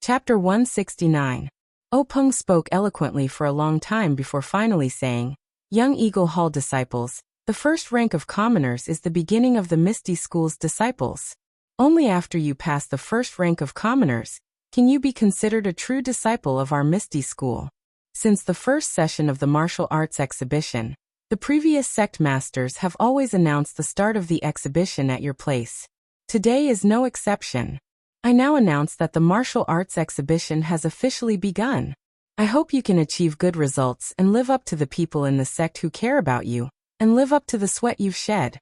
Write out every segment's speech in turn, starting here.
Chapter 169. Peng spoke eloquently for a long time before finally saying, "Young Eagle Hall disciples, the first rank of commoners is the beginning of the Misty School's disciples. Only after you pass the first rank of commoners can you be considered a true disciple of our Misty School. Since the first session of the martial arts exhibition, the previous sect masters have always announced the start of the exhibition at your place. Today is no exception. I now announce that the martial arts exhibition has officially begun. I hope you can achieve good results and live up to the people in the sect who care about you, and live up to the sweat you've shed."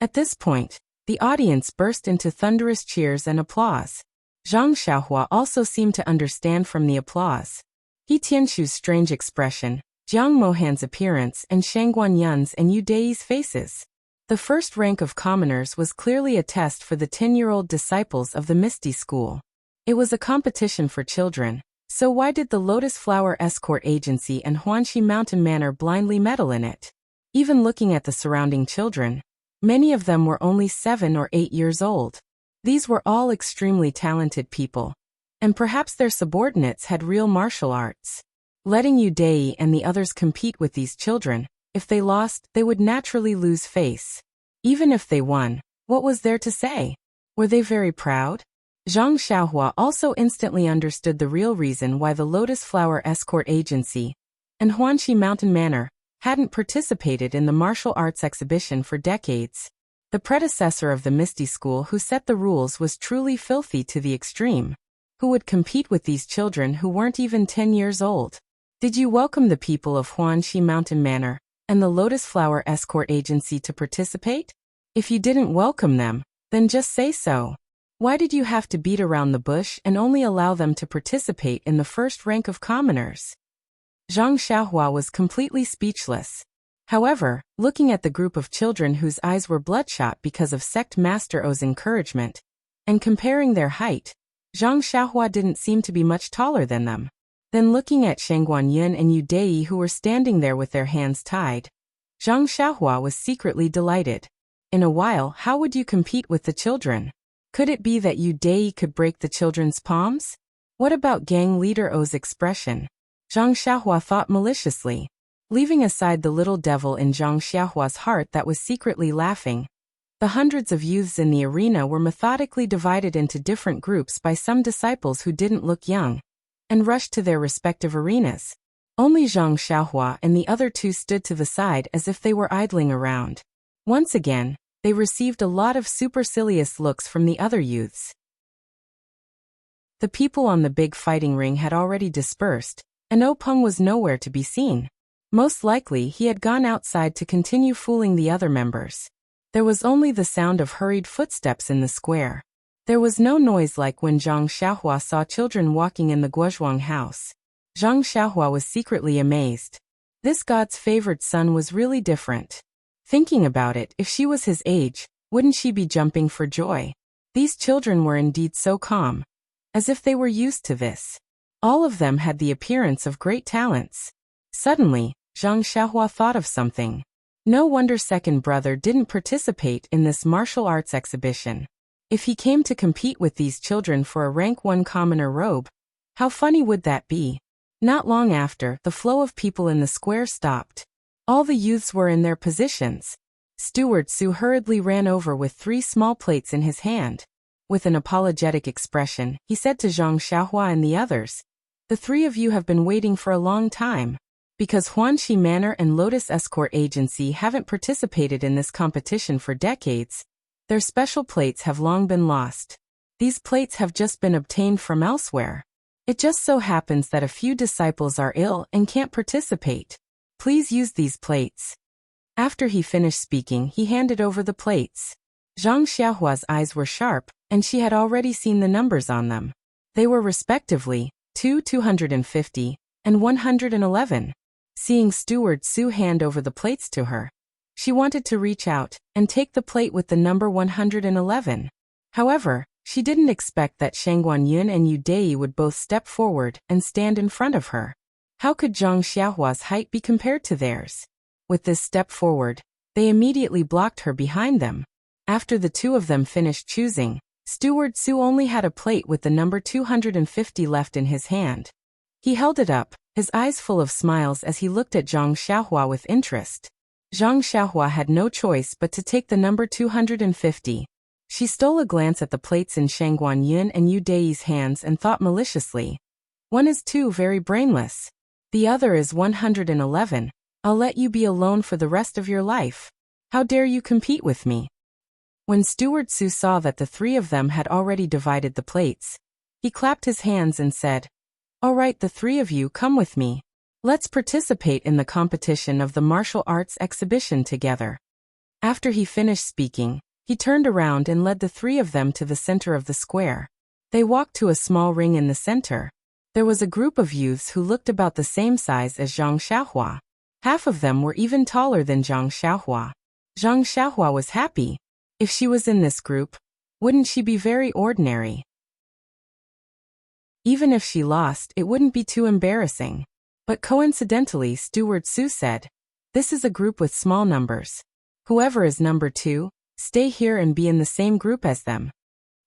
At this point, the audience burst into thunderous cheers and applause. Zhang Xiaohua also seemed to understand from the applause. He Tianshu's strange expression, Jiang Mohan's appearance, and Shangguan Yun's and Yu Dei's faces. The first rank of commoners was clearly a test for the 10-year-old disciples of the Misty School. It was a competition for children, so why did the Lotus Flower Escort Agency and Huanxi Mountain Manor blindly meddle in it? Even looking at the surrounding children, many of them were only 7 or 8 years old. These were all extremely talented people, and perhaps their subordinates had real martial arts. Letting Yu Dei and the others compete with these children, if they lost, they would naturally lose face. Even if they won, what was there to say? Were they very proud? Zhang Xiaohua also instantly understood the real reason why the Lotus Flower Escort Agency and Huanxi Mountain Manor hadn't participated in the martial arts exhibition for decades. The predecessor of the Misty School who set the rules was truly filthy to the extreme. Who would compete with these children who weren't even 10 years old? Did you welcome the people of Huanxi Mountain Manor and the Lotus Flower Escort Agency to participate? If you didn't welcome them, then just say so. Why did you have to beat around the bush and only allow them to participate in the first rank of commoners? Zhang Xiaohua was completely speechless. However, looking at the group of children whose eyes were bloodshot because of Sect Master O's encouragement, and comparing their height, Zhang Xiaohua didn't seem to be much taller than them. Then looking at Shangguan Yun and Yu Dei who were standing there with their hands tied, Zhang Xiaohua was secretly delighted. In a while, how would you compete with the children? Could it be that Yu Dei could break the children's palms? What about gang leader O's expression? Zhang Xiaohua thought maliciously. Leaving aside the little devil in Zhang Xiaohua's heart that was secretly laughing, the hundreds of youths in the arena were methodically divided into different groups by some disciples who didn't look young, and rushed to their respective arenas. Only Zhang Xiaohua and the other two stood to the side as if they were idling around. Once again, they received a lot of supercilious looks from the other youths. The people on the big fighting ring had already dispersed, and Peng was nowhere to be seen. Most likely he had gone outside to continue fooling the other members. There was only the sound of hurried footsteps in the square. There was no noise like when Zhang Xiaohua saw children walking in the Guozhuang house. Zhang Xiaohua was secretly amazed. This god's favored son was really different. Thinking about it, if she was his age, wouldn't she be jumping for joy? These children were indeed so calm, as if they were used to this. All of them had the appearance of great talents. Suddenly, Zhang Xiaohua thought of something. No wonder second brother didn't participate in this martial arts exhibition. If he came to compete with these children for a rank 1 commoner robe, how funny would that be? Not long after, the flow of people in the square stopped. All the youths were in their positions. Steward Su hurriedly ran over with 3 small plates in his hand. With an apologetic expression, he said to Zhang Xiaohua and the others, "The 3 of you have been waiting for a long time. Because Huanxi Manor and Lotus Escort Agency haven't participated in this competition for decades, their special plates have long been lost. These plates have just been obtained from elsewhere. It just so happens that a few disciples are ill and can't participate. Please use these plates." After he finished speaking, he handed over the plates. Zhang Xiaohua's eyes were sharp, and she had already seen the numbers on them. They were respectively 250, and 111. Seeing Steward Su hand over the plates to her, she wanted to reach out and take the plate with the number 111. However, she didn't expect that Shangguan Yun and Yu Dei would both step forward and stand in front of her. How could Zhang Xiaohua's height be compared to theirs? With this step forward, they immediately blocked her behind them. After the two of them finished choosing, Steward Su only had a plate with the number 250 left in his hand. He held it up, his eyes full of smiles as he looked at Zhang Xiaohua with interest. Zhang Xiaohua had no choice but to take the number 250. She stole a glance at the plates in Shangguan Yun and Yu Dei's hands and thought maliciously. One is too very brainless. The other is 111. I'll let you be alone for the rest of your life. How dare you compete with me? When Steward Su saw that the three of them had already divided the plates, he clapped his hands and said, "All right, the three of you come with me. Let's participate in the competition of the martial arts exhibition together." After he finished speaking, he turned around and led the three of them to the center of the square. They walked to a small ring in the center. There was a group of youths who looked about the same size as Zhang Xiaohua. Half of them were even taller than Zhang Xiaohua. Zhang Xiaohua was happy. If she was in this group, wouldn't she be very ordinary? Even if she lost, it wouldn't be too embarrassing. But coincidentally, Steward Su said, "This is a group with small numbers. Whoever is number 2, stay here and be in the same group as them."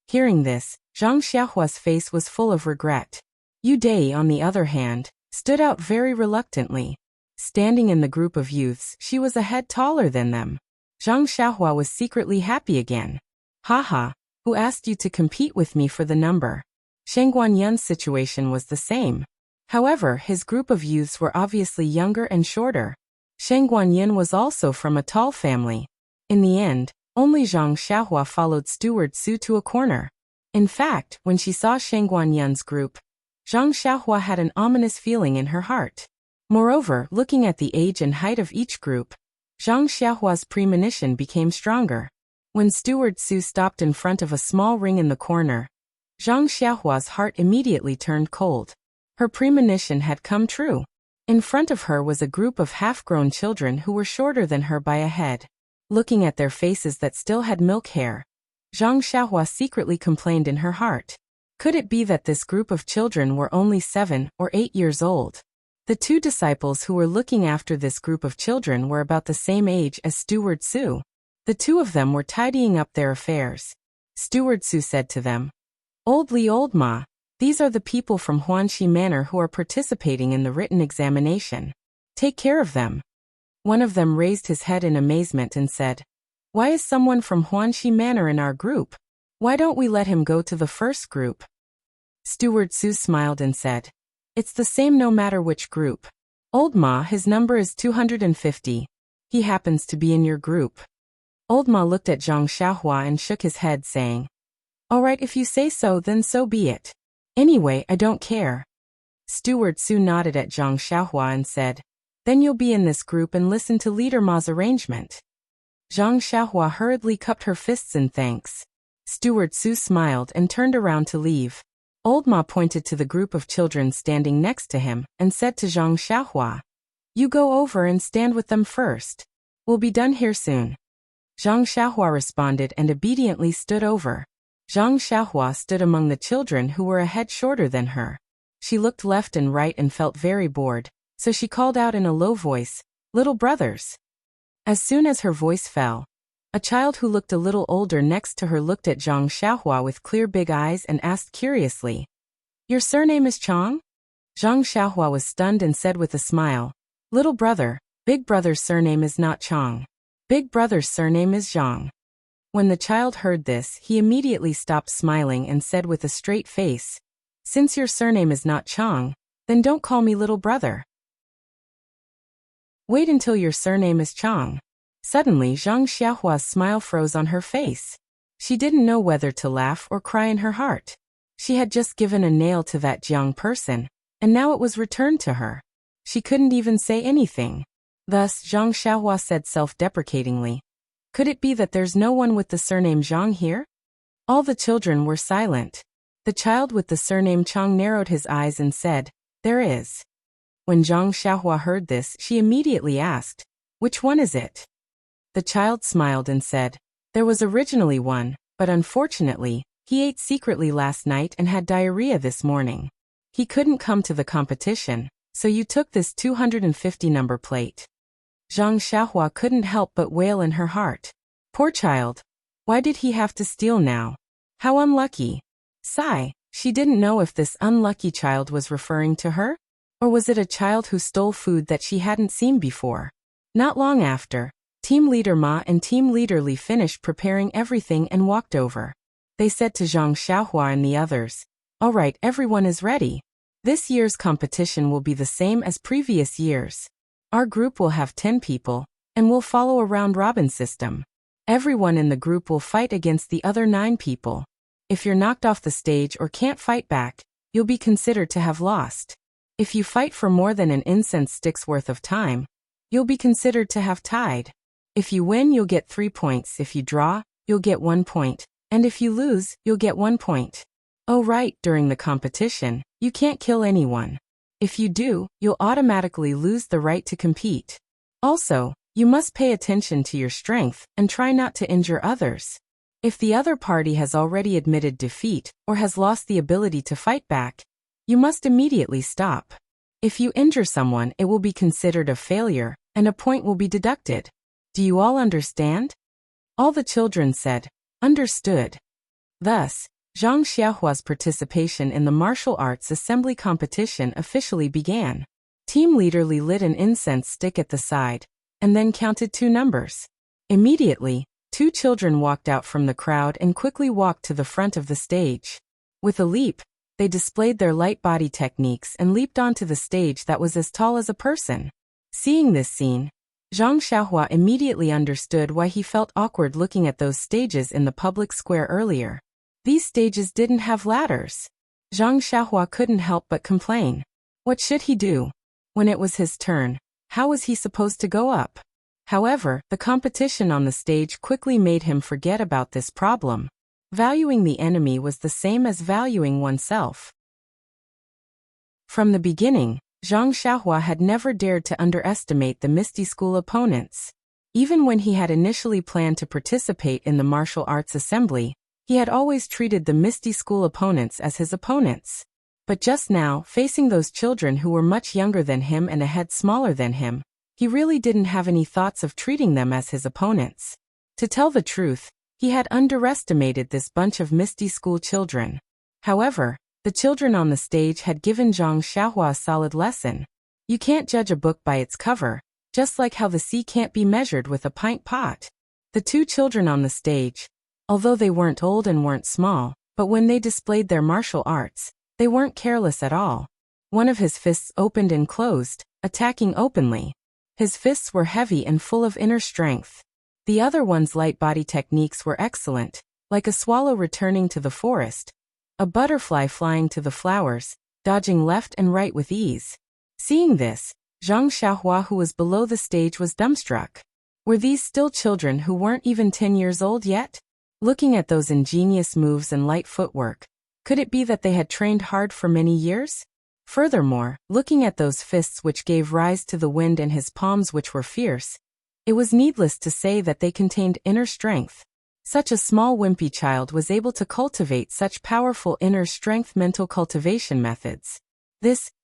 Hearing this, Zhang Xiaohua's face was full of regret. Yu Dei, on the other hand, stood out very reluctantly. Standing in the group of youths, she was a head taller than them. Zhang Xiaohua was secretly happy again. "Haha, who asked you to compete with me for the number?" Shangguan Yun's situation was the same. However, his group of youths were obviously younger and shorter. Shangguan Yun was also from a tall family. In the end, only Zhang Xiaohua followed Steward Su to a corner. In fact, when she saw Shangguan Yun's group, Zhang Xiaohua had an ominous feeling in her heart. Moreover, looking at the age and height of each group, Zhang Xiaohua's premonition became stronger. When Steward Su stopped in front of a small ring in the corner, Zhang Xiaohua's heart immediately turned cold. Her premonition had come true. In front of her was a group of half-grown children who were shorter than her by a head. Looking at their faces that still had milk hair, Zhang Xiaohua secretly complained in her heart. Could it be that this group of children were only 7 or 8 years old? The two disciples who were looking after this group of children were about the same age as Steward Su. The two of them were tidying up their affairs. Steward Su said to them, "Old Li Old Ma, these are the people from Huanxi Manor who are participating in the written examination. Take care of them." One of them raised his head in amazement and said, "Why is someone from Huanxi Manor in our group? Why don't we let him go to the first group?" Steward Su smiled and said, "It's the same no matter which group. Old Ma, his number is 250. He happens to be in your group." Old Ma looked at Zhang Xiaohua and shook his head, saying, "All right, if you say so, then so be it. Anyway, I don't care." Steward Su nodded at Zhang Xiaohua and said, "Then you'll be in this group and listen to Leader Ma's arrangement." Zhang Xiaohua hurriedly cupped her fists in thanks. Steward Su smiled and turned around to leave. Old Ma pointed to the group of children standing next to him and said to Zhang Xiaohua, "You go over and stand with them first. We'll be done here soon." Zhang Xiaohua responded and obediently stood over. Zhang Xiaohua stood among the children who were a head shorter than her. She looked left and right and felt very bored, so she called out in a low voice, "Little brothers." As soon as her voice fell, a child who looked a little older next to her looked at Zhang Xiaohua with clear big eyes and asked curiously, "Your surname is Chang?" Zhang Xiaohua was stunned and said with a smile, "Little brother, big brother's surname is not Chang. Big brother's surname is Zhang." When the child heard this, he immediately stopped smiling and said with a straight face, "Since your surname is not Chang, then don't call me little brother. Wait until your surname is Chang." Suddenly, Zhang Xiaohua's smile froze on her face. She didn't know whether to laugh or cry in her heart. She had just given a nail to that Jiang person, and now it was returned to her. She couldn't even say anything. Thus, Zhang Xiaohua said self-deprecatingly, "Could it be that there's no one with the surname Zhang here?" All the children were silent. The child with the surname Chang narrowed his eyes and said, "There is." When Zhang Xiaohua heard this, she immediately asked, "Which one is it?" The child smiled and said, "There was originally one, but unfortunately, he ate secretly last night and had diarrhea this morning. He couldn't come to the competition, so you took this 250 number plate." Zhang Xiaohua couldn't help but wail in her heart. Poor child. Why did he have to steal now? How unlucky. Sigh, she didn't know if this unlucky child was referring to her? Or was it a child who stole food that she hadn't seen before? Not long after, Team Leader Ma and Team Leader Li finished preparing everything and walked over. They said to Zhang Xiaohua and the others, "All right, everyone is ready. This year's competition will be the same as previous years. Our group will have 10 people, and we'll follow a round-robin system. Everyone in the group will fight against the other 9 people. If you're knocked off the stage or can't fight back, you'll be considered to have lost. If you fight for more than an incense stick's worth of time, you'll be considered to have tied. If you win, you'll get 3 points. If you draw, you'll get 1 point. And if you lose, you'll get 1 point. Oh right, during the competition, you can't kill anyone. If you do, you'll automatically lose the right to compete. Also, you must pay attention to your strength and try not to injure others. If the other party has already admitted defeat or has lost the ability to fight back, you must immediately stop. If you injure someone, it will be considered a failure, and a point will be deducted. Do you all understand?" All the children said, "Understood." Thus, Zhang Xiaohua's participation in the martial arts assembly competition officially began. Team Leader Li lit an incense stick at the side, and then counted 2 numbers. Immediately, 2 children walked out from the crowd and quickly walked to the front of the stage. With a leap, they displayed their light body techniques and leaped onto the stage that was as tall as a person. Seeing this scene, Zhang Xiaohua immediately understood why he felt awkward looking at those stages in the public square earlier. These stages didn't have ladders. Zhang Xiaohua couldn't help but complain. What should he do? When it was his turn, how was he supposed to go up? However, the competition on the stage quickly made him forget about this problem. Valuing the enemy was the same as valuing oneself. From the beginning, Zhang Xiaohua had never dared to underestimate the Misty School opponents. Even when he had initially planned to participate in the martial arts assembly, he had always treated the Misty School opponents as his opponents. But just now, facing those children who were much younger than him and a head smaller than him, he really didn't have any thoughts of treating them as his opponents. To tell the truth, he had underestimated this bunch of Misty School children. However, the children on the stage had given Zhang Xiaohua a solid lesson. You can't judge a book by its cover, just like how the sea can't be measured with a pint pot. The 2 children on the stage, although they weren't old and weren't small, but when they displayed their martial arts, they weren't careless at all. One of his fists opened and closed, attacking openly. His fists were heavy and full of inner strength. The other one's light body techniques were excellent, like a swallow returning to the forest, a butterfly flying to the flowers, dodging left and right with ease. Seeing this, Zhang Xiaohua, who was below the stage, was dumbstruck. Were these still children who weren't even 10 years old yet? Looking at those ingenious moves and light footwork, could it be that they had trained hard for many years? Furthermore, looking at those fists which gave rise to the wind and his palms which were fierce, it was needless to say that they contained inner strength. Such a small wimpy child was able to cultivate such powerful inner strength mental cultivation methods.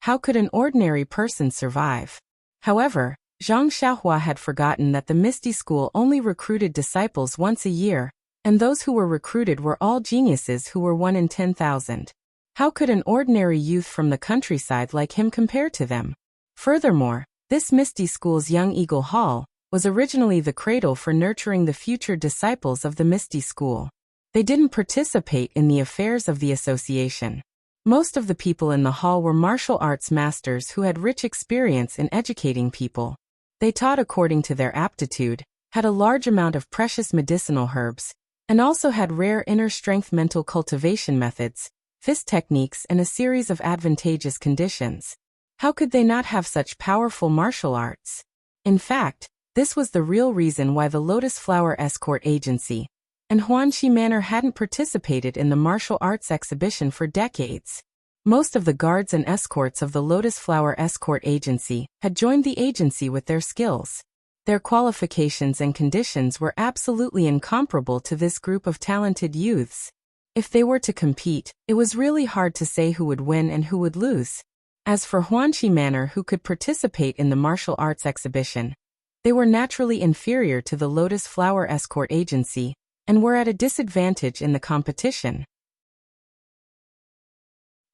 How could an ordinary person survive? However, Zhang Xiaohua had forgotten that the Misty School only recruited disciples once a year, and those who were recruited were all geniuses who were 1 in 10,000. How could an ordinary youth from the countryside like him compare to them? Furthermore, this Misty School's Young Eagle Hall was originally the cradle for nurturing the future disciples of the Misty School. They didn't participate in the affairs of the association. Most of the people in the hall were martial arts masters who had rich experience in educating people. They taught according to their aptitude, had a large amount of precious medicinal herbs, and also had rare inner strength mental cultivation methods, fist techniques, and a series of advantageous conditions. How could they not have such powerful martial arts? In fact, this was the real reason why the Lotus Flower Escort Agency and Huanxi Manor hadn't participated in the martial arts exhibition for decades. Most of the guards and escorts of the Lotus Flower Escort Agency had joined the agency with their skills. Their qualifications and conditions were absolutely incomparable to this group of talented youths. If they were to compete, it was really hard to say who would win and who would lose. As for Huanxi Manor, who could participate in the martial arts exhibition, they were naturally inferior to the Lotus Flower Escort Agency, and were at a disadvantage in the competition.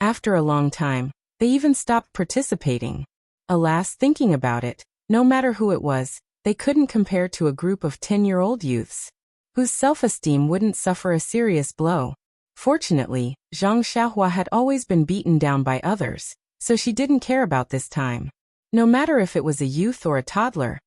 After a long time, they even stopped participating. Alas, thinking about it, no matter who it was, they couldn't compare to a group of 10-year-old youths, whose self-esteem wouldn't suffer a serious blow. Fortunately, Zhang Xiaohua had always been beaten down by others, so she didn't care about this time. No matter if it was a youth or a toddler,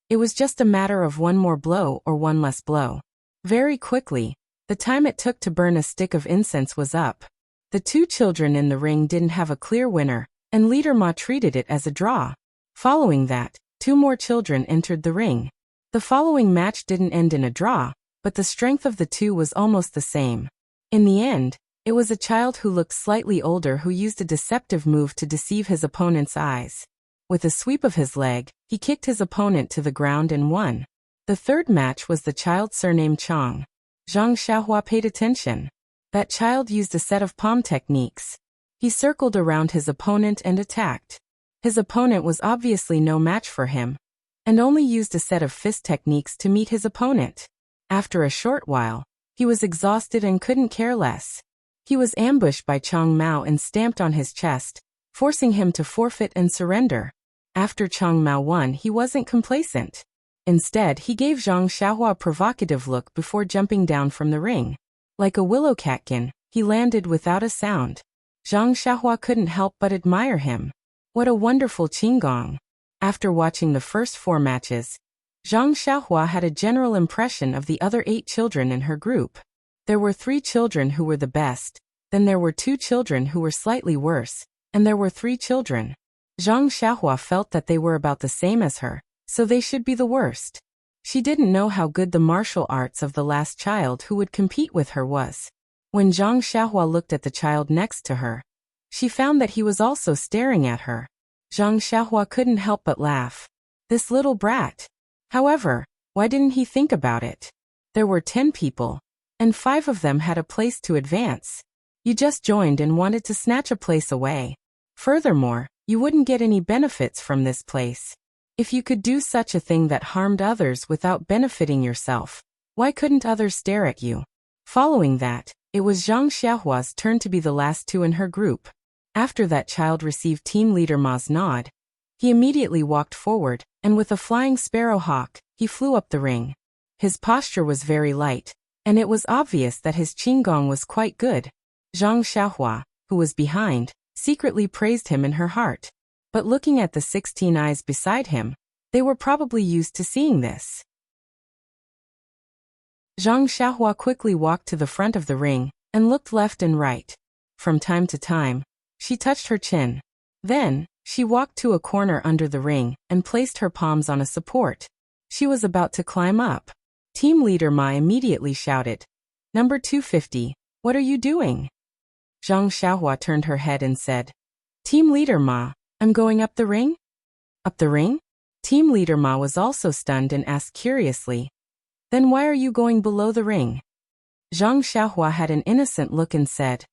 it was just a matter of one more blow or one less blow. Very quickly, the time it took to burn a stick of incense was up. The two children in the ring didn't have a clear winner, and Leader Ma treated it as a draw. Following that, two more children entered the ring. The following match didn't end in a draw, but the strength of the two was almost the same. In the end, it was a child who looked slightly older who used a deceptive move to deceive his opponent's eyes. With a sweep of his leg, he kicked his opponent to the ground and won. The third match was the child surnamed Chong. Zhang Xiaohua paid attention. That child used a set of palm techniques. He circled around his opponent and attacked. His opponent was obviously no match for him, and only used a set of fist techniques to meet his opponent. After a short while, he was exhausted and couldn't care less. He was ambushed by Chong Mao and stamped on his chest, forcing him to forfeit and surrender. After Chong Mao won, he wasn't complacent. Instead, he gave Zhang Xiaohua a provocative look before jumping down from the ring. Like a willow catkin, he landed without a sound. Zhang Xiaohua couldn't help but admire him. What a wonderful qinggong. After watching the first 4 matches, Zhang Xiaohua had a general impression of the other 8 children in her group. There were 3 children who were the best, then there were 2 children who were slightly worse, and there were 3 children. Zhang Xiaohua felt that they were about the same as her, so they should be the worst. She didn't know how good the martial arts of the last child who would compete with her was. When Zhang Xiaohua looked at the child next to her, she found that he was also staring at her. Zhang Xiaohua couldn't help but laugh. This little brat. However, why didn't he think about it? There were 10 people, and 5 of them had a place to advance. You just joined and wanted to snatch a place away. Furthermore, you wouldn't get any benefits from this place. If you could do such a thing that harmed others without benefiting yourself, why couldn't others stare at you? Following that, it was Zhang Xiaohua's turn to be the last 2 in her group. After that child received Team Leader Ma's nod, he immediately walked forward, and with a flying sparrow hawk, he flew up the ring. His posture was very light, and it was obvious that his qinggong was quite good. Zhang Xiaohua, who was behind, secretly praised him in her heart. But looking at the 16 eyes beside him, they were probably used to seeing this. Zhang Xiaohua quickly walked to the front of the ring, and looked left and right. From time to time, she touched her chin. Then, she walked to a corner under the ring, and placed her palms on a support. She was about to climb up. Team Leader Ma immediately shouted, "Number 250, what are you doing?" Zhang Xiaohua turned her head and said, "Team Leader Ma, I'm going up the ring?" "Up the ring?" Team Leader Ma was also stunned and asked curiously, "Then why are you going below the ring?" Zhang Xiaohua had an innocent look and said,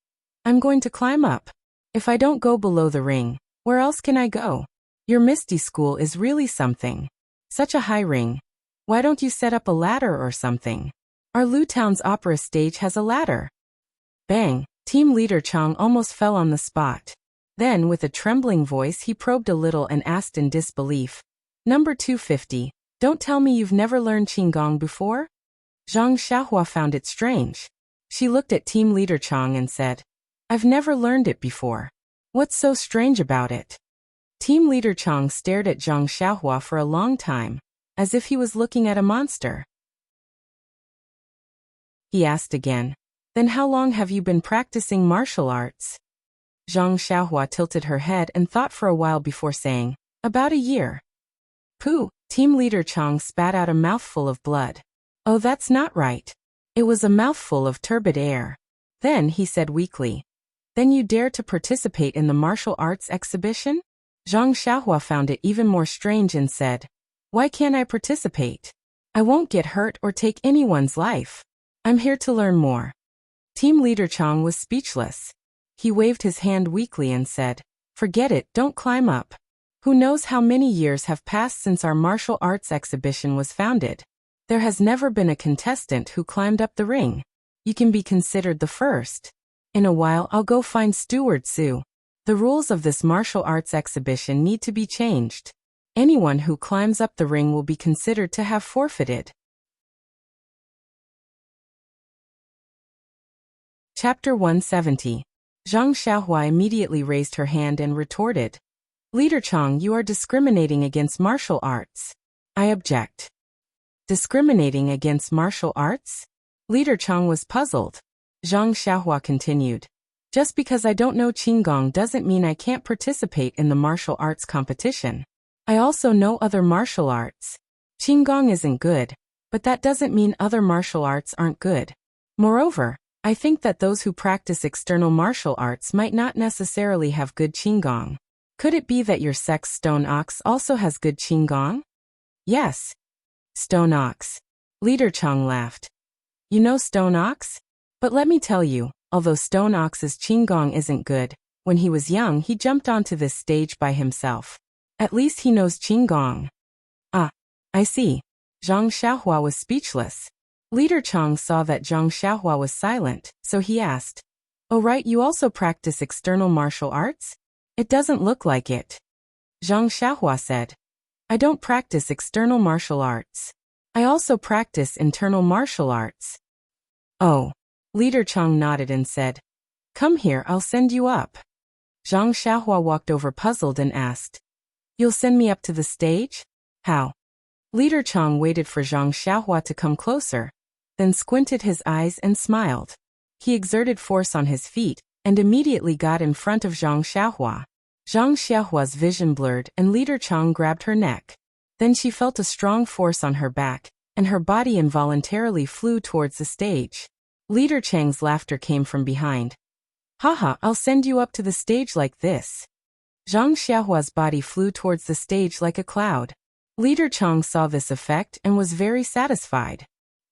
"I'm going to climb up. If I don't go below the ring, where else can I go? Your Misty School is really something. Such a high ring. Why don't you set up a ladder or something? Our Lu Town's opera stage has a ladder." Bang! Team Leader Chang almost fell on the spot. Then, with a trembling voice, he probed a little and asked in disbelief, "Number 250, don't tell me you've never learned qinggong before?" Zhang Xiaohua found it strange. She looked at Team Leader Chang and said, "I've never learned it before. What's so strange about it?" Team Leader Chang stared at Zhang Xiaohua for a long time, as if he was looking at a monster. He asked again, "Then how long have you been practicing martial arts?" Zhang Xiaohua tilted her head and thought for a while before saying, "About a year." "Pooh!" Team Leader Chang spat out a mouthful of blood. "Oh, that's not right." It was a mouthful of turbid air. Then he said weakly, "Then you dare to participate in the martial arts exhibition?" Zhang Xiaohua found it even more strange and said, "Why can't I participate? I won't get hurt or take anyone's life. I'm here to learn more." Team Leader Chang was speechless. He waved his hand weakly and said, "Forget it, don't climb up. Who knows how many years have passed since our martial arts exhibition was founded. There has never been a contestant who climbed up the ring. You can be considered the first. In a while I'll go find Steward Sue. The rules of this martial arts exhibition need to be changed. Anyone who climbs up the ring will be considered to have forfeited. Chapter 170. Zhang Xiaohua immediately raised her hand and retorted. Leader Chang, you are discriminating against martial arts. I object. Discriminating against martial arts? Leader Chang was puzzled. Zhang Xiaohua continued. Just because I don't know Qinggong doesn't mean I can't participate in the martial arts competition. I also know other martial arts. Qinggong isn't good, but that doesn't mean other martial arts aren't good. Moreover, I think that those who practice external martial arts might not necessarily have good Qinggong. Could it be that your sex Stone Ox also has good Qinggong? Yes. Stone Ox. Leader Chang laughed. You know Stone Ox? But let me tell you, although Stone Ox's Qinggong isn't good, when he was young he jumped onto this stage by himself. At least he knows Qinggong. Ah, I see. Zhang Xiaohua was speechless. Leader Chang saw that Zhang Xiaohua was silent, so he asked, Oh right, you also practice external martial arts? It doesn't look like it. Zhang Xiaohua said, I don't practice external martial arts. I also practice internal martial arts. Oh. Leader Chang nodded and said, Come here, I'll send you up. Zhang Xiaohua walked over puzzled and asked, You'll send me up to the stage? How? Leader Chang waited for Zhang Xiaohua to come closer, then squinted his eyes and smiled. He exerted force on his feet, and immediately got in front of Zhang Xiaohua. Zhang Xiaohua's vision blurred and Leader Chang grabbed her neck. Then she felt a strong force on her back, and her body involuntarily flew towards the stage. Leader Chang's laughter came from behind. Haha, I'll send you up to the stage like this. Zhang Xiaohua's body flew towards the stage like a cloud. Leader Chang saw this effect and was very satisfied.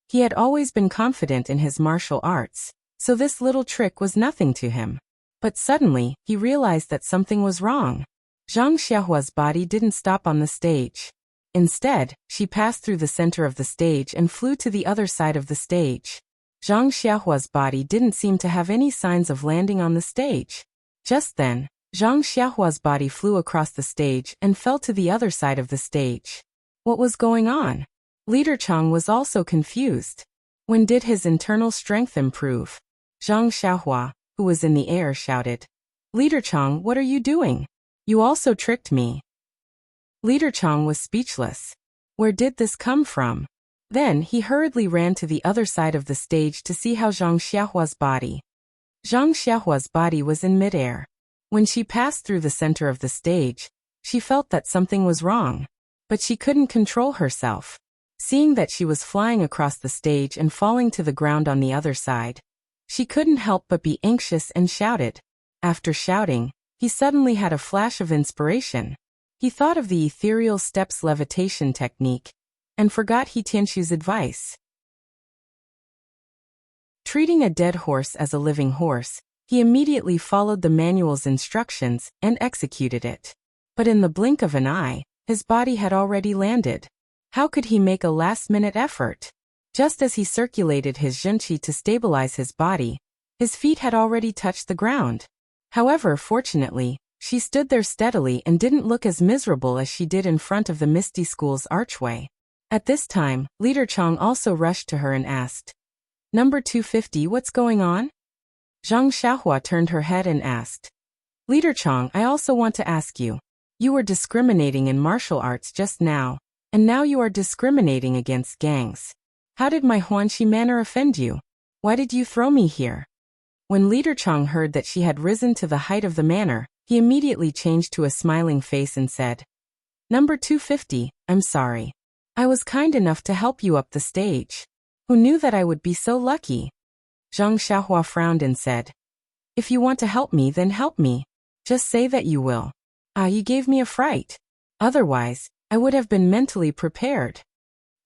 He had always been confident in his martial arts, so this little trick was nothing to him. But suddenly, he realized that something was wrong. Zhang Xiaohua's body didn't stop on the stage. Instead, she passed through the center of the stage and flew to the other side of the stage. Zhang Xiaohua's body didn't seem to have any signs of landing on the stage. Just then, Zhang Xiaohua's body flew across the stage and fell to the other side of the stage. What was going on? Leader Chang was also confused. When did his internal strength improve? Zhang Xiaohua, who was in the air, shouted, Leader Chang, what are you doing? You also tricked me. Leader Chang was speechless. Where did this come from? Then he hurriedly ran to the other side of the stage to see how Zhang Xiaohua's body. Zhang Xiaohua's body was in midair. When she passed through the center of the stage, she felt that something was wrong. But she couldn't control herself. Seeing that she was flying across the stage and falling to the ground on the other side, she couldn't help but be anxious and shouted. After shouting, he suddenly had a flash of inspiration. He thought of the ethereal steps levitation technique, and forgot He Tianxu's advice. Treating a dead horse as a living horse, he immediately followed the manual's instructions and executed it. But in the blink of an eye, his body had already landed. How could he make a last-minute effort? Just as he circulated his zhenqi to stabilize his body, his feet had already touched the ground. However, fortunately, she stood there steadily and didn't look as miserable as she did in front of the Misty School's archway. At this time, Leader Chang also rushed to her and asked, Number 250, what's going on? Zhang Xiaohua turned her head and asked, Leader Chang, I also want to ask you. You were discriminating in martial arts just now, and now you are discriminating against gangs. How did my Huanxi manner offend you? Why did you throw me here? When Leader Chang heard that she had risen to the height of the manor, he immediately changed to a smiling face and said, Number 250, I'm sorry. I was kind enough to help you up the stage. Who knew that I would be so lucky? Zhang Xiaohua frowned and said, If you want to help me, then help me. Just say that you will. Ah, you gave me a fright. Otherwise, I would have been mentally prepared.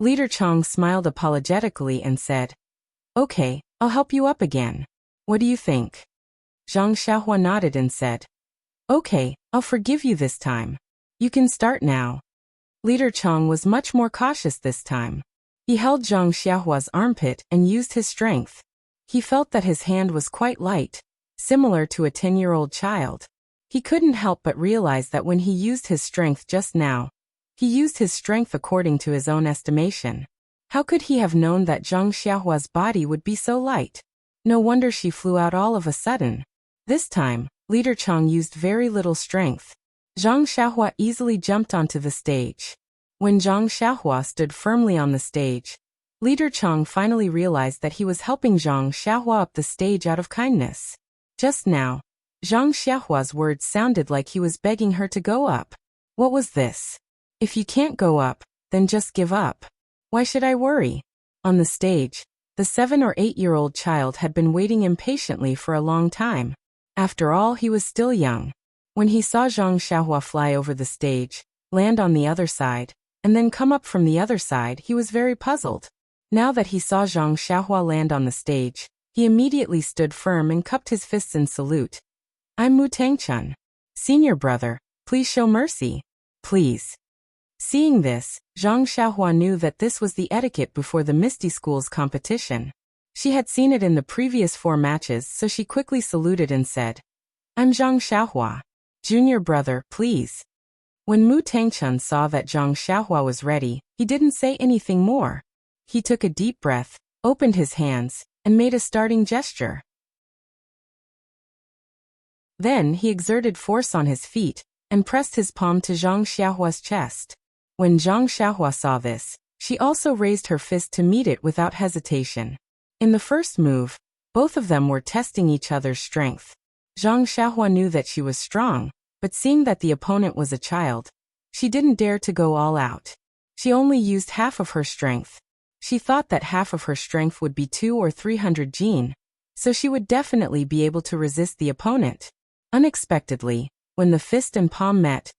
Leader Chang smiled apologetically and said, Okay, I'll help you up again. What do you think? Zhang Xiaohua nodded and said, Okay, I'll forgive you this time. You can start now. Leader Chang was much more cautious this time. He held Zhang Xiaohua's armpit and used his strength. He felt that his hand was quite light, similar to a 10-year-old child. He couldn't help but realize that when he used his strength just now, he used his strength according to his own estimation. How could he have known that Zhang Xiaohua's body would be so light? No wonder she flew out all of a sudden. This time, Leader Chang used very little strength. Zhang Xiaohua easily jumped onto the stage. When Zhang Xiaohua stood firmly on the stage, Leader Chang finally realized that he was helping Zhang Xiaohua up the stage out of kindness. Just now, Zhang Xiaohua's words sounded like he was begging her to go up. What was this? If you can't go up, then just give up. Why should I worry? On the stage, the 7 or 8-year-old child had been waiting impatiently for a long time. After all, he was still young. When he saw Zhang Xiaohua fly over the stage, land on the other side, and then come up from the other side, he was very puzzled. Now that he saw Zhang Xiaohua land on the stage, he immediately stood firm and cupped his fists in salute. I'm Mu Tangchun. Senior brother, please show mercy. Please. Seeing this, Zhang Xiaohua knew that this was the etiquette before the Misty School's competition. She had seen it in the previous 4 matches, so she quickly saluted and said, I'm Zhang Xiaohua. Junior brother, please. When Mu Tangchun saw that Zhang Xiaohua was ready, he didn't say anything more. He took a deep breath, opened his hands, and made a starting gesture. Then he exerted force on his feet and pressed his palm to Zhang Xiaohua's chest. When Zhang Xiaohua saw this, she also raised her fist to meet it without hesitation. In the first move, both of them were testing each other's strength. Zhang Xiaohua knew that she was strong, but seeing that the opponent was a child, she didn't dare to go all out. She only used half of her strength. She thought that half of her strength would be 200 or 300 jin, so she would definitely be able to resist the opponent. Unexpectedly, when the fist and palm met,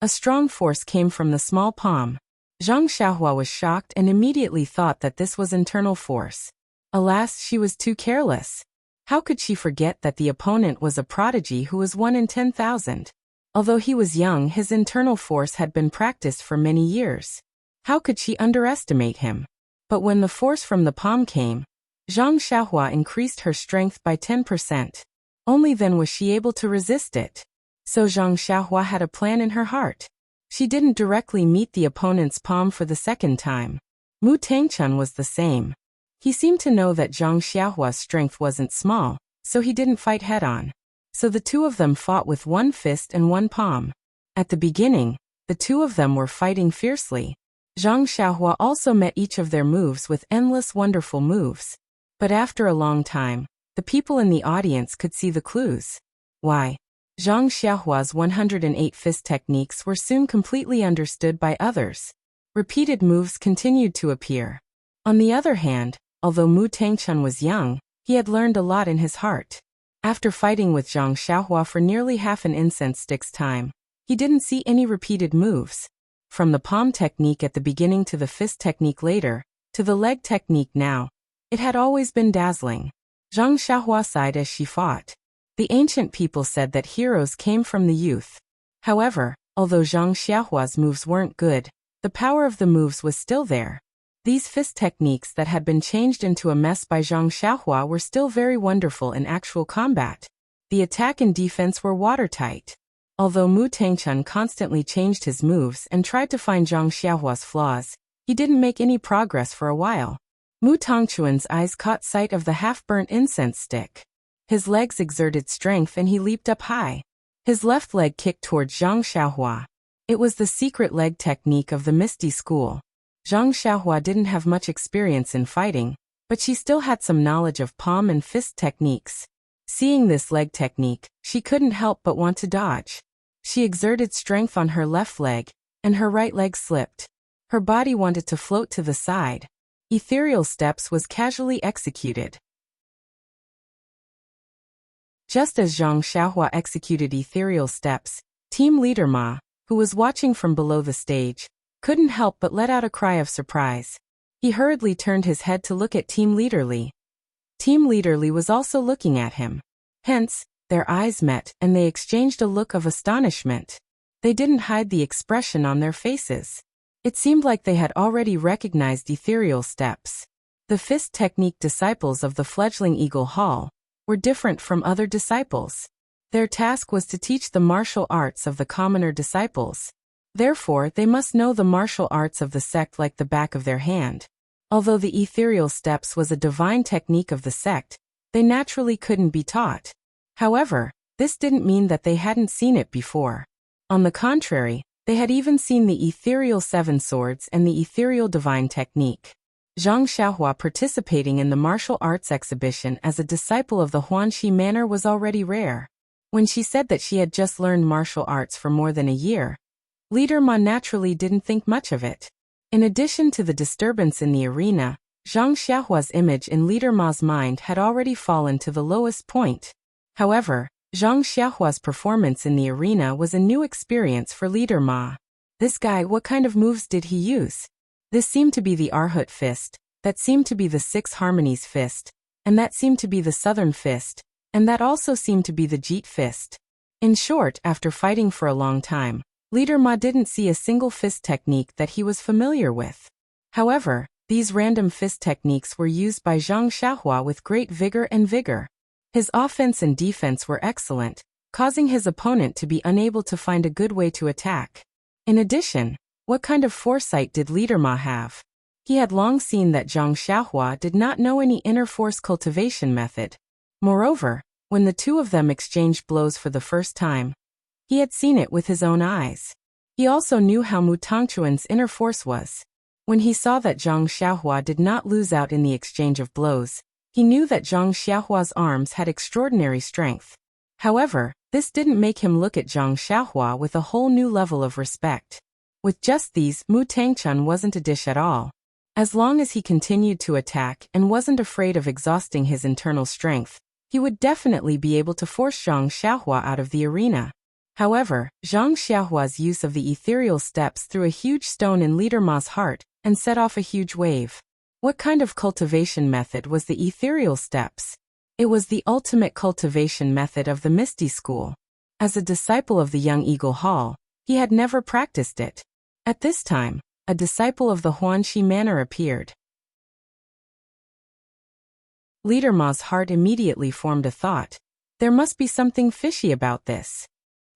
a strong force came from the small palm. Zhang Xiaohua was shocked and immediately thought that this was internal force. Alas, she was too careless. How could she forget that the opponent was a prodigy who was 1 in 10,000? Although he was young, his internal force had been practiced for many years. How could she underestimate him? But when the force from the palm came, Zhang Xiaohua increased her strength by 10%. Only then was she able to resist it. So Zhang Xiaohua had a plan in her heart. She didn't directly meet the opponent's palm for the second time. Mu Tangchun was the same. He seemed to know that Zhang Xiaohua's strength wasn't small, so he didn't fight head-on. So the two of them fought with one fist and one palm. At the beginning, the two of them were fighting fiercely. Zhang Xiaohua also met each of their moves with endless wonderful moves. But after a long time, the people in the audience could see the clues. Why? Zhang Xiaohua's 108 fist techniques were soon completely understood by others. Repeated moves continued to appear. On the other hand, although Mu Tangchun was young, he had learned a lot in his heart. After fighting with Zhang Xiaohua for nearly half an incense stick's time, he didn't see any repeated moves. From the palm technique at the beginning to the fist technique later, to the leg technique now, it had always been dazzling. Zhang Xiaohua sighed as she fought. The ancient people said that heroes came from the youth. However, although Zhang Xiaohua's moves weren't good, the power of the moves was still there. These fist techniques that had been changed into a mess by Zhang Xiaohua were still very wonderful in actual combat. The attack and defense were watertight. Although Mu Tangchun constantly changed his moves and tried to find Zhang Xiaohua's flaws, he didn't make any progress for a while. Mu Tangchun's eyes caught sight of the half-burnt incense stick. His legs exerted strength and he leaped up high. His left leg kicked towards Zhang Xiaohua. It was the secret leg technique of the Misty School. Zhang Xiaohua didn't have much experience in fighting, but she still had some knowledge of palm and fist techniques. Seeing this leg technique, she couldn't help but want to dodge. She exerted strength on her left leg, and her right leg slipped. Her body wanted to float to the side. Ethereal steps was casually executed. Just as Zhang Xiaohua executed ethereal steps, team leader Ma, who was watching from below the stage, couldn't help but let out a cry of surprise. He hurriedly turned his head to look at Team Leader Li. Team Leader Li was also looking at him. Hence, their eyes met and they exchanged a look of astonishment. They didn't hide the expression on their faces. It seemed like they had already recognized ethereal steps. The fist technique disciples of the fledgling Eagle Hall were different from other disciples. Their task was to teach the martial arts of the commoner disciples. Therefore, they must know the martial arts of the sect like the back of their hand. Although the ethereal steps was a divine technique of the sect, they naturally couldn't be taught. However, this didn't mean that they hadn't seen it before. On the contrary, they had even seen the ethereal seven swords and the ethereal divine technique. Zhang Xiaohua participating in the martial arts exhibition as a disciple of the Huanxi manner was already rare. When she said that she had just learned martial arts for more than a year, Leader Ma naturally didn't think much of it. In addition to the disturbance in the arena, Zhang Xiaohua's image in Leader Ma's mind had already fallen to the lowest point. However, Zhang Xiaohua's performance in the arena was a new experience for Leader Ma. This guy, what kind of moves did he use? This seemed to be the Arhut fist, that seemed to be the Six Harmonies fist, and that seemed to be the Southern fist, and that also seemed to be the Jeet fist. In short, after fighting for a long time, Leader Ma didn't see a single fist technique that he was familiar with. However, these random fist techniques were used by Zhang Xiaohua with great vigor and vigor. His offense and defense were excellent, causing his opponent to be unable to find a good way to attack. In addition, what kind of foresight did Leader Ma have? He had long seen that Zhang Xiaohua did not know any inner force cultivation method. Moreover, when the two of them exchanged blows for the first time, he had seen it with his own eyes. He also knew how Mu Tongchuan's inner force was. When he saw that Zhang Xiaohua did not lose out in the exchange of blows, he knew that Zhang Xiaohua's arms had extraordinary strength. However, this didn't make him look at Zhang Xiaohua with a whole new level of respect. With just these, Mu Tangchun wasn't a dish at all. As long as he continued to attack and wasn't afraid of exhausting his internal strength, he would definitely be able to force Zhang Xiaohua out of the arena. However, Zhang Xiaohua's use of the ethereal steps threw a huge stone in Leader Ma's heart and set off a huge wave. What kind of cultivation method was the ethereal steps? It was the ultimate cultivation method of the Misty School. As a disciple of the young Eagle Hall, he had never practiced it. At this time, a disciple of the Huanxi manner appeared. Leader Ma's heart immediately formed a thought. There must be something fishy about this.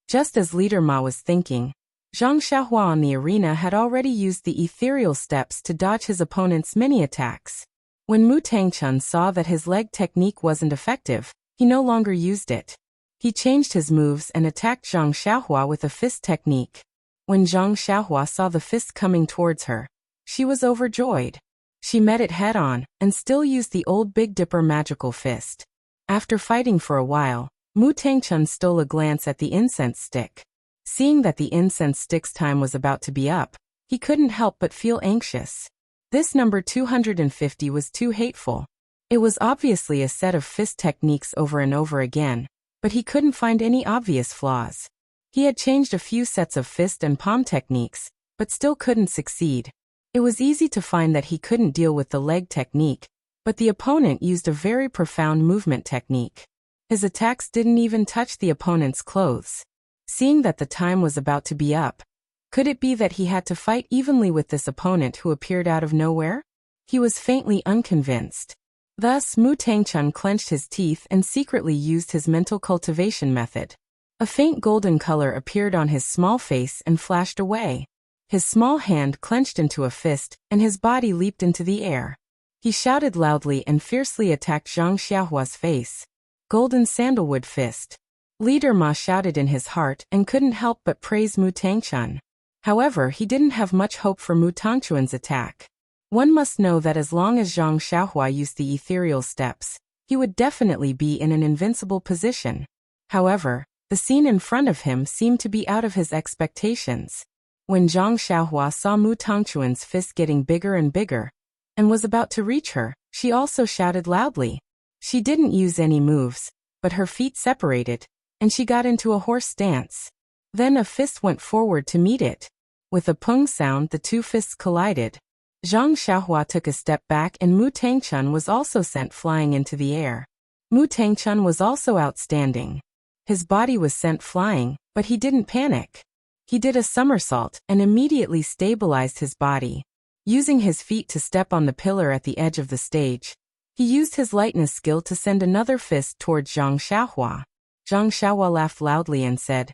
Just as Leader Ma was thinking, Zhang Xiaohua on the arena had already used the ethereal steps to dodge his opponent's many attacks. When Mu Tangchun saw that his leg technique wasn't effective, he no longer used it. He changed his moves and attacked Zhang Xiaohua with a fist technique. When Zhang Xiaohua saw the fist coming towards her, she was overjoyed. She met it head-on, and still used the old Big Dipper magical fist. After fighting for a while, Mu Tangchun stole a glance at the incense stick. Seeing that the incense stick's time was about to be up, he couldn't help but feel anxious. This number 250 was too hateful. It was obviously a set of fist techniques over and over again, but he couldn't find any obvious flaws. He had changed a few sets of fist and palm techniques, but still couldn't succeed. It was easy to find that he couldn't deal with the leg technique, but the opponent used a very profound movement technique. His attacks didn't even touch the opponent's clothes. Seeing that the time was about to be up, could it be that he had to fight evenly with this opponent who appeared out of nowhere? He was faintly unconvinced. Thus, Mu Tangchun clenched his teeth and secretly used his mental cultivation method. A faint golden color appeared on his small face and flashed away. His small hand clenched into a fist, and his body leaped into the air. He shouted loudly and fiercely attacked Zhang Xiaohua's face. Golden Sandalwood Fist. Leader Ma shouted in his heart and couldn't help but praise Mu Tangchun. However, he didn't have much hope for Mu Tangchuan's attack. One must know that as long as Zhang Xiaohua used the ethereal steps, he would definitely be in an invincible position. However, the scene in front of him seemed to be out of his expectations. When Zhang Xiaohua saw Mu Tangchuan's fist getting bigger and bigger, and was about to reach her, she also shouted loudly. She didn't use any moves, but her feet separated, and she got into a horse stance. Then a fist went forward to meet it. With a pung sound, the two fists collided. Zhang Xiaohua took a step back and Mu Tangchun was also sent flying into the air. Mu Tangchun was also outstanding. His body was sent flying, but he didn't panic. He did a somersault and immediately stabilized his body. Using his feet to step on the pillar at the edge of the stage, he used his lightness skill to send another fist towards Zhang Xiaohua. Zhang Xiaohua laughed loudly and said,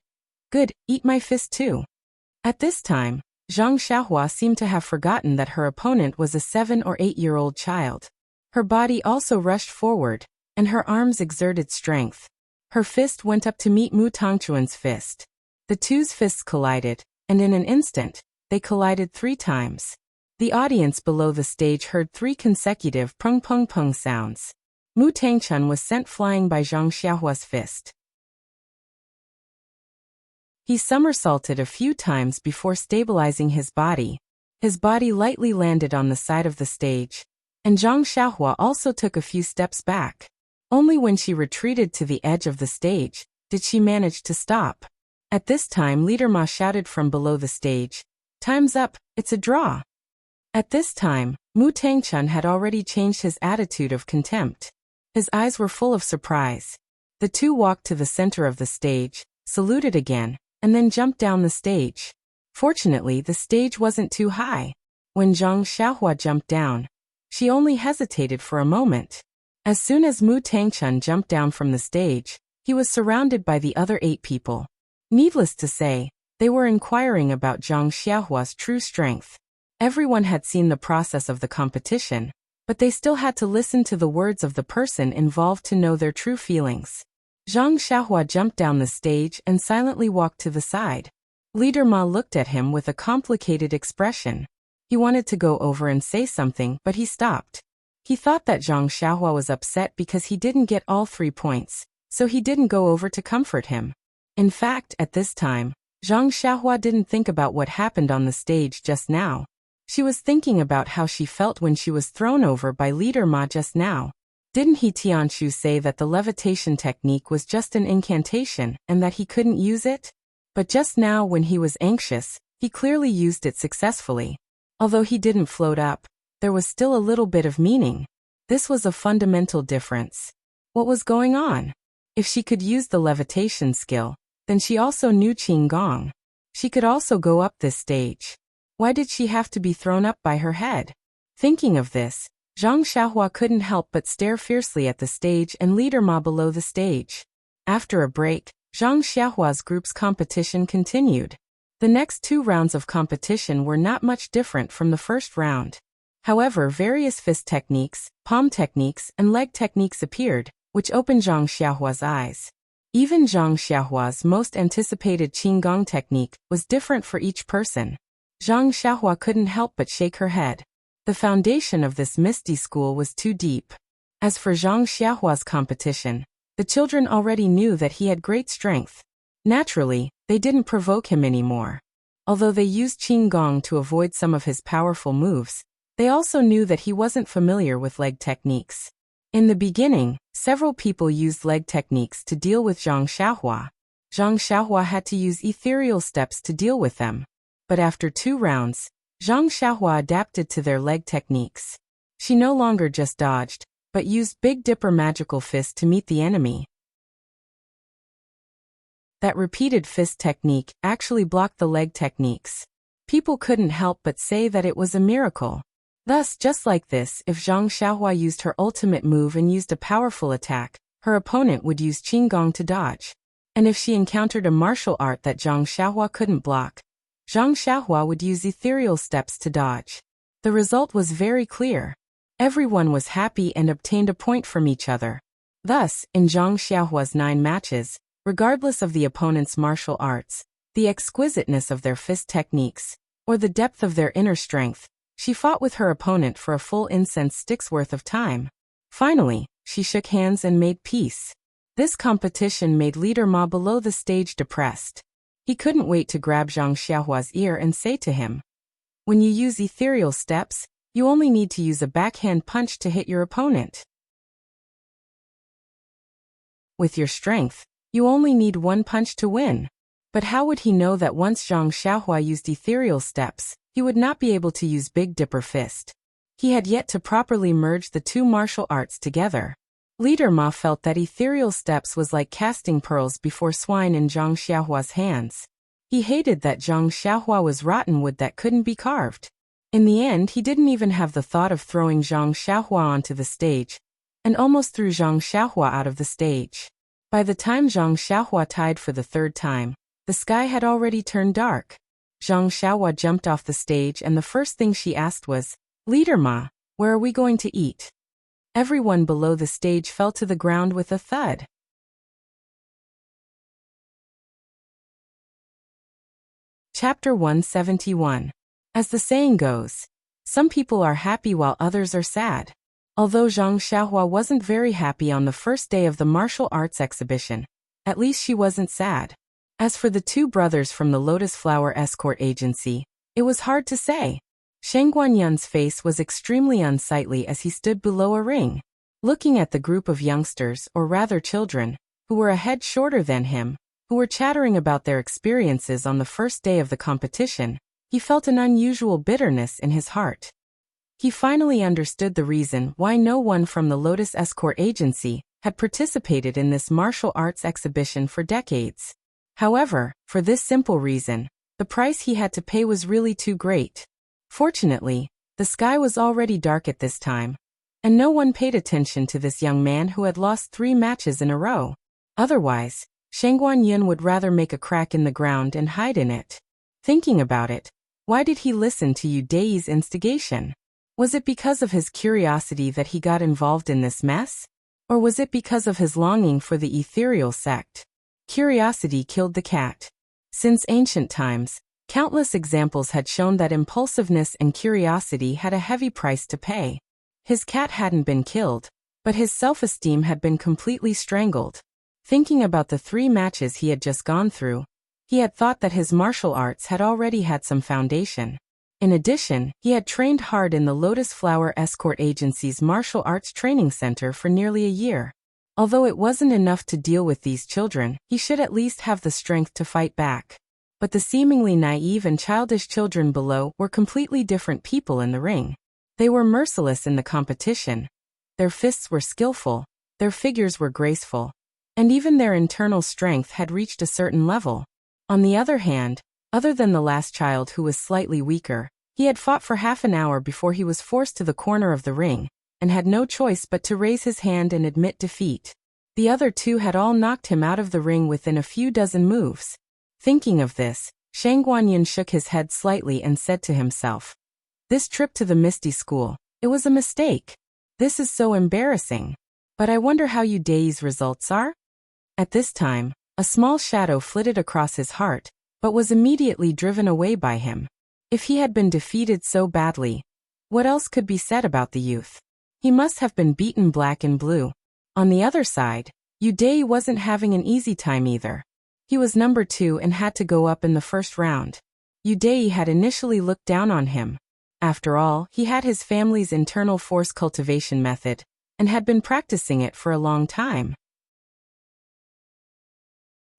"Good, eat my fist too." At this time, Zhang Xiaohua seemed to have forgotten that her opponent was a 7 or 8-year-old child. Her body also rushed forward, and her arms exerted strength. Her fist went up to meet Mu Tongchuan's fist. The two's fists collided, and in an instant, they collided 3 times. The audience below the stage heard 3 consecutive pung-pung-pung sounds. Mu Tangchun was sent flying by Zhang Xiaohua's fist. He somersaulted a few times before stabilizing his body. His body lightly landed on the side of the stage, and Zhang Xiaohua also took a few steps back. Only when she retreated to the edge of the stage did she manage to stop. At this time, Leader Ma shouted from below the stage, "Time's up, it's a draw." At this time, Mu Tangchun had already changed his attitude of contempt. His eyes were full of surprise. The two walked to the center of the stage, saluted again, and then jumped down the stage. Fortunately, the stage wasn't too high. When Zhang Xiaohua jumped down, she only hesitated for a moment. As soon as Mu Tangchun jumped down from the stage, he was surrounded by the other 8 people. Needless to say, they were inquiring about Zhang Xiaohua's true strength. Everyone had seen the process of the competition, but they still had to listen to the words of the person involved to know their true feelings. Zhang Xiaohua jumped down the stage and silently walked to the side. Leader Ma looked at him with a complicated expression. He wanted to go over and say something, but he stopped. He thought that Zhang Xiaohua was upset because he didn't get all 3 points, so he didn't go over to comfort him. In fact, at this time, Zhang Xiaohua didn't think about what happened on the stage just now. She was thinking about how she felt when she was thrown over by Leader Ma just now. Didn't he Tianchu say that the levitation technique was just an incantation and that he couldn't use it? But just now when he was anxious, he clearly used it successfully. Although he didn't float up, there was still a little bit of meaning. This was a fundamental difference. What was going on? If she could use the levitation skill, then she also knew Qinggong. She could also go up this stage. Why did she have to be thrown up by her head? Thinking of this, Zhang Xiaohua couldn't help but stare fiercely at the stage and Leader Ma below the stage. After a break, Zhang Xiaohua's group's competition continued. The next 2 rounds of competition were not much different from the first round. However, various fist techniques, palm techniques, and leg techniques appeared, which opened Zhang Xiaohua's eyes. Even Zhang Xiaohua's most anticipated Qinggong technique was different for each person. Zhang Xiaohua couldn't help but shake her head. The foundation of this misty school was too deep. As for Zhang Xiaohua's competition, the children already knew that he had great strength. Naturally, they didn't provoke him anymore. Although they used Qinggong to avoid some of his powerful moves, they also knew that he wasn't familiar with leg techniques. In the beginning, several people used leg techniques to deal with Zhang Xiaohua. Zhang Xiaohua had to use ethereal steps to deal with them. But after 2 rounds, Zhang Xiaohua adapted to their leg techniques. She no longer just dodged, but used Big Dipper magical fist to meet the enemy. That repeated fist technique actually blocked the leg techniques. People couldn't help but say that it was a miracle. Thus, just like this, if Zhang Xiaohua used her ultimate move and used a powerful attack, her opponent would use Qinggong to dodge. And if she encountered a martial art that Zhang Xiaohua couldn't block, Zhang Xiaohua would use ethereal steps to dodge. The result was very clear. Everyone was happy and obtained a point from each other. Thus, in Zhang Xiaohua's 9 matches, regardless of the opponent's martial arts, the exquisiteness of their fist techniques, or the depth of their inner strength, she fought with her opponent for a full incense stick's worth of time. Finally, she shook hands and made peace. This competition made Leader Ma below the stage depressed. He couldn't wait to grab Zhang Xiaohua's ear and say to him, "When you use ethereal steps, you only need to use a backhand punch to hit your opponent. With your strength, you only need 1 punch to win." But how would he know that once Zhang Xiaohua used ethereal steps, he would not be able to use Big Dipper fist? He had yet to properly merge the 2 martial arts together. Leader Ma felt that ethereal steps was like casting pearls before swine in Zhang Xiaohua's hands. He hated that Zhang Xiaohua was rotten wood that couldn't be carved. In the end, he didn't even have the thought of throwing Zhang Xiaohua onto the stage, and almost threw Zhang Xiaohua out of the stage. By the time Zhang Xiaohua tied for the third time, the sky had already turned dark. Zhang Xiaohua jumped off the stage and the first thing she asked was, "Leader Ma, where are we going to eat?" Everyone below the stage fell to the ground with a thud. Chapter 171. As the saying goes, some people are happy while others are sad. Although Zhang Xiaohua wasn't very happy on the first day of the martial arts exhibition, at least she wasn't sad. As for the two brothers from the Lotus Flower Escort Agency, it was hard to say. Shang Guanyun's face was extremely unsightly as he stood below a ring. Looking at the group of youngsters, or rather children, who were a head shorter than him, who were chattering about their experiences on the first day of the competition, he felt an unusual bitterness in his heart. He finally understood the reason why no one from the Lotus Escort Agency had participated in this martial arts exhibition for decades. However, for this simple reason, the price he had to pay was really too great. Fortunately, the sky was already dark at this time, and no one paid attention to this young man who had lost 3 matches in a row. Otherwise, Shang Guanyun would rather make a crack in the ground and hide in it. Thinking about it, why did he listen to Yu Dai's instigation? Was it because of his curiosity that he got involved in this mess? Or was it because of his longing for the ethereal sect? Curiosity killed the cat. Since ancient times, countless examples had shown that impulsiveness and curiosity had a heavy price to pay. His cat hadn't been killed, but his self-esteem had been completely strangled. Thinking about the 3 matches he had just gone through, he had thought that his martial arts had already had some foundation. In addition, he had trained hard in the Lotus Flower Escort Agency's martial arts training center for nearly a year. Although it wasn't enough to deal with these children, he should at least have the strength to fight back. But the seemingly naive and childish children below were completely different people in the ring. They were merciless in the competition. Their fists were skillful, their figures were graceful, and even their internal strength had reached a certain level. On the other hand, other than the last child who was slightly weaker, he had fought for half an hour before he was forced to the corner of the ring, and had no choice but to raise his hand and admit defeat. The other 2 had all knocked him out of the ring within a few dozen moves. Thinking of this, Shang Guanyun shook his head slightly and said to himself, "This trip to the Misty School, it was a mistake. This is so embarrassing. But I wonder how Yu Dai's results are?" At this time, a small shadow flitted across his heart, but was immediately driven away by him. If he had been defeated so badly, what else could be said about the youth? He must have been beaten black and blue. On the other side, Yu Dai wasn't having an easy time either. He was number 2 and had to go up in the first round. Yu Dai had initially looked down on him. After all, he had his family's internal force cultivation method, and had been practicing it for a long time.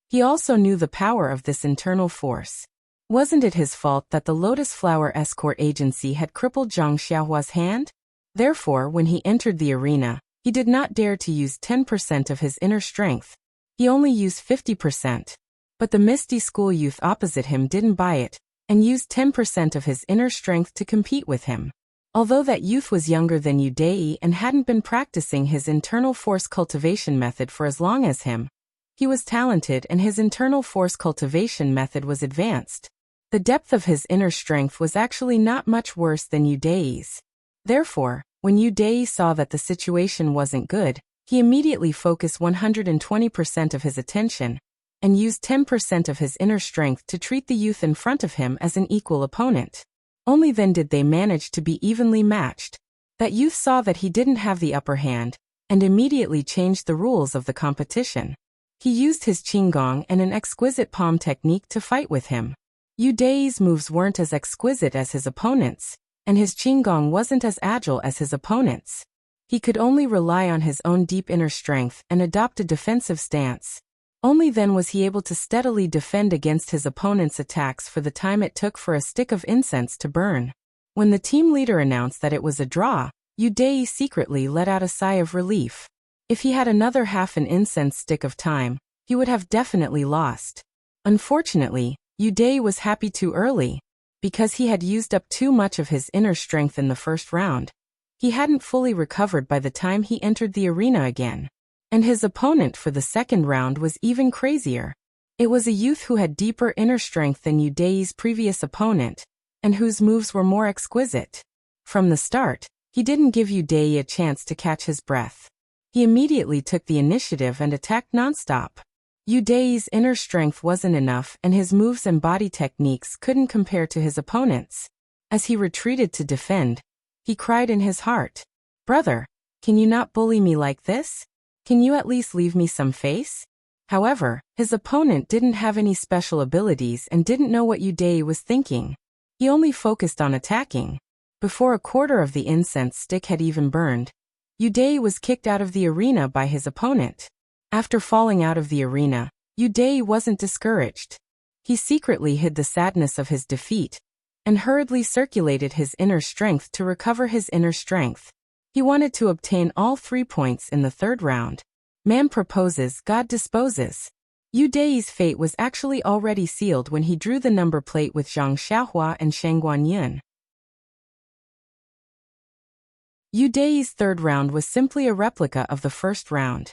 He also knew the power of this internal force. Wasn't it his fault that the Lotus Flower Escort Agency had crippled Zhang Xiaohua's hand? Therefore, when he entered the arena, he did not dare to use 10% of his inner strength. He only used 50%. But the Misty School youth opposite him didn't buy it, and used 10% of his inner strength to compete with him. Although that youth was younger than Yu Dai and hadn't been practicing his internal force cultivation method for as long as him, he was talented and his internal force cultivation method was advanced. The depth of his inner strength was actually not much worse than Yu Dai's. Therefore, when Yu Dai saw that the situation wasn't good, he immediately focused 120% of his attention, and used 10% of his inner strength to treat the youth in front of him as an equal opponent. Only then did they manage to be evenly matched. That youth saw that he didn't have the upper hand, and immediately changed the rules of the competition. He used his qinggong and an exquisite palm technique to fight with him. Yu Dai's moves weren't as exquisite as his opponents, and his qinggong wasn't as agile as his opponents. He could only rely on his own deep inner strength and adopt a defensive stance. Only then was he able to steadily defend against his opponent's attacks for the time it took for a stick of incense to burn. When the team leader announced that it was a draw, Yu Dai secretly let out a sigh of relief. If he had another half an incense stick of time, he would have definitely lost. Unfortunately, Yu was happy too early. Because he had used up too much of his inner strength in the first round. He hadn't fully recovered by the time he entered the arena again. And his opponent for the second round was even crazier. It was a youth who had deeper inner strength than Yu's previous opponent, and whose moves were more exquisite. From the start, he didn't give Yu a chance to catch his breath. He immediately took the initiative and attacked nonstop. Yu's inner strength wasn't enough, and his moves and body techniques couldn't compare to his opponent's. As he retreated to defend, he cried in his heart, "Brother, can you not bully me like this? Can you at least leave me some face?" However, his opponent didn't have any special abilities and didn't know what Yu was thinking. He only focused on attacking. Before a quarter of the incense stick had even burned, Yu was kicked out of the arena by his opponent. After falling out of the arena, Yu wasn't discouraged. He secretly hid the sadness of his defeat and hurriedly circulated his inner strength to recover his inner strength. He wanted to obtain all 3 points in the third round. Man proposes, God disposes. Yu's fate was actually already sealed when he drew the number plate with Zhang Xiaohua and Shang Guanyin. Yu's third round was simply a replica of the first round.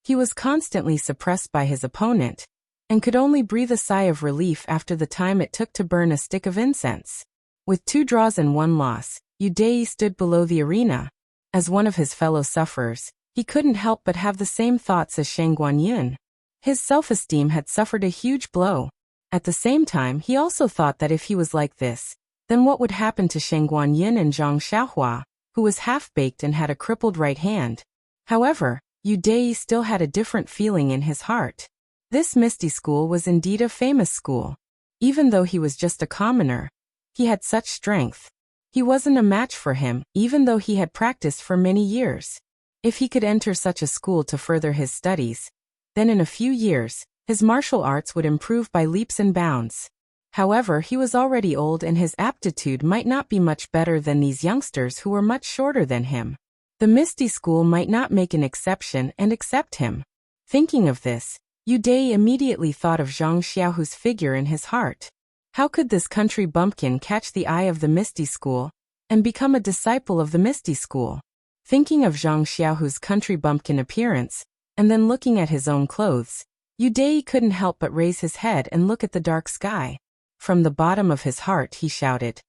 He was constantly suppressed by his opponent, and could only breathe a sigh of relief after the time it took to burn a stick of incense. With 2 draws and 1 loss, Yu stood below the arena. As one of his fellow sufferers, he couldn't help but have the same thoughts as Shang Guanyin. His self-esteem had suffered a huge blow. At the same time, he also thought that if he was like this, then what would happen to Shang Guanyin and Zhang Xiaohua, who was half-baked and had a crippled right hand? However, Yu still had a different feeling in his heart. This Misty School was indeed a famous school. Even though he was just a commoner, he had such strength. He wasn't a match for him, even though he had practiced for many years. If he could enter such a school to further his studies, then in a few years, his martial arts would improve by leaps and bounds. However, he was already old and his aptitude might not be much better than these youngsters who were much shorter than him. The Misty School might not make an exception and accept him. Thinking of this, Yu immediately thought of Zhang Xiaohu's figure in his heart. How could this country bumpkin catch the eye of the Misty School and become a disciple of the Misty School? Thinking of Zhang Xiaohu's country bumpkin appearance, and then looking at his own clothes, Yu couldn't help but raise his head and look at the dark sky. From the bottom of his heart he shouted,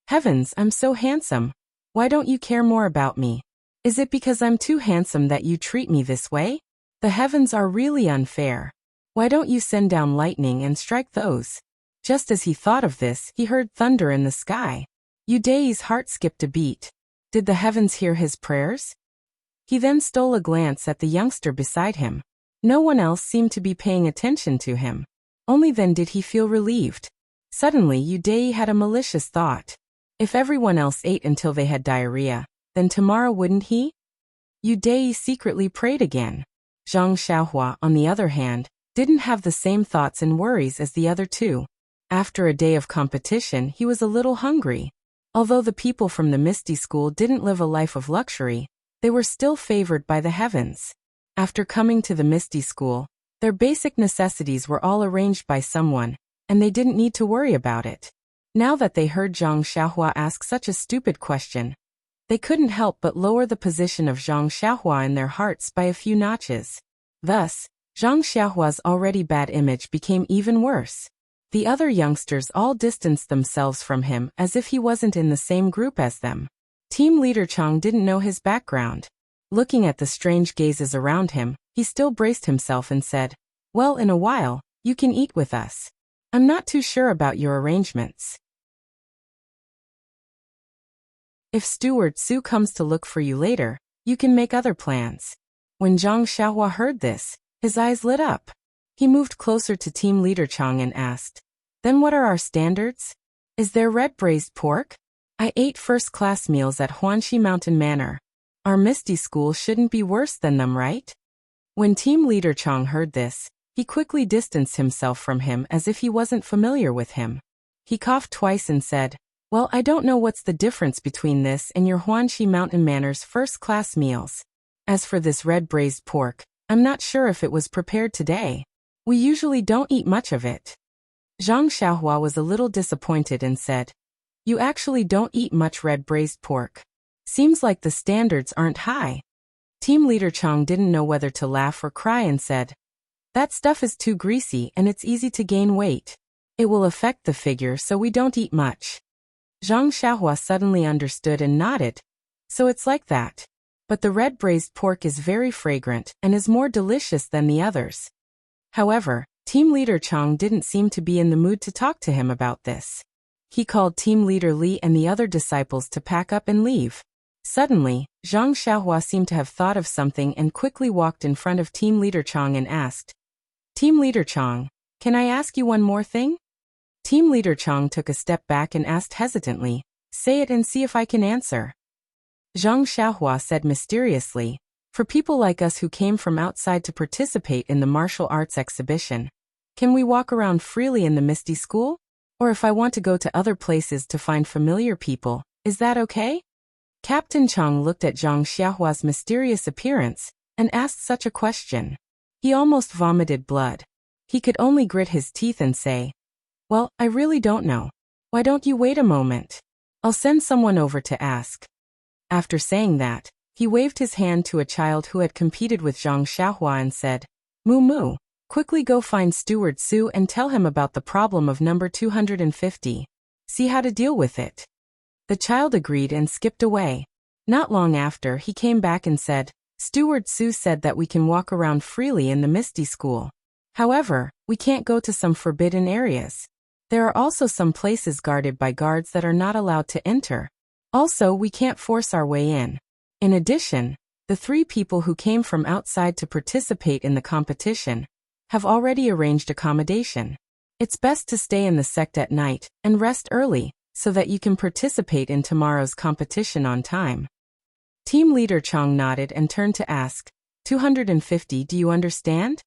"Heavens, I'm so handsome. Why don't you care more about me? Is it because I'm too handsome that you treat me this way? The heavens are really unfair. Why don't you send down lightning and strike those?" Just as he thought of this, he heard thunder in the sky. Yu's heart skipped a beat. Did the heavens hear his prayers? He then stole a glance at the youngster beside him. No one else seemed to be paying attention to him. Only then did he feel relieved. Suddenly, Yu had a malicious thought. If everyone else ate until they had diarrhea, then tomorrow wouldn't he? Yu secretly prayed again. Zhang Xiaohua, on the other hand, didn't have the same thoughts and worries as the other two. After a day of competition, he was a little hungry. Although the people from the Misty School didn't live a life of luxury, they were still favored by the heavens. After coming to the Misty School, their basic necessities were all arranged by someone, and they didn't need to worry about it. Now that they heard Zhang Xiaohua ask such a stupid question, they couldn't help but lower the position of Zhang Xiaohua in their hearts by a few notches. Thus, Zhang Xiaohua's already bad image became even worse. The other youngsters all distanced themselves from him as if he wasn't in the same group as them. Team leader Chang didn't know his background. Looking at the strange gazes around him, he still braced himself and said, "Well, in a while, you can eat with us. I'm not too sure about your arrangements. If Steward Su comes to look for you later, you can make other plans." When Zhang Xiaohua heard this, his eyes lit up. He moved closer to team leader Chang and asked, "Then what are our standards? Is there red braised pork? I ate first-class meals at Huanxi Mountain Manor. Our Misty School shouldn't be worse than them, right?" When team leader Chang heard this, he quickly distanced himself from him as if he wasn't familiar with him. He coughed twice and said, "Well, I don't know what's the difference between this and your Huanxi Mountain Manor's first-class meals. As for this red braised pork, I'm not sure if it was prepared today. We usually don't eat much of it." Zhang Xiaohua was a little disappointed and said, "You actually don't eat much red braised pork. Seems like the standards aren't high." Team leader Chang didn't know whether to laugh or cry and said, "That stuff is too greasy and it's easy to gain weight. It will affect the figure, so we don't eat much." Zhang Xiaohua suddenly understood and nodded. "So it's like that. But the red braised pork is very fragrant and is more delicious than the others." However, team leader Chang didn't seem to be in the mood to talk to him about this. He called team leader Li and the other disciples to pack up and leave. Suddenly, Zhang Xiaohua seemed to have thought of something and quickly walked in front of team leader Chang and asked, "Team leader Chang, can I ask you one more thing?" Team leader Chang took a step back and asked hesitantly, "Say it and see if I can answer." Zhang Xiaohua said mysteriously, "For people like us who came from outside to participate in the martial arts exhibition, can we walk around freely in the Misty School? Or if I want to go to other places to find familiar people, is that okay?" Captain Chang looked at Zhang Xiaohua's mysterious appearance and asked such a question. He almost vomited blood. He could only grit his teeth and say, "Well, I really don't know. Why don't you wait a moment? I'll send someone over to ask." After saying that, he waved his hand to a child who had competed with Zhang Xiaohua and said, "Moo Moo, quickly go find Steward Su and tell him about the problem of number 250. See how to deal with it." The child agreed and skipped away. Not long after, he came back and said, "Steward Su said that we can walk around freely in the Misty School. However, we can't go to some forbidden areas. There are also some places guarded by guards that are not allowed to enter. Also, we can't force our way in. In addition, the 3 people who came from outside to participate in the competition have already arranged accommodation. It's best to stay in the sect at night and rest early so that you can participate in tomorrow's competition on time." Team leader Chang nodded and turned to ask, 250, do you understand?"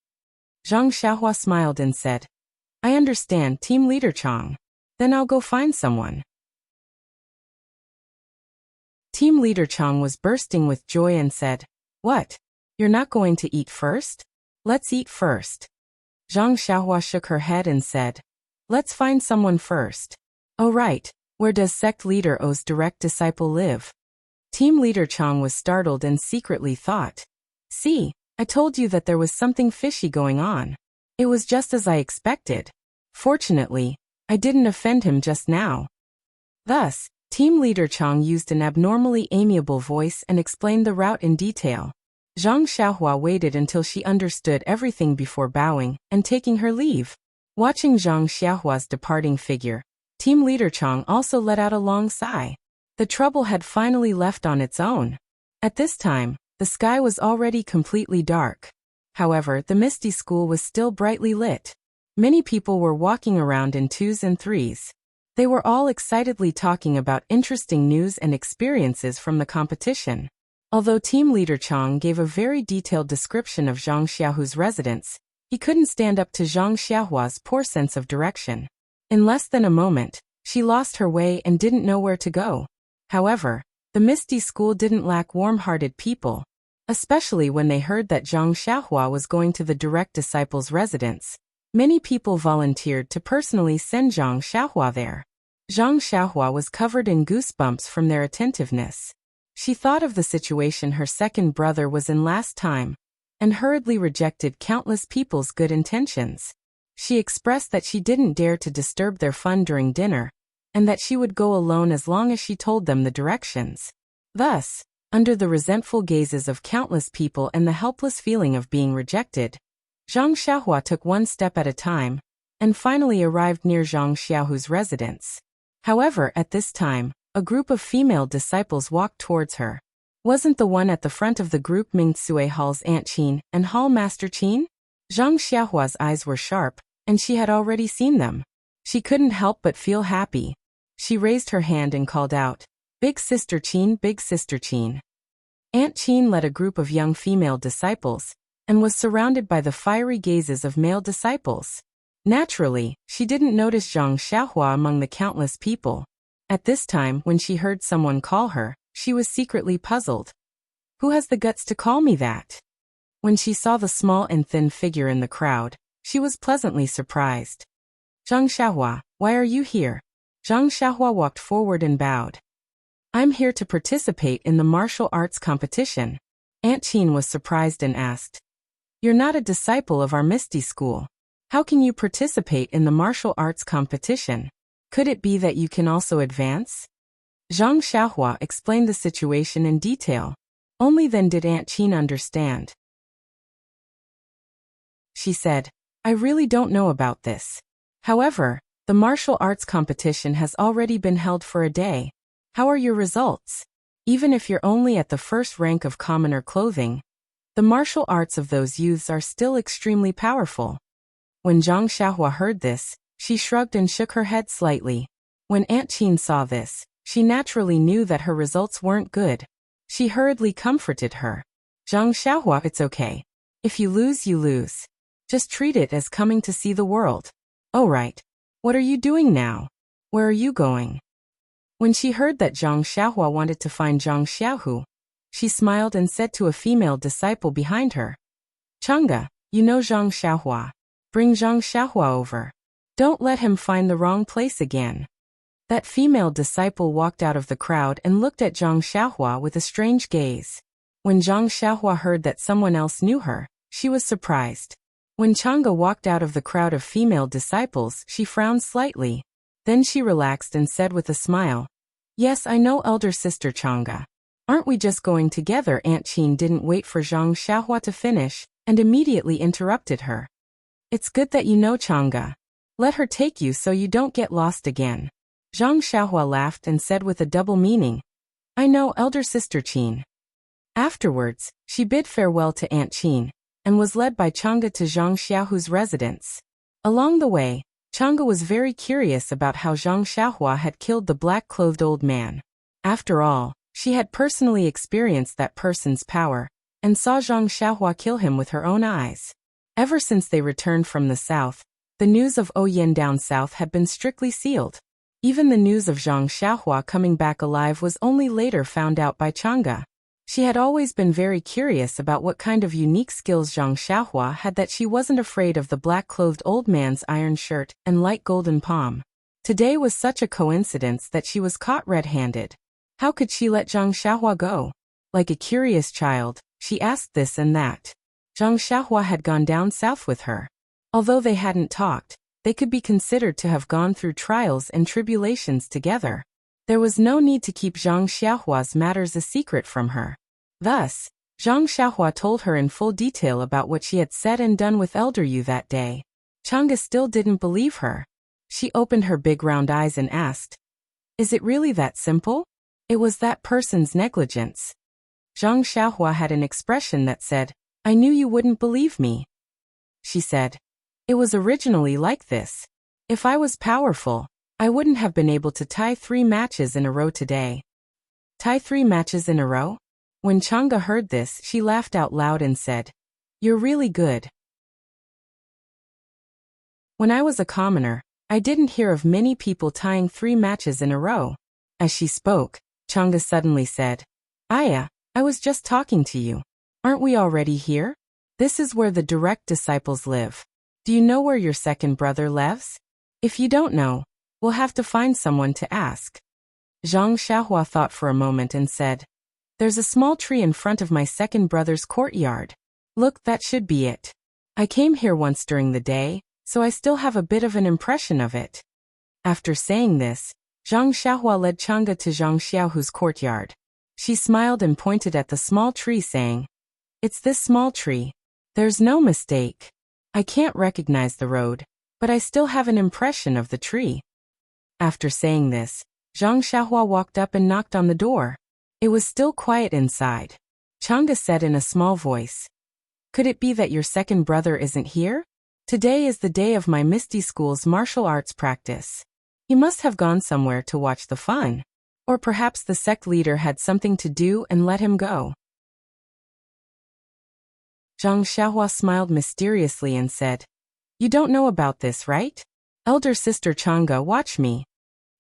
Zhang Xiaohua smiled and said, "I understand, team leader Chang. Then I'll go find someone." Team leader Chang was bursting with joy and said, "What? You're not going to eat first? Let's eat first." Zhang Xiaohua shook her head and said, "Let's find someone first." "Oh right, where does sect leader O's direct disciple live?" Team leader Chang was startled and secretly thought, "See, I told you that there was something fishy going on. It was just as I expected. Fortunately, I didn't offend him just now." Thus, team leader Chang used an abnormally amiable voice and explained the route in detail. Zhang Xiaohua waited until she understood everything before bowing and taking her leave. Watching Zhang Xiaohua's departing figure, team leader Chang also let out a long sigh. The trouble had finally left on its own. At this time, the sky was already completely dark. However, the Misty School was still brightly lit. Many people were walking around in 2s and 3s. They were all excitedly talking about interesting news and experiences from the competition. Although team leader Chang gave a very detailed description of Zhang Xiaohua's residence, he couldn't stand up to Zhang Xiaohua's poor sense of direction. In less than a moment, she lost her way and didn't know where to go. However, the Misty School didn't lack warm-hearted people, especially when they heard that Zhang Xiaohua was going to the direct disciples' residence. Many people volunteered to personally send Zhang Xiaohua there. Zhang Xiaohua was covered in goosebumps from their attentiveness. She thought of the situation her second brother was in last time, and hurriedly rejected countless people's good intentions. She expressed that she didn't dare to disturb their fun during dinner, and that she would go alone as long as she told them the directions. Thus, under the resentful gazes of countless people and the helpless feeling of being rejected, Zhang Xiaohua took one step at a time, and finally arrived near Zhang Xiaohua's residence. However, at this time, a group of female disciples walked towards her. Wasn't the one at the front of the group Ming Tsue Hall's Aunt Qin and Hall Master Qin? Zhang Xiaohua's eyes were sharp, and she had already seen them. She couldn't help but feel happy. She raised her hand and called out, "Big Sister Qin, Big Sister Qin." Aunt Qin led a group of young female disciples, and was surrounded by the fiery gazes of male disciples. Naturally, she didn't notice Zhang Xiaohua among the countless people. At this time, when she heard someone call her, she was secretly puzzled. Who has the guts to call me that? When she saw the small and thin figure in the crowd, she was pleasantly surprised. Zhang Xiaohua, why are you here? Zhang Xiaohua walked forward and bowed. I'm here to participate in the martial arts competition. Aunt Qin was surprised and asked. You're not a disciple of our Misty School. How can you participate in the martial arts competition? Could it be that you can also advance? Zhang Xiaohua explained the situation in detail. Only then did Aunt Qin understand. She said, I really don't know about this. However, the martial arts competition has already been held for a day. How are your results? Even if you're only at the first rank of commoner clothing, the martial arts of those youths are still extremely powerful. When Zhang Xiaohua heard this, she shrugged and shook her head slightly. When Aunt Qin saw this, she naturally knew that her results weren't good. She hurriedly comforted her. Zhang Xiaohua, it's okay. If you lose, you lose. Just treat it as coming to see the world. Oh right. What are you doing now? Where are you going? When she heard that Zhang Xiaohua wanted to find Zhang Xiaohu, she smiled and said to a female disciple behind her, Chang'e, you know Zhang Xiaohua. Bring Zhang Xiaohua over. Don't let him find the wrong place again. That female disciple walked out of the crowd and looked at Zhang Xiaohua with a strange gaze. When Zhang Xiaohua heard that someone else knew her, she was surprised. When Chang'e walked out of the crowd of female disciples, she frowned slightly. Then she relaxed and said with a smile, Yes, I know elder sister Chang'e. Aren't we just going together? Aunt Qin didn't wait for Zhang Xiaohua to finish, and immediately interrupted her. It's good that you know Chang'e. Let her take you so you don't get lost again. Zhang Xiaohua laughed and said with a double meaning, I know elder sister Qin. Afterwards, she bid farewell to Aunt Qin, and was led by Chang'e to Zhang Xiaohu's residence. Along the way, Chang'e was very curious about how Zhang Xiaohua had killed the black-clothed old man. After all, she had personally experienced that person's power, and saw Zhang Xiaohua kill him with her own eyes. Ever since they returned from the south, the news of Oyen down south had been strictly sealed. Even the news of Zhang Xiaohua coming back alive was only later found out by Chang'e. She had always been very curious about what kind of unique skills Zhang Xiaohua had that she wasn't afraid of the black-clothed old man's iron shirt and light golden palm. Today was such a coincidence that she was caught red-handed. How could she let Zhang Xiaohua go? Like a curious child, she asked this and that. Zhang Xiaohua had gone down south with her. Although they hadn't talked, they could be considered to have gone through trials and tribulations together. There was no need to keep Zhang Xiaohua's matters a secret from her. Thus, Zhang Xiaohua told her in full detail about what she had said and done with Elder Yu that day. Chang'e still didn't believe her. She opened her big round eyes and asked, Is it really that simple? It was that person's negligence. Zhang Xiaohua had an expression that said, I knew you wouldn't believe me. She said, It was originally like this. If I was powerful, I wouldn't have been able to tie 3 matches in a row today. Tie 3 matches in a row? When Chang'e heard this, she laughed out loud and said, You're really good. When I was a commoner, I didn't hear of many people tying 3 matches in a row. As she spoke, Chang'e suddenly said, Aya, I was just talking to you. Aren't we already here? This is where the direct disciples live. Do you know where your second brother lives? If you don't know, we'll have to find someone to ask. Zhang Xiaohua thought for a moment and said, There's a small tree in front of my second brother's courtyard. Look, that should be it. I came here once during the day, so I still have a bit of an impression of it. After saying this, Zhang Xiaohua led Chang'e to Zhang Xiaohu's courtyard. She smiled and pointed at the small tree saying, It's this small tree. There's no mistake. I can't recognize the road, but I still have an impression of the tree. After saying this, Zhang Xiaohua walked up and knocked on the door. It was still quiet inside. Chang'e said in a small voice, Could it be that your second brother isn't here? Today is the day of my Misty School's martial arts practice. He must have gone somewhere to watch the fun. Or perhaps the sect leader had something to do and let him go. Zhang Xiaohua smiled mysteriously and said, You don't know about this, right? Elder sister Chang'e, watch me.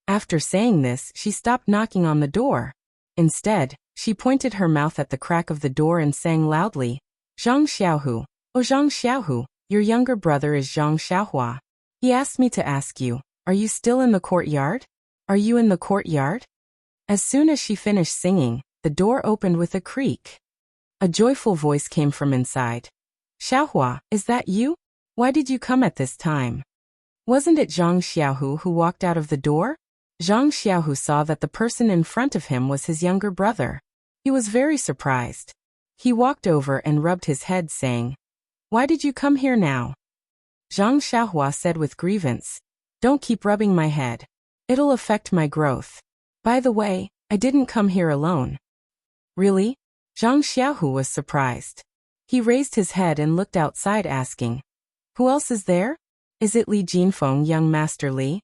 After saying this, she stopped knocking on the door. Instead, she pointed her mouth at the crack of the door and sang loudly, Zhang Xiaohu, oh Zhang Xiaohu, your younger brother is Zhang Xiaohua. He asked me to ask you, are you still in the courtyard? Are you in the courtyard? As soon as she finished singing, the door opened with a creak. A joyful voice came from inside. Xiaohua, is that you? Why did you come at this time? Wasn't it Zhang Xiaohu who walked out of the door? Zhang Xiaohu saw that the person in front of him was his younger brother. He was very surprised. He walked over and rubbed his head, saying, Why did you come here now? Zhang Xiaohua said with grievance, Don't keep rubbing my head. It'll affect my growth. By the way, I didn't come here alone. Really? Zhang Xiaohu was surprised. He raised his head and looked outside, asking, Who else is there? Is it Li Jinfeng, young Master Li?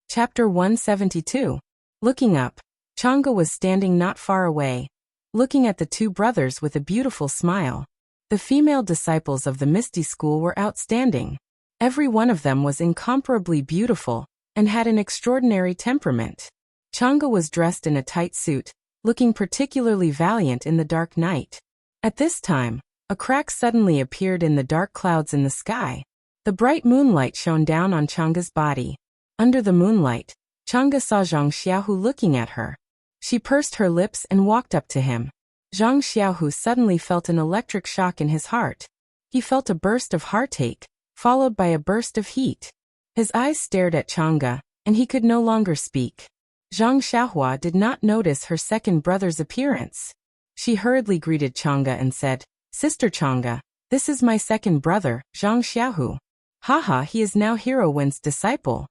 Chapter 172. Looking up, Chang'e was standing not far away, looking at the two brothers with a beautiful smile. The female disciples of the Misty School were outstanding. Every one of them was incomparably beautiful and had an extraordinary temperament. Chang'e was dressed in a tight suit, looking particularly valiant in the dark night. At this time, a crack suddenly appeared in the dark clouds in the sky. The bright moonlight shone down on Chang'e's body. Under the moonlight, Chang'e saw Zhang Xiaohu looking at her. She pursed her lips and walked up to him. Zhang Xiaohu suddenly felt an electric shock in his heart. He felt a burst of heartache, followed by a burst of heat. His eyes stared at Chang'e, and he could no longer speak. Zhang Xiaohua did not notice her second brother's appearance. She hurriedly greeted Chang'e and said, Sister Chang'e, this is my second brother, Zhang Xiaohu. Haha, he is now Hero Wen's disciple.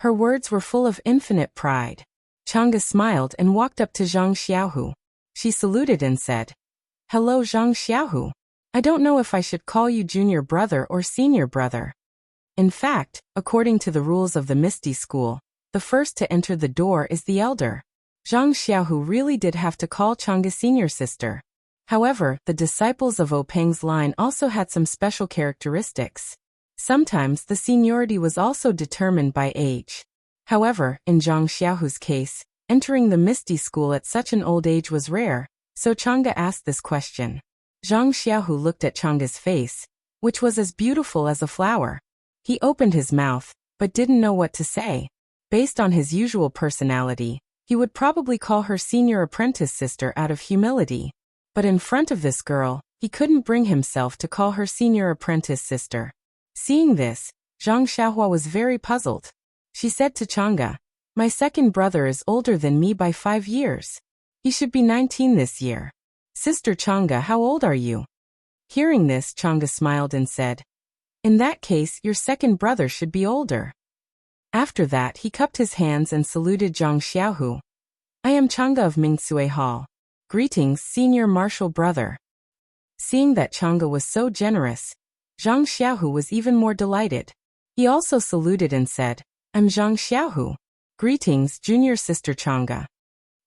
Her words were full of infinite pride. Chang'e smiled and walked up to Zhang Xiaohu. She saluted and said, Hello Zhang Xiaohu. I don't know if I should call you junior brother or senior brother. In fact, according to the rules of the Misty School, the first to enter the door is the elder. Zhang Xiaohu really did have to call Chang'e senior sister. However, the disciples of Openg's line also had some special characteristics. Sometimes the seniority was also determined by age. However, in Zhang Xiaohu's case, entering the Misty School at such an old age was rare, so Chang'e asked this question. Zhang Xiaohu looked at Chang'e's face, which was as beautiful as a flower. He opened his mouth, but didn't know what to say. Based on his usual personality, he would probably call her senior apprentice sister out of humility. But in front of this girl, he couldn't bring himself to call her senior apprentice sister. Seeing this, Zhang Xiaohua was very puzzled. She said to Chang'e, My second brother is older than me by 5 years. He should be 19 this year. Sister Chang'e, how old are you? Hearing this, Chang'e smiled and said, In that case, your second brother should be older. After that, he cupped his hands and saluted Zhang Xiaohu. I am Chang'e of Mingsui Hall. Greetings, senior martial brother. Seeing that Chang'e was so generous, Zhang Xiaohu was even more delighted. He also saluted and said, I'm Zhang Xiaohu. Greetings, junior sister Chang'e.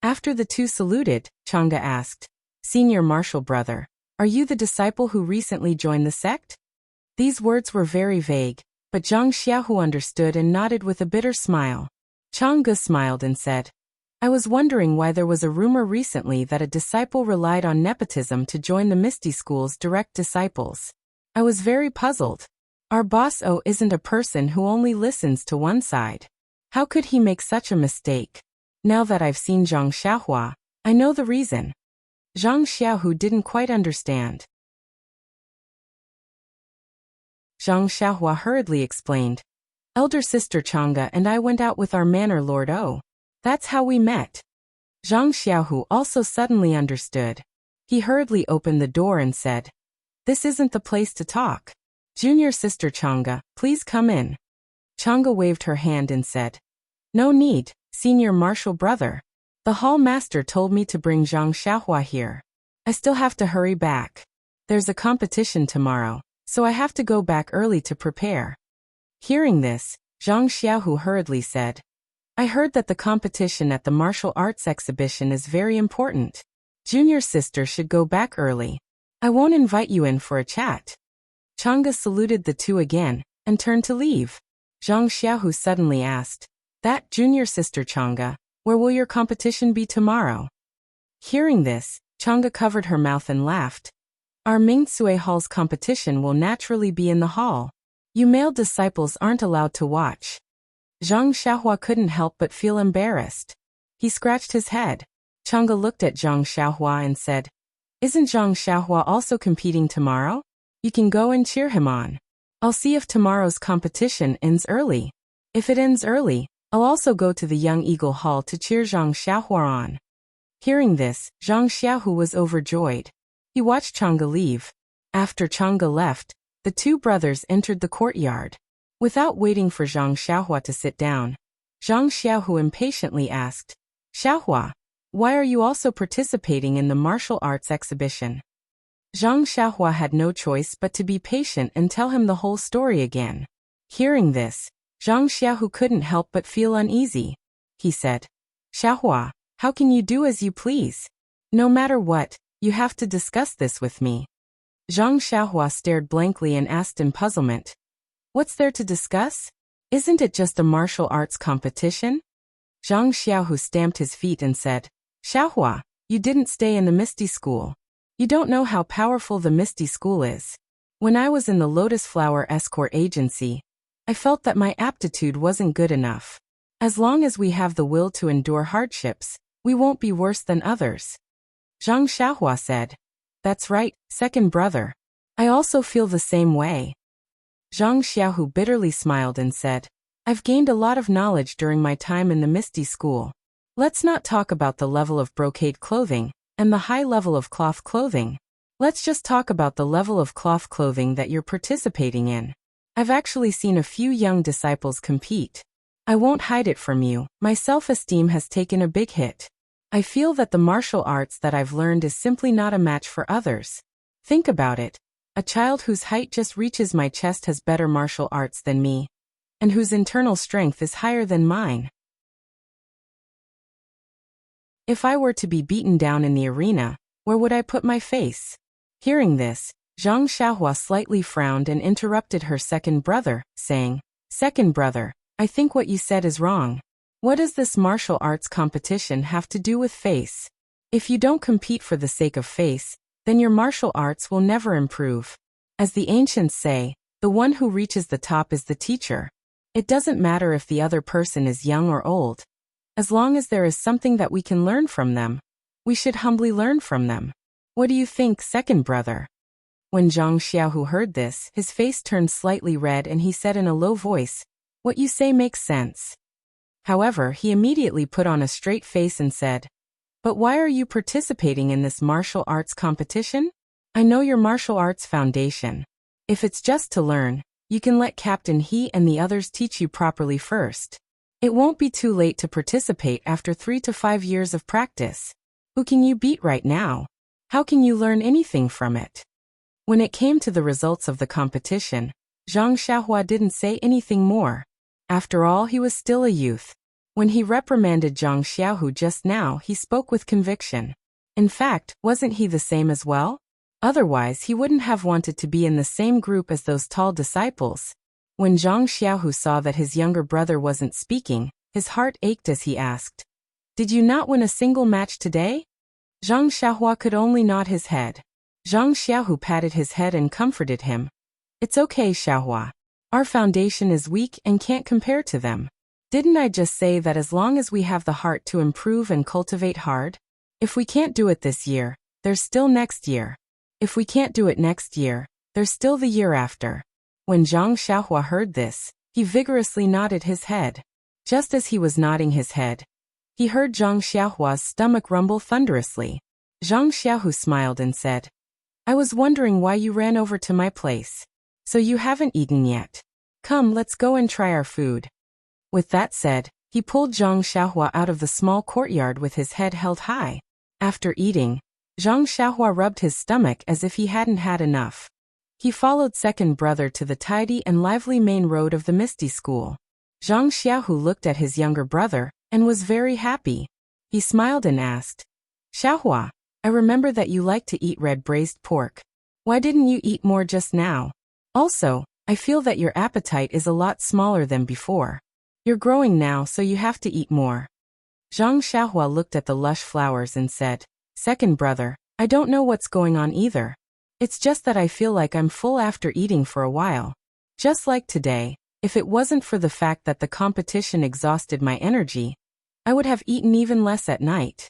After the two saluted, Chang'e asked, Senior martial brother, are you the disciple who recently joined the sect? These words were very vague, but Zhang Xiaohu understood and nodded with a bitter smile. Chang'e smiled and said, I was wondering why there was a rumor recently that a disciple relied on nepotism to join the Misty School's direct disciples. I was very puzzled. Our boss isn't a person who only listens to one side. How could he make such a mistake? Now that I've seen Zhang Xiaohua, I know the reason. Zhang Xiaohu didn't quite understand. Zhang Xiaohua hurriedly explained, Elder sister Chang'e and I went out with our manor Lord O. That's how we met. Zhang Xiaohu also suddenly understood. He hurriedly opened the door and said, This isn't the place to talk. Junior sister Chang'e, please come in. Chang'e waved her hand and said, No need, senior martial brother. The hall master told me to bring Zhang Xiaohua here. I still have to hurry back. There's a competition tomorrow, so I have to go back early to prepare. Hearing this, Zhang Xiaohu hurriedly said, I heard that the competition at the martial arts exhibition is very important. Junior sister should go back early. I won't invite you in for a chat. Chang'e saluted the two again, and turned to leave. Zhang Xiaohu suddenly asked, That junior sister Chang'e, where will your competition be tomorrow? Hearing this, Chang'e covered her mouth and laughed. Our Mingsui Hall's competition will naturally be in the hall. You male disciples aren't allowed to watch. Zhang Xiaohua couldn't help but feel embarrassed. He scratched his head. Chang'e looked at Zhang Xiaohua and said, "Isn't Zhang Xiaohua also competing tomorrow? You can go and cheer him on. I'll see if tomorrow's competition ends early. If it ends early, I'll also go to the Young Eagle Hall to cheer Zhang Xiaohua on." Hearing this, Zhang Xiaohu was overjoyed. He watched Chang'e leave. After Chang'e left, the two brothers entered the courtyard. Without waiting for Zhang Xiaohua to sit down, Zhang Xiaohu impatiently asked, "Xiaohua, why are you also participating in the martial arts exhibition?" Zhang Xiaohua had no choice but to be patient and tell him the whole story again. Hearing this, Zhang Xiaohu couldn't help but feel uneasy. He said, "Xiaohua, how can you do as you please? No matter what, you have to discuss this with me." Zhang Xiaohua stared blankly and asked in puzzlement, "What's there to discuss? Isn't it just a martial arts competition?" Zhang Xiaohu stamped his feet and said, "Xiaohua, you didn't stay in the Misty School. You don't know how powerful the Misty School is. When I was in the Lotus Flower Escort Agency, I felt that my aptitude wasn't good enough. As long as we have the will to endure hardships, we won't be worse than others." Zhang Xiaohua said, "That's right, second brother. I also feel the same way." Zhang Xiaohu bitterly smiled and said, "I've gained a lot of knowledge during my time in the Misty School. Let's not talk about the level of brocade clothing and the high level of cloth clothing. Let's just talk about the level of cloth clothing that you're participating in. I've actually seen a few young disciples compete. I won't hide it from you, my self-esteem has taken a big hit. I feel that the martial arts that I've learned is simply not a match for others. Think about it. A child whose height just reaches my chest has better martial arts than me, and whose internal strength is higher than mine. If I were to be beaten down in the arena, where would I put my face?" Hearing this, Zhang Xiaohua slightly frowned and interrupted her second brother, saying, "Second brother, I think what you said is wrong. What does this martial arts competition have to do with face? If you don't compete for the sake of face, then your martial arts will never improve. As the ancients say, the one who reaches the top is the teacher. It doesn't matter if the other person is young or old. As long as there is something that we can learn from them, we should humbly learn from them. What do you think, second brother?" When Zhang Xiaohu heard this, his face turned slightly red and he said in a low voice, "What you say makes sense." However, he immediately put on a straight face and said, "But why are you participating in this martial arts competition? I know your martial arts foundation. If it's just to learn, you can let Captain He and the others teach you properly first. It won't be too late to participate after 3 to 5 years of practice. Who can you beat right now? How can you learn anything from it?" When it came to the results of the competition, Zhang Xiaohua didn't say anything more. After all, he was still a youth. When he reprimanded Zhang Xiaohu just now, he spoke with conviction. In fact, wasn't he the same as well? Otherwise, he wouldn't have wanted to be in the same group as those tall disciples. When Zhang Xiaohu saw that his younger brother wasn't speaking, his heart ached as he asked, "Did you not win a single match today?" Zhang Xiaohua could only nod his head. Zhang Xiaohu patted his head and comforted him. "It's okay, Xiaohua. Our foundation is weak and can't compare to them. Didn't I just say that as long as we have the heart to improve and cultivate hard? If we can't do it this year, there's still next year. If we can't do it next year, there's still the year after." When Zhang Xiaohua heard this, he vigorously nodded his head. Just as he was nodding his head, he heard Zhang Xiaohua's stomach rumble thunderously. Zhang Xiaohu smiled and said, "I was wondering why you ran over to my place. So you haven't eaten yet. Come, let's go and try our food." With that said, he pulled Zhang Xiaohua out of the small courtyard with his head held high. After eating, Zhang Xiaohua rubbed his stomach as if he hadn't had enough. He followed second brother to the tidy and lively main road of the Misty School. Zhang Xiaohu looked at his younger brother and was very happy. He smiled and asked, "Xiaohua, I remember that you like to eat red braised pork. Why didn't you eat more just now? Also, I feel that your appetite is a lot smaller than before. You're growing now, so you have to eat more." Zhang Xiaohua looked at the lush flowers and said, "Second brother, I don't know what's going on either. It's just that I feel like I'm full after eating for a while. Just like today, if it wasn't for the fact that the competition exhausted my energy, I would have eaten even less at night.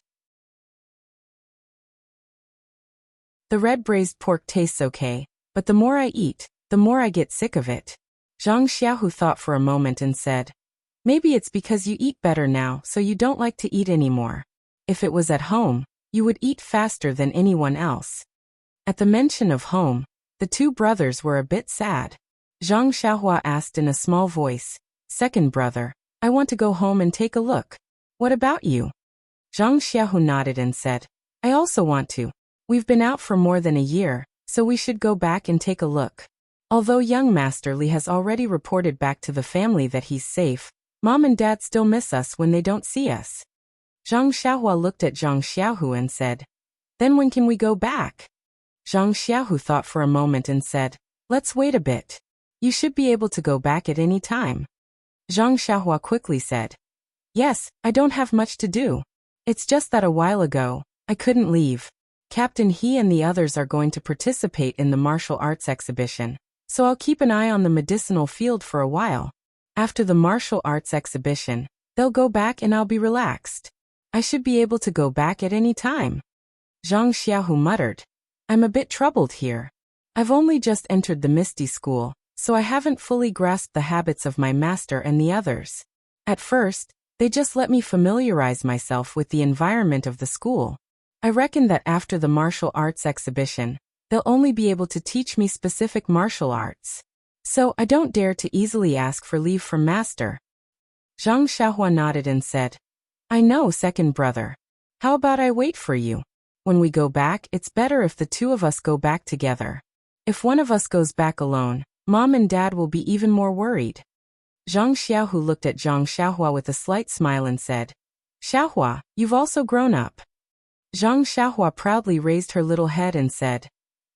The red braised pork tastes okay, but the more I eat, the more I get sick of it. Zhang Xiaohu thought for a moment and said, maybe it's because you eat better now, so you don't like to eat anymore. If it was at home, you would eat faster than anyone else. At the mention of home, the two brothers were a bit sad. Zhang Xiaohua asked in a small voice, second brother, I want to go home and take a look. What about you? Zhang Xiaohu nodded and said, I also want to. We've been out for more than a year, so we should go back and take a look. Although young Master Li has already reported back to the family that he's safe, Mom and Dad still miss us when they don't see us. Zhang Xiaohua looked at Zhang Xiaohu and said, then when can we go back? Zhang Xiaohu thought for a moment and said, let's wait a bit. You should be able to go back at any time. Zhang Xiaohua quickly said, yes, I don't have much to do. It's just that a while ago, I couldn't leave. Captain He and the others are going to participate in the martial arts exhibition, so I'll keep an eye on the medicinal field for a while. After the martial arts exhibition, they'll go back and I'll be relaxed. I should be able to go back at any time. Zhang Xiaohu muttered, I'm a bit troubled here. I've only just entered the Misty School, so I haven't fully grasped the habits of my master and the others. At first, they just let me familiarize myself with the environment of the school. I reckon that after the martial arts exhibition, they'll only be able to teach me specific martial arts. So I don't dare to easily ask for leave from master. Zhang Xiaohua nodded and said, I know, second brother. How about I wait for you? When we go back, it's better if the two of us go back together. If one of us goes back alone, Mom and Dad will be even more worried. Zhang Xiaohu looked at Zhang Xiaohua with a slight smile and said, Xiaohua, you've also grown up. Zhang Xiaohua proudly raised her little head and said,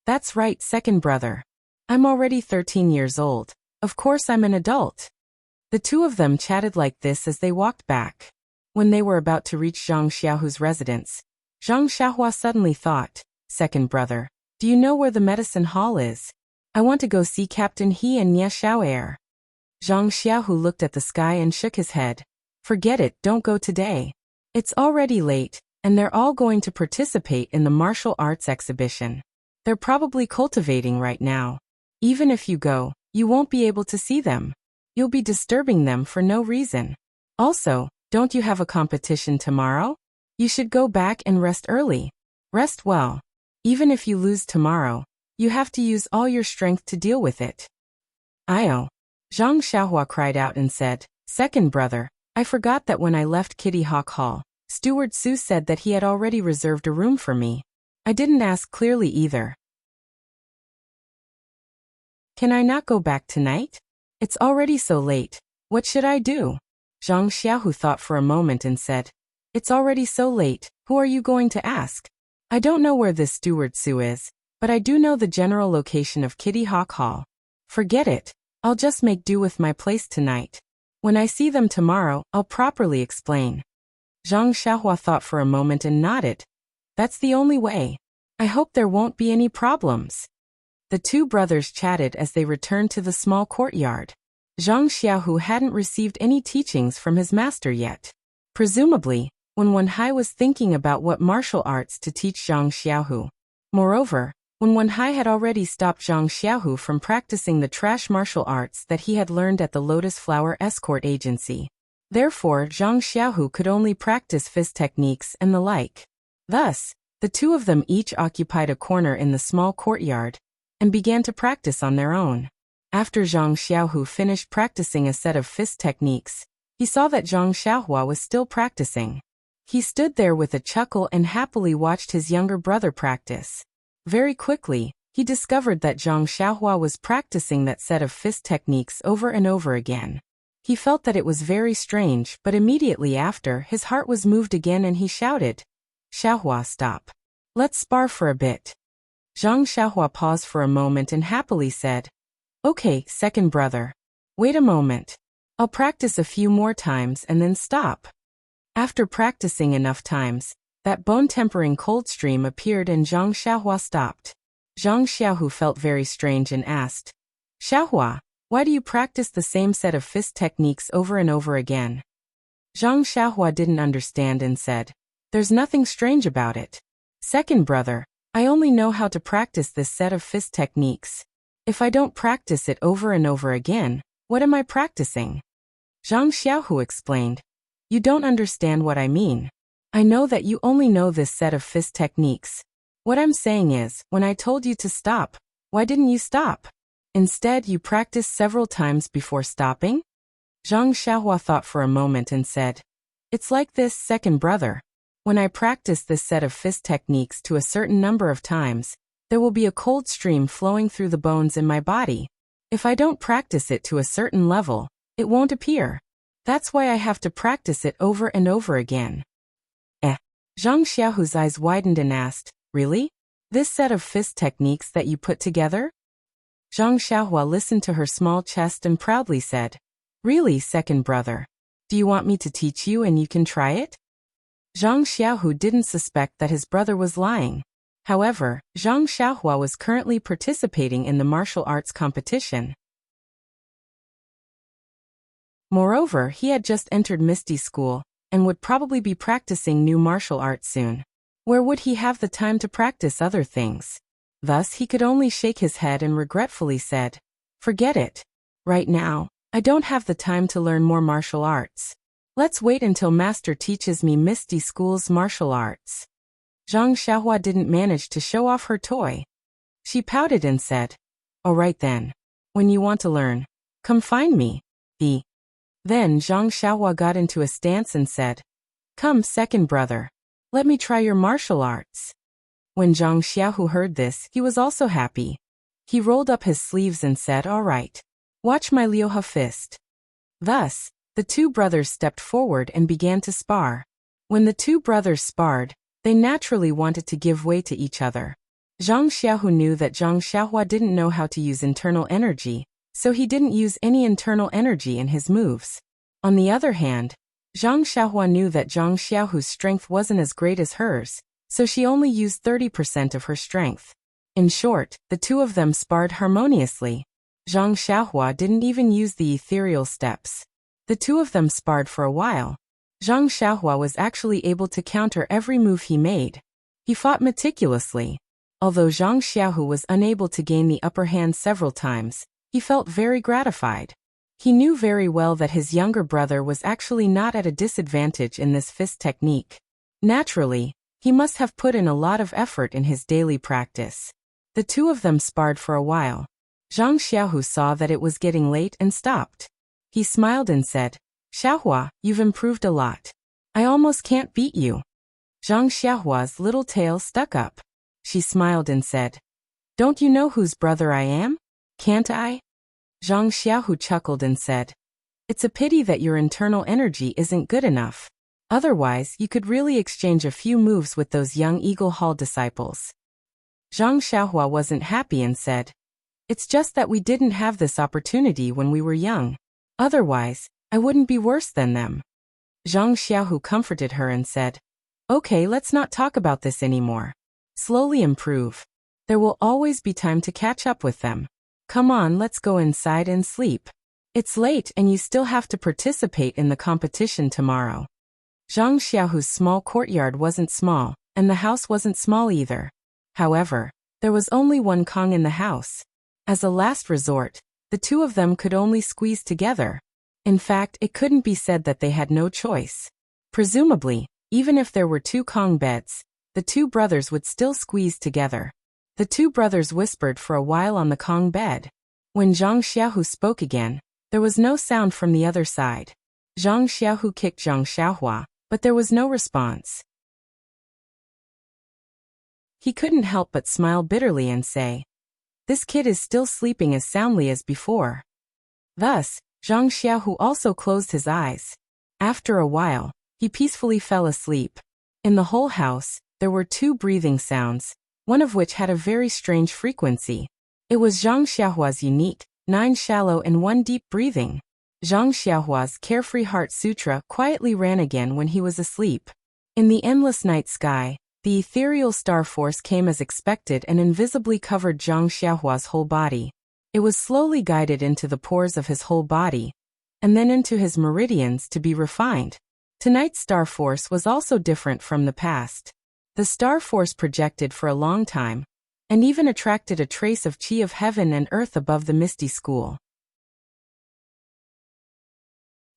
that's right, second brother. I'm already 13 years old. Of course I'm an adult. The two of them chatted like this as they walked back. When they were about to reach Zhang Xiaohu's residence, Zhang Xiaohua suddenly thought, second brother, do you know where the medicine hall is? I want to go see Captain He and Nie Xiao'er. Zhang Xiaohu looked at the sky and shook his head. Forget it, don't go today. It's already late, and they're all going to participate in the martial arts exhibition. They're probably cultivating right now. Even if you go, you won't be able to see them. You'll be disturbing them for no reason. Also, don't you have a competition tomorrow? You should go back and rest early. Rest well. Even if you lose tomorrow, you have to use all your strength to deal with it. Io. Zhang Xiaohua cried out and said, second brother, I forgot that when I left Kitty Hawk Hall, Steward Su said that he had already reserved a room for me. I didn't ask clearly either. Can I not go back tonight? It's already so late. What should I do? Zhang Xiaohu thought for a moment and said, it's already so late, who are you going to ask? I don't know where this Steward Su is, but I do know the general location of Kitty Hawk Hall. Forget it. I'll just make do with my place tonight. When I see them tomorrow, I'll properly explain. Zhang Xiaohua thought for a moment and nodded. That's the only way. I hope there won't be any problems. The two brothers chatted as they returned to the small courtyard. Zhang Xiaohu hadn't received any teachings from his master yet. Presumably, when Wenhai was thinking about what martial arts to teach Zhang Xiaohu. Moreover, when Wenhai had already stopped Zhang Xiaohu from practicing the trash martial arts that he had learned at the Lotus Flower Escort Agency. Therefore, Zhang Xiaohu could only practice fist techniques and the like. Thus, the two of them each occupied a corner in the small courtyard and began to practice on their own. After Zhang Xiaohu finished practicing a set of fist techniques, he saw that Zhang Xiaohua was still practicing. He stood there with a chuckle and happily watched his younger brother practice. Very quickly, he discovered that Zhang Xiaohua was practicing that set of fist techniques over and over again. He felt that it was very strange, but immediately after, his heart was moved again and he shouted, Xiaohua, stop. Let's spar for a bit. Zhang Xiaohua paused for a moment and happily said, okay, second brother. Wait a moment. I'll practice a few more times and then stop. After practicing enough times, that bone-tempering cold stream appeared and Zhang Xiaohua stopped. Zhang Xiaohu felt very strange and asked, Xiaohua, why do you practice the same set of fist techniques over and over again? Zhang Xiaohua didn't understand and said, there's nothing strange about it. Second brother, I only know how to practice this set of fist techniques. If I don't practice it over and over again, what am I practicing? Zhang Xiaohu explained, you don't understand what I mean. I know that you only know this set of fist techniques. What I'm saying is, when I told you to stop, why didn't you stop? Instead, you practiced several times before stopping? Zhang Xiaohua thought for a moment and said, it's like this, second brother. When I practice this set of fist techniques to a certain number of times, there will be a cold stream flowing through the bones in my body. If I don't practice it to a certain level, it won't appear. That's why I have to practice it over and over again. Zhang Xiaohu's eyes widened and asked, really? This set of fist techniques that you put together? Zhang Xiaohua listened to her small chest and proudly said, really, second brother? Do you want me to teach you and you can try it? Zhang Xiaohu didn't suspect that his brother was lying. However, Zhang Xiaohua was currently participating in the martial arts competition. Moreover, he had just entered Misty School, and would probably be practicing new martial arts soon. Where would he have the time to practice other things? Thus, he could only shake his head and regretfully said, forget it. Right now, I don't have the time to learn more martial arts. Let's wait until Master teaches me Misty School's martial arts. Zhang Xiaohua didn't manage to show off her toy. She pouted and said, all right then. When you want to learn, come find me. Then Zhang Xiaohua got into a stance and said, come, second brother. Let me try your martial arts. When Zhang Xiaohu heard this, he was also happy. He rolled up his sleeves and said, all right. Watch my Liuha fist. Thus, the two brothers stepped forward and began to spar. When the two brothers sparred, they naturally wanted to give way to each other. Zhang Xiaohu knew that Zhang Xiaohua didn't know how to use internal energy, so he didn't use any internal energy in his moves. On the other hand, Zhang Xiaohua knew that Zhang Xiaohu's strength wasn't as great as hers, so she only used 30% of her strength. In short, the two of them sparred harmoniously. Zhang Xiaohua didn't even use the ethereal steps. The two of them sparred for a while. Zhang Xiaohua was actually able to counter every move he made. He fought meticulously. Although Zhang Xiaohu was unable to gain the upper hand several times, he felt very gratified. He knew very well that his younger brother was actually not at a disadvantage in this fist technique. Naturally, he must have put in a lot of effort in his daily practice. The two of them sparred for a while. Zhang Xiaohu saw that it was getting late and stopped. He smiled and said, Xiaohua, you've improved a lot. I almost can't beat you. Zhang Xiaohua's little tail stuck up. She smiled and said, don't you know whose brother I am? Can't I? Zhang Xiaohu chuckled and said, it's a pity that your internal energy isn't good enough. Otherwise, you could really exchange a few moves with those young Eagle Hall disciples. Zhang Xiaohua wasn't happy and said, it's just that we didn't have this opportunity when we were young. Otherwise, I wouldn't be worse than them. Zhang Xiaohu comforted her and said, okay, let's not talk about this anymore. Slowly improve. There will always be time to catch up with them. Come on, let's go inside and sleep. It's late and you still have to participate in the competition tomorrow. Zhang Xiaohu's small courtyard wasn't small, and the house wasn't small either. However, there was only one Kong in the house. As a last resort, the two of them could only squeeze together. In fact, it couldn't be said that they had no choice. Presumably, even if there were two Kong beds, the two brothers would still squeeze together. The two brothers whispered for a while on the Kong bed. When Zhang Xiaohu spoke again, there was no sound from the other side. Zhang Xiaohu kicked Zhang Xiaohua, but there was no response. He couldn't help but smile bitterly and say, this kid is still sleeping as soundly as before. Thus, Zhang Xiaohu also closed his eyes. After a while, he peacefully fell asleep. In the whole house, there were two breathing sounds, one of which had a very strange frequency. It was Zhang Xiaohua's unique, 9 shallow and 1 deep breathing. Zhang Xiaohua's carefree heart sutra quietly ran again when he was asleep. In the endless night sky, The ethereal star force came as expected and invisibly covered Zhang Xiaohua's whole body. It was slowly guided into the pores of his whole body, and then into his meridians to be refined. Tonight's star force was also different from the past. The star force projected for a long time, and even attracted a trace of qi of heaven and earth above the misty school.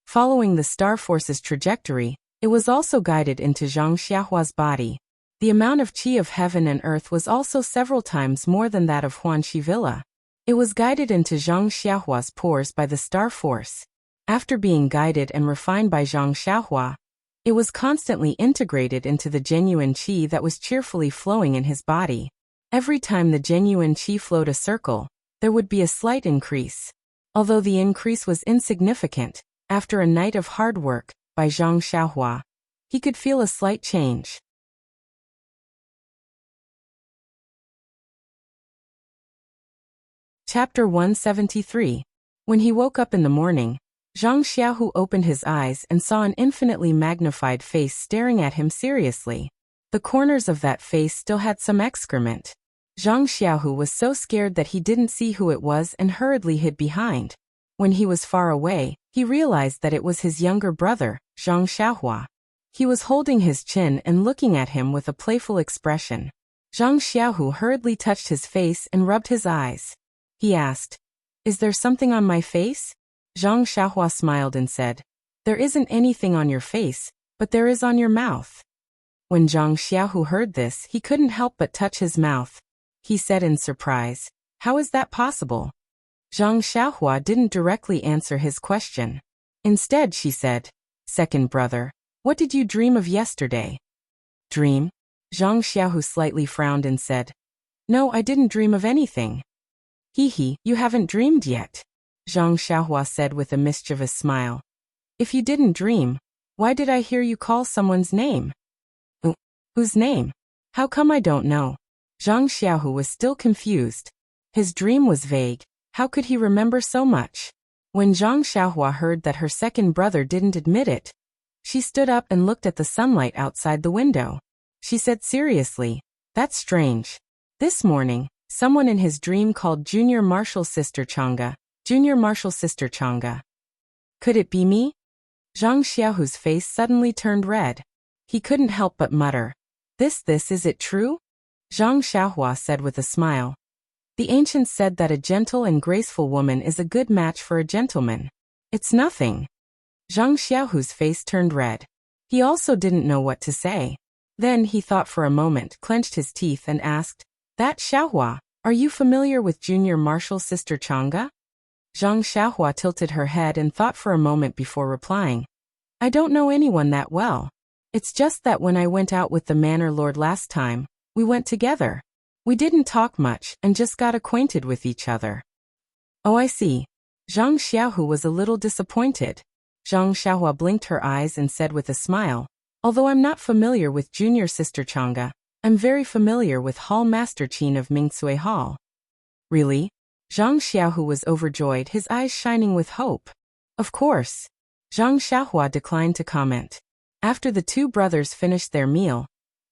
Following the star force's trajectory, it was also guided into Zhang Xiaohua's body. The amount of qi of heaven and earth was also several times more than that of Huanxi Villa. It was guided into Zhang Xiaohua's pores by the star force. After being guided and refined by Zhang Xiaohua, it was constantly integrated into the genuine qi that was cheerfully flowing in his body. Every time the genuine qi flowed a circle, there would be a slight increase. Although the increase was insignificant, after a night of hard work by Zhang Xiaohua, he could feel a slight change. Chapter 173. When he woke up in the morning, Zhang Xiaohu opened his eyes and saw an infinitely magnified face staring at him seriously. The corners of that face still had some excrement. Zhang Xiaohu was so scared that he didn't see who it was and hurriedly hid behind. When he was far away, he realized that it was his younger brother, Zhang Xiaohua. He was holding his chin and looking at him with a playful expression. Zhang Xiaohu hurriedly touched his face and rubbed his eyes. He asked, "Is there something on my face?" Zhang Xiaohua smiled and said, "There isn't anything on your face, but there is on your mouth." When Zhang Xiaohu heard this, he couldn't help but touch his mouth. He said in surprise, "How is that possible?" Zhang Xiaohua didn't directly answer his question. Instead, she said, "Second brother, what did you dream of yesterday?" "Dream?" Zhang Xiaohu slightly frowned and said, "No, I didn't dream of anything." "Hee, you haven't dreamed yet," Zhang Xiaohua said with a mischievous smile. "If you didn't dream, why did I hear you call someone's name?" Whose name? How come I don't know?" Zhang Xiaohu was still confused. His dream was vague. How could he remember so much? When Zhang Xiaohua heard that her second brother didn't admit it, she stood up and looked at the sunlight outside the window. She said seriously, "That's strange. This morning, someone in his dream called Junior Marshal Sister Chang'e, Junior Marshal Sister Chang'e. Could it be me?" Zhang Xiaohu's face suddenly turned red. He couldn't help but mutter, This is it true?" Zhang Xiaohua said with a smile. "The ancients said that a gentle and graceful woman is a good match for a gentleman. It's nothing." Zhang Xiaohu's face turned red. He also didn't know what to say. Then he thought for a moment, clenched his teeth and asked, "That Xiaohua, are you familiar with Junior Marshal Sister Chang'e?" Zhang Xiaohua tilted her head and thought for a moment before replying, "I don't know anyone that well. It's just that when I went out with the Manor Lord last time, we went together. We didn't talk much and just got acquainted with each other." "Oh, I see." Zhang Xiaohu was a little disappointed. Zhang Xiaohua blinked her eyes and said with a smile, "Although I'm not familiar with Junior Sister Chang'e, I'm very familiar with Hall Master Qin of Mingsui Hall." "Really?" Zhang Xiaohu was overjoyed, his eyes shining with hope. "Of course." Zhang Xiaohua declined to comment. After the two brothers finished their meal,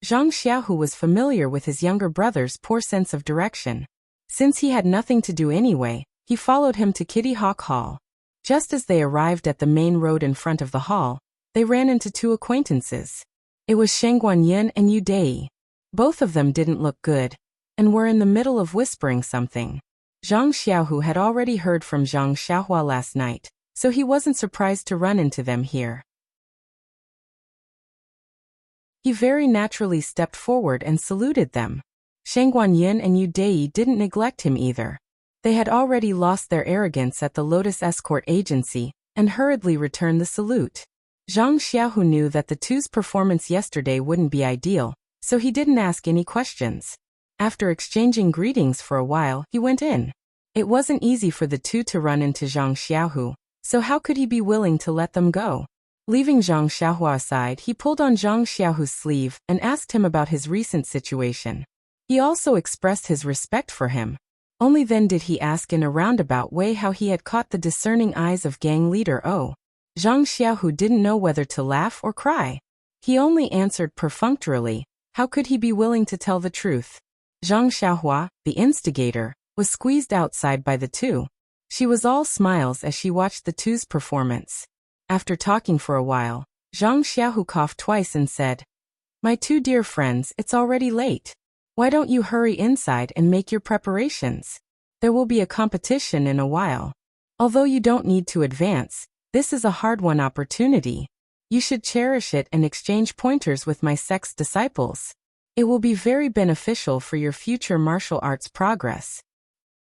Zhang Xiaohu was familiar with his younger brother's poor sense of direction. Since he had nothing to do anyway, he followed him to Kitty Hawk Hall. Just as they arrived at the main road in front of the hall, they ran into two acquaintances. It was Sheng Guanyin and Yu Dei. Both of them didn't look good, and were in the middle of whispering something. Zhang Xiaohu had already heard from Zhang Xiaohua last night, so he wasn't surprised to run into them here. He very naturally stepped forward and saluted them. Sheng Guanyin and Yu Dei didn't neglect him either. They had already lost their arrogance at the Lotus Escort Agency, and hurriedly returned the salute. Zhang Xiaohu knew that the two's performance yesterday wouldn't be ideal, so he didn't ask any questions. After exchanging greetings for a while, he went in. It wasn't easy for the two to run into Zhang Xiaohu, so how could he be willing to let them go? Leaving Zhang Xiaohua aside, he pulled on Zhang Xiaohu's sleeve and asked him about his recent situation. He also expressed his respect for him. Only then did he ask in a roundabout way how he had caught the discerning eyes of gang leader O. Zhang Xiaohu didn't know whether to laugh or cry. He only answered perfunctorily, How could he be willing to tell the truth? Zhang Xiaohua, the instigator, was squeezed outside by the two. She was all smiles as she watched the two's performance. After talking for a while, Zhang Xiaohu coughed twice and said, "My two dear friends, it's already late. Why don't you hurry inside and make your preparations? There will be a competition in a while. Although you don't need to advance, this is a hard-won opportunity. You should cherish it and exchange pointers with my sect's disciples. It will be very beneficial for your future martial arts progress."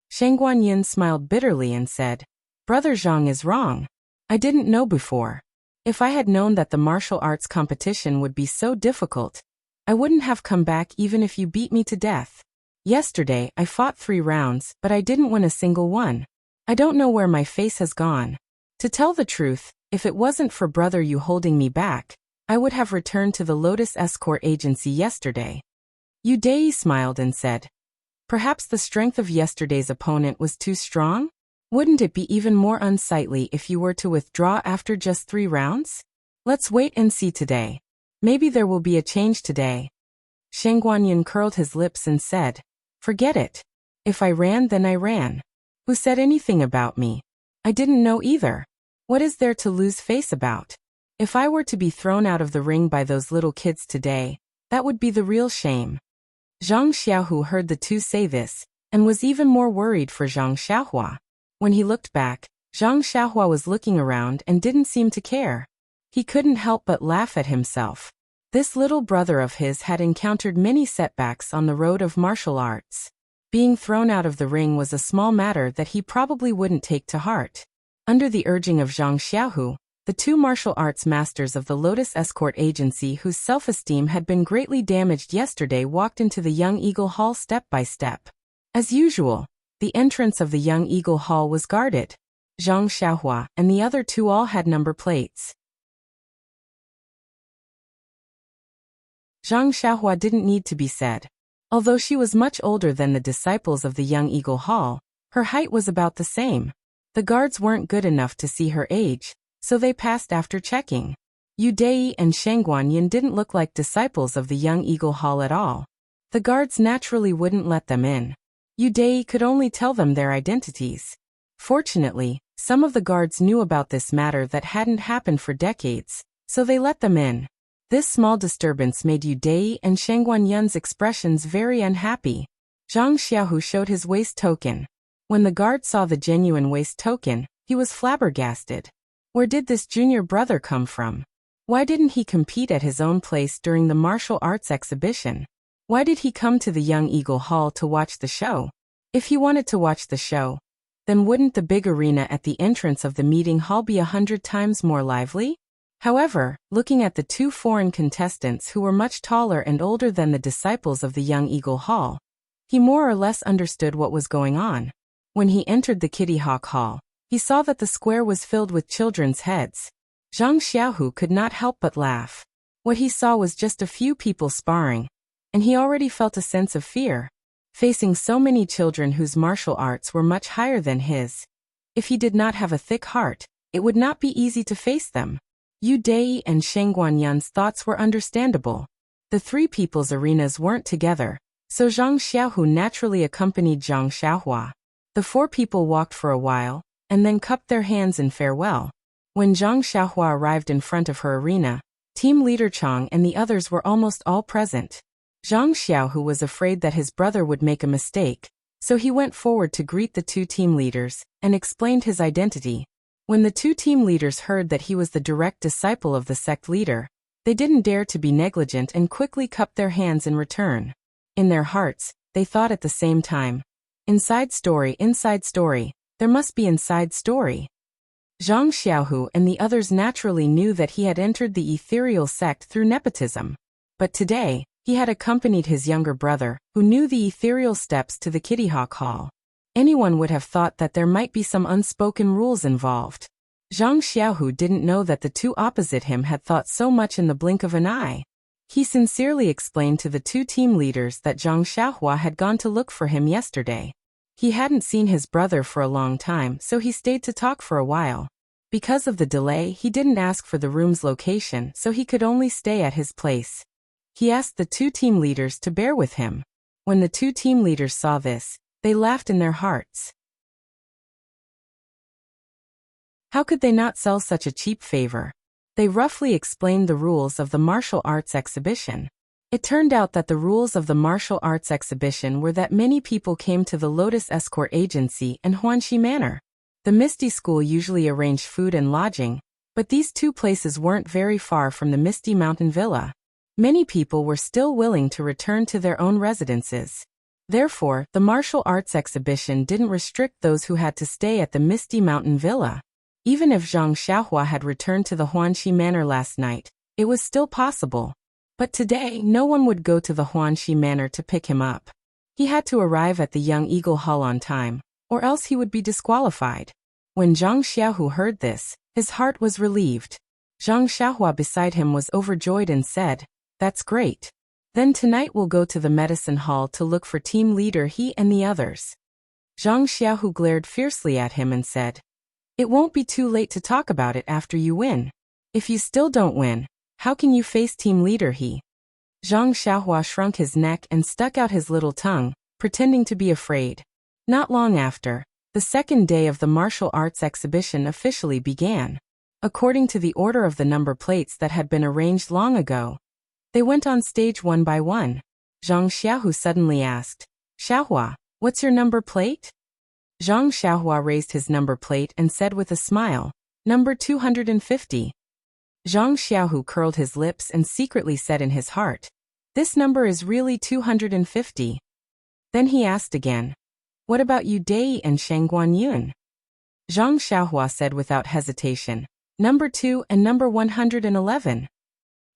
Sheng Guanyin smiled bitterly and said, "Brother Zhang is wrong. I didn't know before. If I had known that the martial arts competition would be so difficult, I wouldn't have come back even if you beat me to death. Yesterday I fought 3 rounds, but I didn't win a single one. I don't know where my face has gone. To tell the truth, if it wasn't for brother you holding me back, I would have returned to the Lotus Escort Agency yesterday." Yu Dei smiled and said, "Perhaps the strength of yesterday's opponent was too strong? Wouldn't it be even more unsightly if you were to withdraw after just 3 rounds? Let's wait and see today. Maybe there will be a change today." Sheng Guanyin curled his lips and said, "Forget it. If I ran, then I ran. Who said anything about me? I didn't know either. What is there to lose face about? If I were to be thrown out of the ring by those little kids today, that would be the real shame." Zhang Xiaohu heard the two say this, and was even more worried for Zhang Xiaohua. When he looked back, Zhang Xiaohua was looking around and didn't seem to care. He couldn't help but laugh at himself. This little brother of his had encountered many setbacks on the road of martial arts. Being thrown out of the ring was a small matter that he probably wouldn't take to heart. Under the urging of Zhang Xiaohu, the 2 martial arts masters of the Lotus Escort Agency whose self-esteem had been greatly damaged yesterday walked into the Young Eagle Hall step by step. As usual, the entrance of the Young Eagle Hall was guarded. Zhang Xiaohua and the other 2 all had number plates. Zhang Xiaohua didn't need to be said. Although she was much older than the disciples of the Young Eagle Hall, her height was about the same. The guards weren't good enough to see her age, so they passed after checking. Yu Dei and Sheng Guanyin didn't look like disciples of the Young Eagle Hall at all. The guards naturally wouldn't let them in. Yu Dei could only tell them their identities. Fortunately, some of the guards knew about this matter that hadn't happened for decades, so they let them in. This small disturbance made Yu Dei and Sheng Guanyin's expressions very unhappy. Zhang Xiaohu showed his waist token. When the guard saw the genuine waist token, he was flabbergasted. Where did this junior brother come from? Why didn't he compete at his own place during the martial arts exhibition? Why did he come to the Young Eagle Hall to watch the show? If he wanted to watch the show, then wouldn't the big arena at the entrance of the meeting hall be 100 times more lively? However, looking at the 2 foreign contestants who were much taller and older than the disciples of the Young Eagle Hall, he more or less understood what was going on. When he entered the Kitty Hawk Hall, he saw that the square was filled with children's heads. Zhang Xiaohu could not help but laugh. What he saw was just a few people sparring, and he already felt a sense of fear. Facing so many children whose martial arts were much higher than his, if he did not have a thick heart, it would not be easy to face them. Yu Dei and Sheng Guanyin's thoughts were understandable. The 3 people's arenas weren't together, so Zhang Xiaohu naturally accompanied Zhang Xiaohua. The 4 people walked for a while, and then cupped their hands in farewell. When Zhang Xiaohua arrived in front of her arena, Team Leader Chang and the others were almost all present. Zhang Xiaohu was afraid that his brother would make a mistake, so he went forward to greet the 2 team leaders, and explained his identity. When the 2 team leaders heard that he was the direct disciple of the sect leader, they didn't dare to be negligent and quickly cupped their hands in return. In their hearts, they thought at the same time, inside story, there must be inside story. Zhang Xiaohu and the others naturally knew that he had entered the ethereal sect through nepotism. But today, he had accompanied his younger brother, who knew the ethereal steps to the Kitty Hawk Hall. Anyone would have thought that there might be some unspoken rules involved. Zhang Xiaohu didn't know that the 2 opposite him had thought so much in the blink of an eye. He sincerely explained to the 2 team leaders that Zhang Xiaohua had gone to look for him yesterday. He hadn't seen his brother for a long time, so he stayed to talk for a while. Because of the delay, he didn't ask for the room's location, so he could only stay at his place. He asked the two team leaders to bear with him. When the two team leaders saw this, they laughed in their hearts. How could they not sell such a cheap favor? They roughly explained the rules of the martial arts exhibition. It turned out that the rules of the martial arts exhibition were that many people came to the Lotus Escort Agency and Huanxi Manor. The Misty School usually arranged food and lodging, but these two places weren't very far from the Misty Mountain Villa. Many people were still willing to return to their own residences. Therefore, the martial arts exhibition didn't restrict those who had to stay at the Misty Mountain Villa. Even if Zhang Xiaohua had returned to the Huanxi Manor last night, it was still possible. But today, no one would go to the Huanxi Manor to pick him up. He had to arrive at the Young Eagle Hall on time, or else he would be disqualified. When Zhang Xiaohu heard this, his heart was relieved. Zhang Xiaohua beside him was overjoyed and said, "That's great. Then tonight we'll go to the medicine hall to look for team leader he and the others." Zhang Xiaohu glared fiercely at him and said, "It won't be too late to talk about it after you win. If you still don't win, how can you face team leader he?" Zhang Xiaohua shrunk his neck and stuck out his little tongue, pretending to be afraid. Not long after, the second day of the martial arts exhibition officially began. According to the order of the number plates that had been arranged long ago, they went on stage one by one. Zhang Xiaohu suddenly asked, "Xiaohua, what's your number plate?" Zhang Xiaohua raised his number plate and said with a smile, "Number 250. Zhang Xiaohu curled his lips and secretly said in his heart, "This number is really 250. Then he asked again, "What about you Dei and Shang Guanyun?" Zhang Xiaohua said without hesitation, "Number 2 and number 111.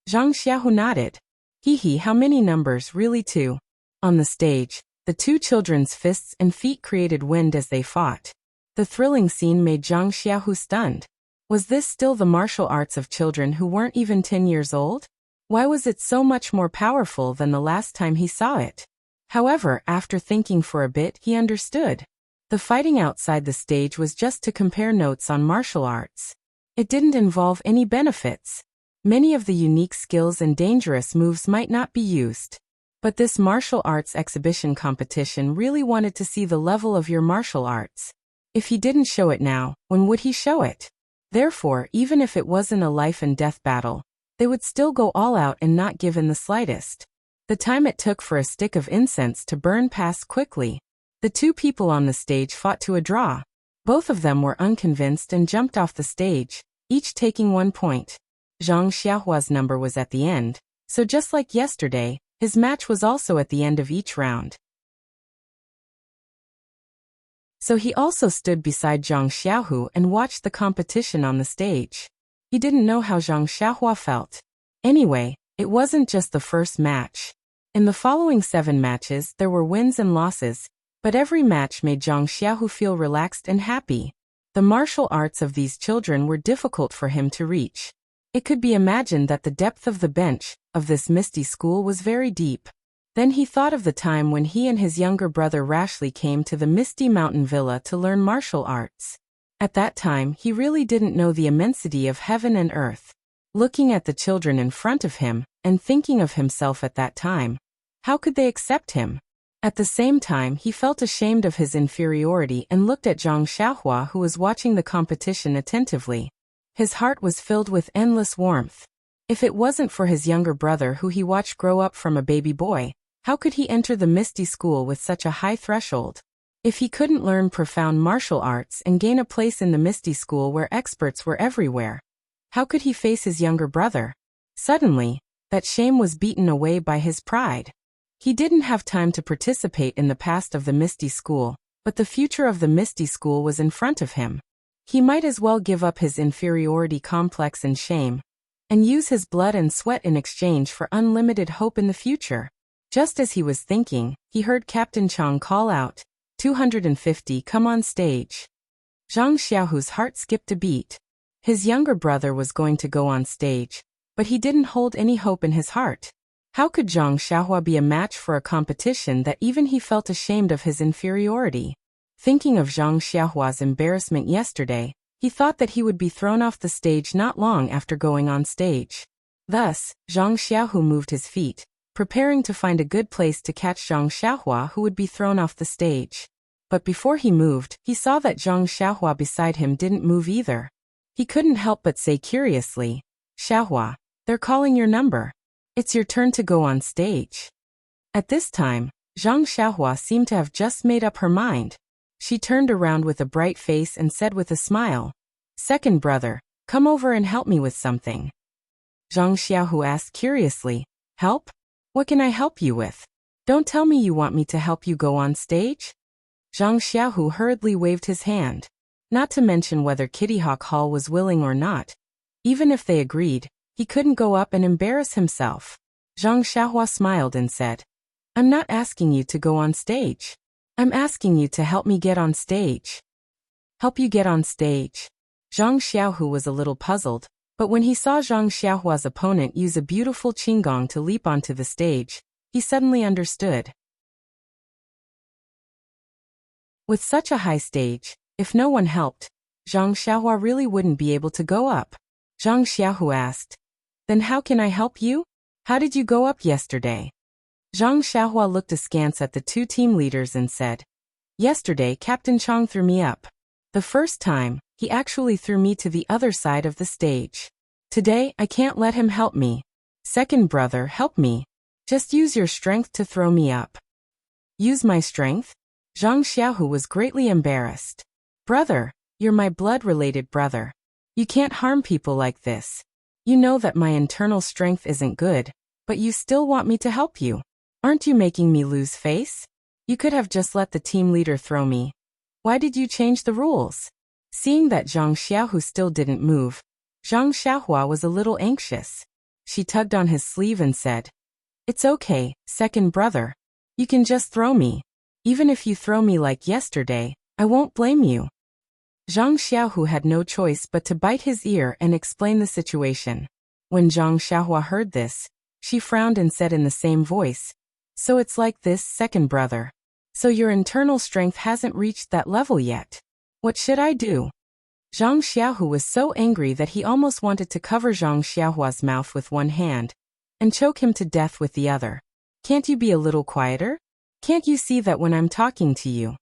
Zhang Xiaohu nodded. "Hee, how many numbers, really 2? On the stage, the two children's fists and feet created wind as they fought. The thrilling scene made Zhang Xiaohu stunned. Was this still the martial arts of children who weren't even 10 years old? Why was it so much more powerful than the last time he saw it? However, after thinking for a bit, he understood. The fighting outside the stage was just to compare notes on martial arts. It didn't involve any benefits. Many of the unique skills and dangerous moves might not be used. But this martial arts exhibition competition really wanted to see the level of your martial arts. If he didn't show it now, when would he show it? Therefore, even if it wasn't a life and death battle, they would still go all out and not give in the slightest. The time it took for a stick of incense to burn passed quickly. The two people on the stage fought to a draw. Both of them were unconvinced and jumped off the stage, each taking 1 point. Zhang Xiaohua's number was at the end, so just like yesterday, his match was also at the end of each round. So he also stood beside Zhang Xiaohu and watched the competition on the stage. He didn't know how Zhang Xiaohua felt. Anyway, it wasn't just the first match. In the following 7 matches, there were wins and losses, but every match made Zhang Xiaohu feel relaxed and happy. The martial arts of these children were difficult for him to reach. It could be imagined that the depth of the bench of this Misty School was very deep. Then he thought of the time when he and his younger brother Rashleigh came to the Misty Mountain Villa to learn martial arts. At that time, he really didn't know the immensity of heaven and earth. Looking at the children in front of him, and thinking of himself at that time, how could they accept him? At the same time, he felt ashamed of his inferiority and looked at Zhang Xiaohua, who was watching the competition attentively. His heart was filled with endless warmth. If it wasn't for his younger brother who he watched grow up from a baby boy, how could he enter the Misty School with such a high threshold? If he couldn't learn profound martial arts and gain a place in the Misty School where experts were everywhere, how could he face his younger brother? Suddenly, that shame was beaten away by his pride. He didn't have time to participate in the past of the Misty School, but the future of the Misty School was in front of him. He might as well give up his inferiority complex and shame, and use his blood and sweat in exchange for unlimited hope in the future. Just as he was thinking, he heard Captain Chang call out, 250, come on stage. Zhang Xiaohu's heart skipped a beat. His younger brother was going to go on stage, but he didn't hold any hope in his heart. How could Zhang Xiaohua be a match for a competition that even he felt ashamed of his inferiority? Thinking of Zhang Xiaohua's embarrassment yesterday, he thought that he would be thrown off the stage not long after going on stage. Thus, Zhang Xiaohu moved his feet, preparing to find a good place to catch Zhang Xiaohua, who would be thrown off the stage. But before he moved, he saw that Zhang Xiaohua beside him didn't move either. He couldn't help but say curiously, "Xiaohua, they're calling your number. It's your turn to go on stage." At this time, Zhang Xiaohua seemed to have just made up her mind. She turned around with a bright face and said with a smile, "Second brother, come over and help me with something." Zhang Xiaohu asked curiously, "Help? What can I help you with? Don't tell me you want me to help you go on stage?" Zhang Xiaohu hurriedly waved his hand. Not to mention whether Kitty Hawk Hall was willing or not. Even if they agreed, he couldn't go up and embarrass himself. Zhang Xiaohua smiled and said, "I'm not asking you to go on stage. I'm asking you to help me get on stage." Help you get on stage? Zhang Xiaohu was a little puzzled, but when he saw Zhang Xiaohua's opponent use a beautiful qinggong to leap onto the stage, he suddenly understood. With such a high stage, if no one helped, Zhang Xiaohua really wouldn't be able to go up. Zhang Xiaohu asked, "Then how can I help you? How did you go up yesterday?" Zhang Xiaohua looked askance at the two team leaders and said, "Yesterday Captain Chang threw me up. The first time, he actually threw me to the other side of the stage. Today, I can't let him help me. Second brother, help me. Just use your strength to throw me up." Use my strength? Zhang Xiaohu was greatly embarrassed. "Brother, you're my blood-related brother. You can't harm people like this. You know that my internal strength isn't good, but you still want me to help you. Aren't you making me lose face? You could have just let the team leader throw me. Why did you change the rules?" Seeing that Zhang Xiaohu still didn't move, Zhang Xiaohua was a little anxious. She tugged on his sleeve and said, "It's okay, second brother. You can just throw me. Even if you throw me like yesterday, I won't blame you." Zhang Xiaohu had no choice but to bite his ear and explain the situation. When Zhang Xiaohua heard this, she frowned and said in the same voice, "So it's like this, second brother. So your internal strength hasn't reached that level yet. What should I do?" Zhang Xiaohu was so angry that he almost wanted to cover Zhang Xiaohua's mouth with one hand and choke him to death with the other. "Can't you be a little quieter? Can't you see that when I'm talking to you,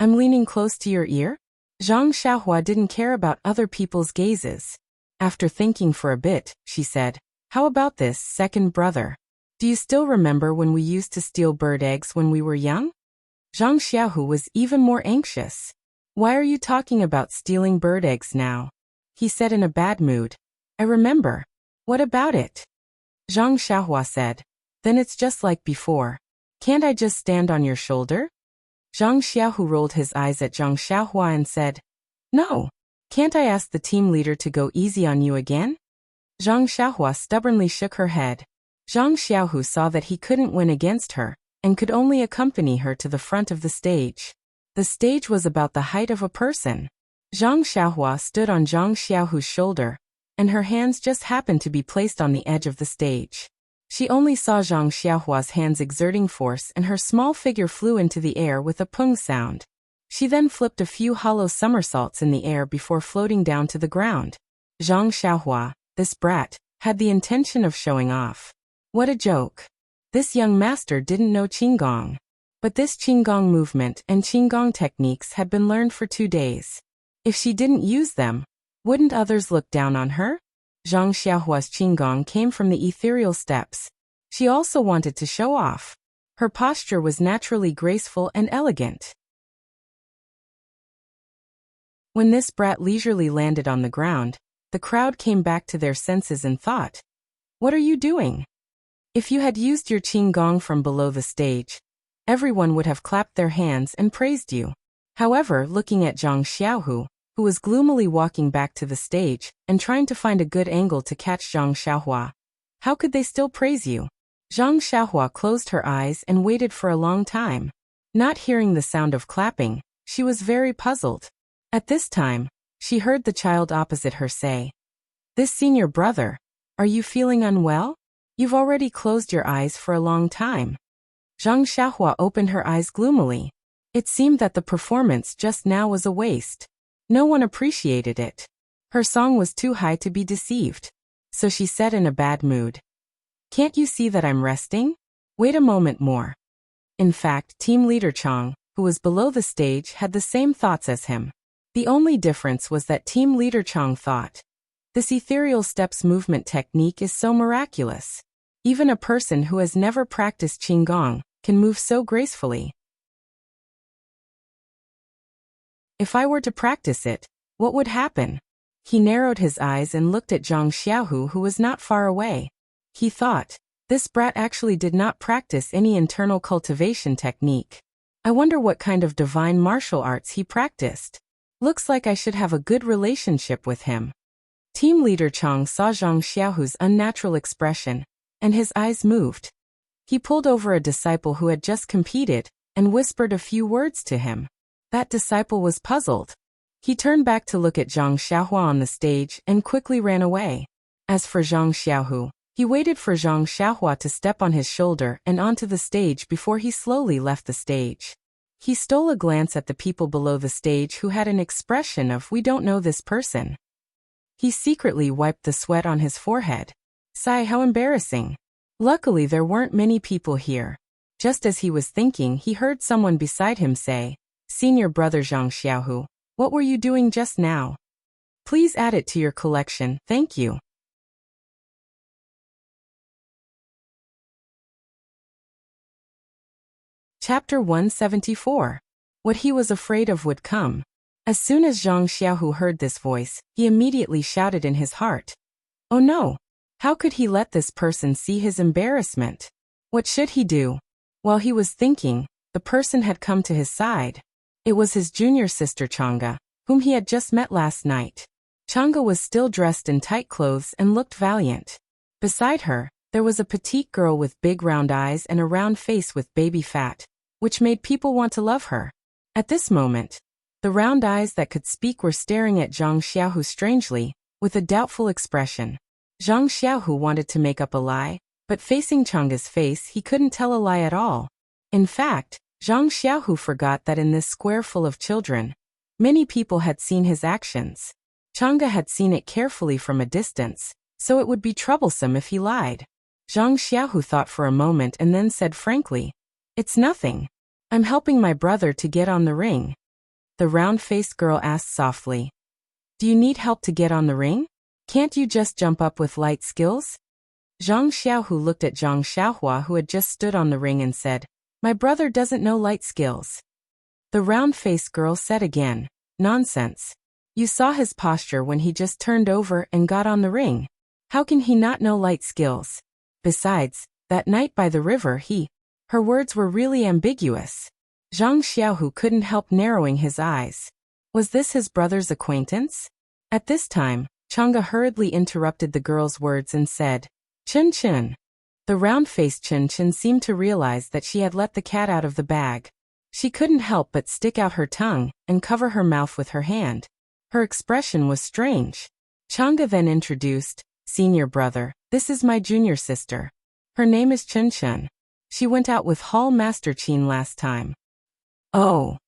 I'm leaning close to your ear?" Zhang Xiaohua didn't care about other people's gazes. After thinking for a bit, she said, "How about this, second brother? Do you still remember when we used to steal bird eggs when we were young?" Zhang Xiaohu was even more anxious. "Why are you talking about stealing bird eggs now?" he said in a bad mood. "I remember. What about it?" Zhang Xiaohua said, "Then it's just like before. Can't I just stand on your shoulder?" Zhang Xiaohu rolled his eyes at Zhang Xiaohua and said, "No. Can't I ask the team leader to go easy on you again?" Zhang Xiaohua stubbornly shook her head. Zhang Xiaohu saw that he couldn't win against her and could only accompany her to the front of the stage. The stage was about the height of a person. Zhang Xiaohua stood on Zhang Xiaohu's shoulder, and her hands just happened to be placed on the edge of the stage. She only saw Zhang Xiaohua's hands exerting force, and her small figure flew into the air with a pung sound. She then flipped a few hollow somersaults in the air before floating down to the ground. Zhang Xiaohua, this brat, had the intention of showing off. What a joke. This young master didn't know qinggong. But this qinggong movement and qinggong techniques had been learned for 2 days. If she didn't use them, wouldn't others look down on her? Zhang Xiaohua's qinggong came from the ethereal steps. She also wanted to show off. Her posture was naturally graceful and elegant. When this brat leisurely landed on the ground, the crowd came back to their senses and thought, "What are you doing?" If you had used your qinggong from below the stage, everyone would have clapped their hands and praised you. However, looking at Zhang Xiaohu, who was gloomily walking back to the stage and trying to find a good angle to catch Zhang Xiaohua, how could they still praise you? Zhang Xiaohua closed her eyes and waited for a long time. Not hearing the sound of clapping, she was very puzzled. At this time, she heard the child opposite her say, "This senior brother, are you feeling unwell? You've already closed your eyes for a long time." Zhang Xiaohua opened her eyes gloomily. It seemed that the performance just now was a waste. No one appreciated it. Her song was too high to be deceived. So she said in a bad mood, "Can't you see that I'm resting? Wait a moment more. In fact, team leader Chang, who was below the stage, had the same thoughts as him. The only difference was that team leader Chang thought, this ethereal steps movement technique is so miraculous. Even a person who has never practiced Qigong can move so gracefully. If I were to practice it, what would happen? He narrowed his eyes and looked at Zhang Xiaohu, who was not far away. He thought, this brat actually did not practice any internal cultivation technique. I wonder what kind of divine martial arts he practiced. Looks like I should have a good relationship with him. Team leader Chang saw Zhang Xiaohu's unnatural expression, and his eyes moved. He pulled over a disciple who had just competed, and whispered a few words to him. That disciple was puzzled. He turned back to look at Zhang Xiaohua on the stage and quickly ran away. As for Zhang Xiaohu, he waited for Zhang Xiaohua to step on his shoulder and onto the stage before he slowly left the stage. He stole a glance at the people below the stage who had an expression of "we don't know this person." He secretly wiped the sweat on his forehead. Sigh, how embarrassing. Luckily there weren't many people here. Just as he was thinking, he heard someone beside him say, "Senior brother Zhang Xiaohu, what were you doing just now? Please add it to your collection, thank you." Chapter 174. What he was afraid of would come. As soon as Zhang Xiaohu heard this voice, he immediately shouted in his heart, "Oh no! How could he let this person see his embarrassment? What should he do?" While he was thinking, the person had come to his side. It was his junior sister Chang'e, whom he had just met last night. Chang'e was still dressed in tight clothes and looked valiant. Beside her, there was a petite girl with big round eyes and a round face with baby fat, which made people want to love her. At this moment, the round eyes that could speak were staring at Zhang Xiaohu strangely, with a doubtful expression. Zhang Xiaohu wanted to make up a lie, but facing Chang'e's face he couldn't tell a lie at all. In fact, Zhang Xiaohu forgot that in this square full of children, many people had seen his actions. Chang'e had seen it carefully from a distance, so it would be troublesome if he lied. Zhang Xiaohu thought for a moment and then said frankly, "It's nothing. I'm helping my brother to get on the ring." The round-faced girl asked softly, "Do you need help to get on the ring? Can't you just jump up with light skills?" Zhang Xiaohu looked at Zhang Xiaohua, who had just stood on the ring, and said, "My brother doesn't know light skills." The round-faced girl said again, "Nonsense. You saw his posture when he just turned over and got on the ring. How can he not know light skills? Besides, that night by the river Her words were really ambiguous. Zhang Xiaohu couldn't help narrowing his eyes. Was this his brother's acquaintance? At this time, Chang'e hurriedly interrupted the girl's words and said, "Chen Chen." The round-faced Chen Chen seemed to realize that she had let the cat out of the bag. She couldn't help but stick out her tongue and cover her mouth with her hand. Her expression was strange. Chang'e then introduced, "Senior brother, this is my junior sister. Her name is Chen Chen. She went out with Hall Master Qin last time." Oh.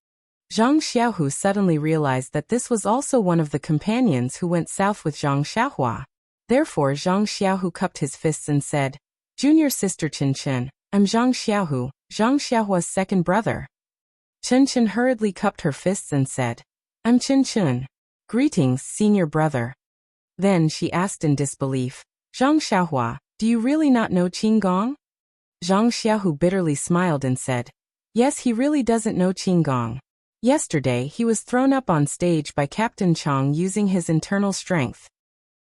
Zhang Xiaohu suddenly realized that this was also one of the companions who went south with Zhang Xiaohua. Therefore Zhang Xiaohu cupped his fists and said, "Junior sister Chen Chen, I'm Zhang Xiaohu, Zhang Xiaohua's second brother." Chen Chen hurriedly cupped her fists and said, "I'm Chen Chen. Greetings, senior brother." Then she asked in disbelief, "Zhang Xiaohua, do you really not know Qigong?" Zhang Xiaohu bitterly smiled and said, "Yes, he really doesn't know Qigong. Yesterday he was thrown up on stage by Captain Chang using his internal strength."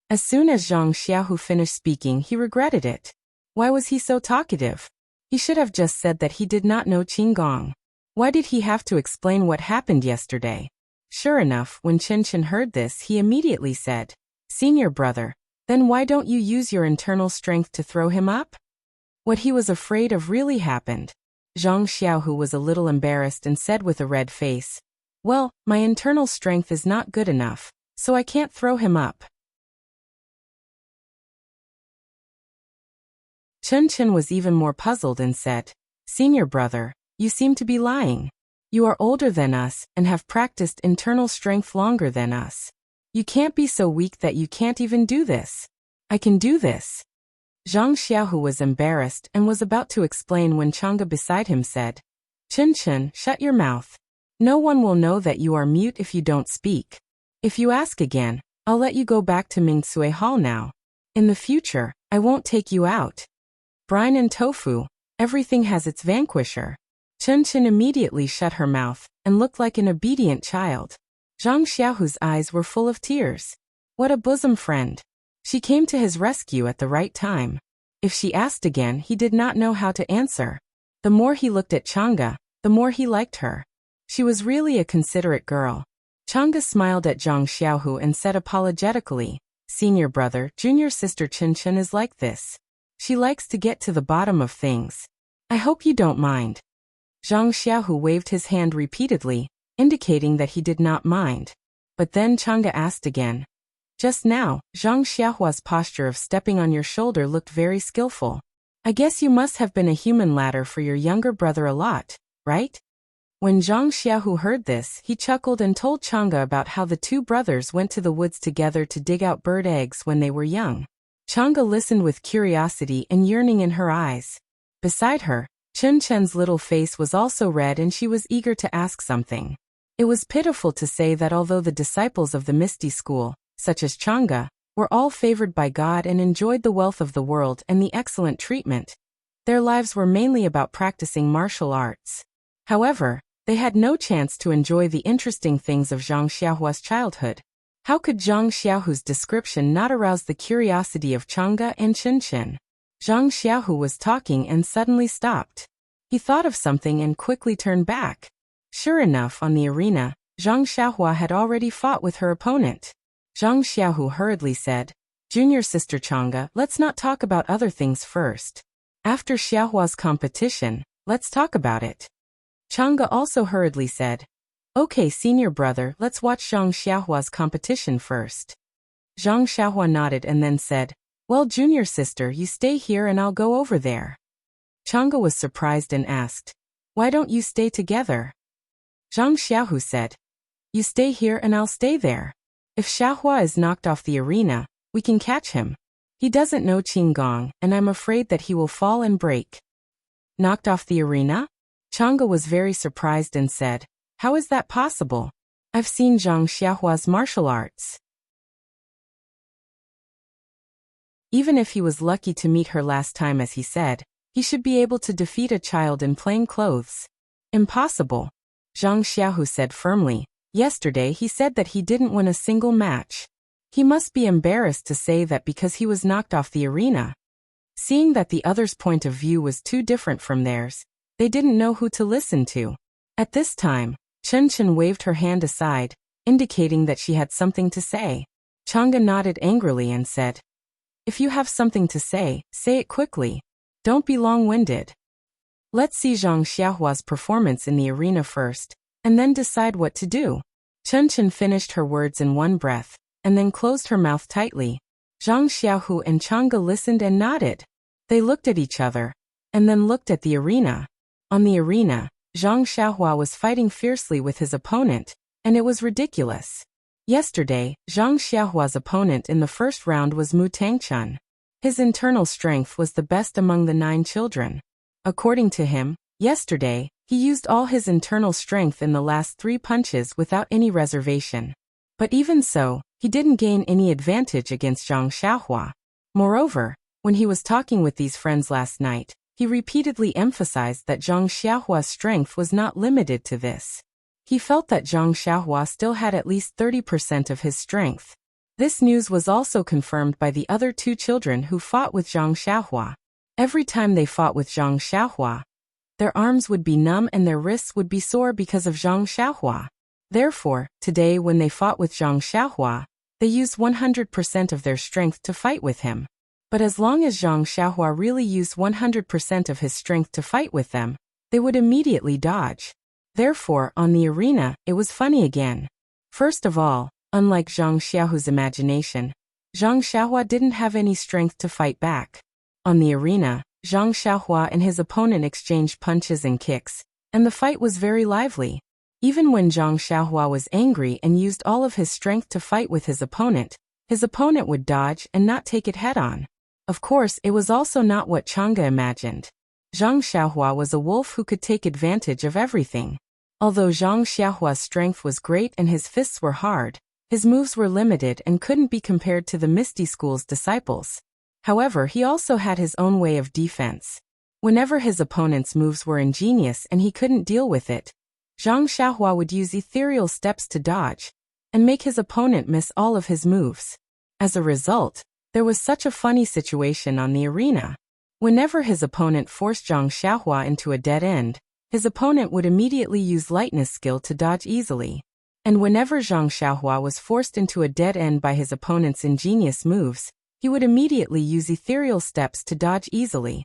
As soon as Zhang Xiaohu finished speaking, he regretted it. Why was he so talkative? He should have just said that he did not know Qigong. Why did he have to explain what happened yesterday? Sure enough, when Chen Chen heard this, he immediately said, "Senior brother, then why don't you use your internal strength to throw him up?" What he was afraid of really happened. Zhang Xiaohu was a little embarrassed and said with a red face, "Well, my internal strength is not good enough, so I can't throw him up." Chen Chen was even more puzzled and said, "Senior brother, you seem to be lying. You are older than us and have practiced internal strength longer than us. You can't be so weak that you can't even do this." "I can do this." Zhang Xiaohu was embarrassed and was about to explain when Chang'e beside him said, "Chen, shut your mouth. No one will know that you are mute if you don't speak. If you ask again, I'll let you go back to Mingsui Hall now. In the future, I won't take you out." Brine and tofu, everything has its vanquisher. Chen immediately shut her mouth and looked like an obedient child. Zhang Xiaohu's eyes were full of tears. What a bosom friend. She came to his rescue at the right time. If she asked again, he did not know how to answer. The more he looked at Chang'e, the more he liked her. She was really a considerate girl. Chang'e smiled at Zhang Xiaohu and said apologetically, "Senior brother, junior sister Chen is like this. She likes to get to the bottom of things. I hope you don't mind." Zhang Xiaohu waved his hand repeatedly, indicating that he did not mind. But then Chang'e asked again. "Just now, Zhang Xiaohua's posture of stepping on your shoulder looked very skillful. I guess you must have been a human ladder for your younger brother a lot, right?" When Zhang Xiaohu heard this, he chuckled and told Chang'e about how the two brothers went to the woods together to dig out bird eggs when they were young. Chang'e listened with curiosity and yearning in her eyes. Beside her, Chen's little face was also red and she was eager to ask something. It was pitiful to say that although the disciples of the Misty School, such as Chang'e, were all favored by God and enjoyed the wealth of the world and the excellent treatment, their lives were mainly about practicing martial arts. However, they had no chance to enjoy the interesting things of Zhang Xiaohua's childhood. How could Zhang Xiaohu's description not arouse the curiosity of Chang'e and Chen? Zhang Xiaohu was talking and suddenly stopped. He thought of something and quickly turned back. Sure enough, on the arena, Zhang Xiaohua had already fought with her opponent. Zhang Xiaohu hurriedly said, "Junior sister Chang'e, let's not talk about other things first. After Xiaohua's competition, let's talk about it." Chang'e also hurriedly said, "Okay, senior brother, let's watch Zhang Xiaohua's competition first." Zhang Xiaohua nodded and then said, "Well, junior sister, you stay here and I'll go over there." Chang'e was surprised and asked, "Why don't you stay together?" Zhang Xiaohu said, "You stay here and I'll stay there. If Xiaohua is knocked off the arena, we can catch him. He doesn't know Qinggong, and I'm afraid that he will fall and break." Knocked off the arena? Chang'e was very surprised and said, "How is that possible? I've seen Zhang Xiaohua's martial arts. Even if he was lucky to meet her last time as he said, he should be able to defeat a child in plain clothes." "Impossible," Zhang Xiaohu said firmly. "Yesterday he said that he didn't win a single match. He must be embarrassed to say that because he was knocked off the arena." Seeing that the other's point of view was too different from theirs, they didn't know who to listen to. At this time, Chen waved her hand aside, indicating that she had something to say. Chang'e nodded angrily and said, "If you have something to say it quickly. Don't be long-winded. Let's see Zhang Xiaohua's performance in the arena first, and then decide what to do." Chen finished her words in one breath, and then closed her mouth tightly. Zhang Xiaohu and Chang'e listened and nodded. They looked at each other, and then looked at the arena. On the arena, Zhang Xiaohua was fighting fiercely with his opponent, and it was ridiculous. Yesterday, Zhang Xiaohua's opponent in the first round was Mu Tangchun. His internal strength was the best among the 9 children. According to him, yesterday, he used all his internal strength in the last 3 punches without any reservation. But even so, he didn't gain any advantage against Zhang Xiaohua. Moreover, when he was talking with these friends last night, he repeatedly emphasized that Zhang Xiaohua's strength was not limited to this. He felt that Zhang Xiaohua still had at least 30% of his strength. This news was also confirmed by the other 2 children who fought with Zhang Xiaohua. Every time they fought with Zhang Xiaohua, their arms would be numb and their wrists would be sore because of Zhang Xiaohua. Therefore, today when they fought with Zhang Xiaohua, they used 100% of their strength to fight with him. But as long as Zhang Xiaohua really used 100% of his strength to fight with them, they would immediately dodge. Therefore, on the arena, it was funny again. First of all, unlike Zhang Xiaohu's imagination, Zhang Xiaohua didn't have any strength to fight back. On the arena, Zhang Xiaohua and his opponent exchanged punches and kicks, and the fight was very lively. Even when Zhang Xiaohua was angry and used all of his strength to fight with his opponent would dodge and not take it head-on. Of course, it was also not what Chang'e imagined. Zhang Xiaohua was a wolf who could take advantage of everything. Although Zhang Xiaohua's strength was great and his fists were hard, his moves were limited and couldn't be compared to the Misty School's disciples. However, he also had his own way of defense. Whenever his opponent's moves were ingenious and he couldn't deal with it, Zhang Xiaohua would use ethereal steps to dodge and make his opponent miss all of his moves. As a result, there was such a funny situation on the arena. Whenever his opponent forced Zhang Xiaohua into a dead end, his opponent would immediately use lightness skill to dodge easily. And whenever Zhang Xiaohua was forced into a dead end by his opponent's ingenious moves, he would immediately use ethereal steps to dodge easily.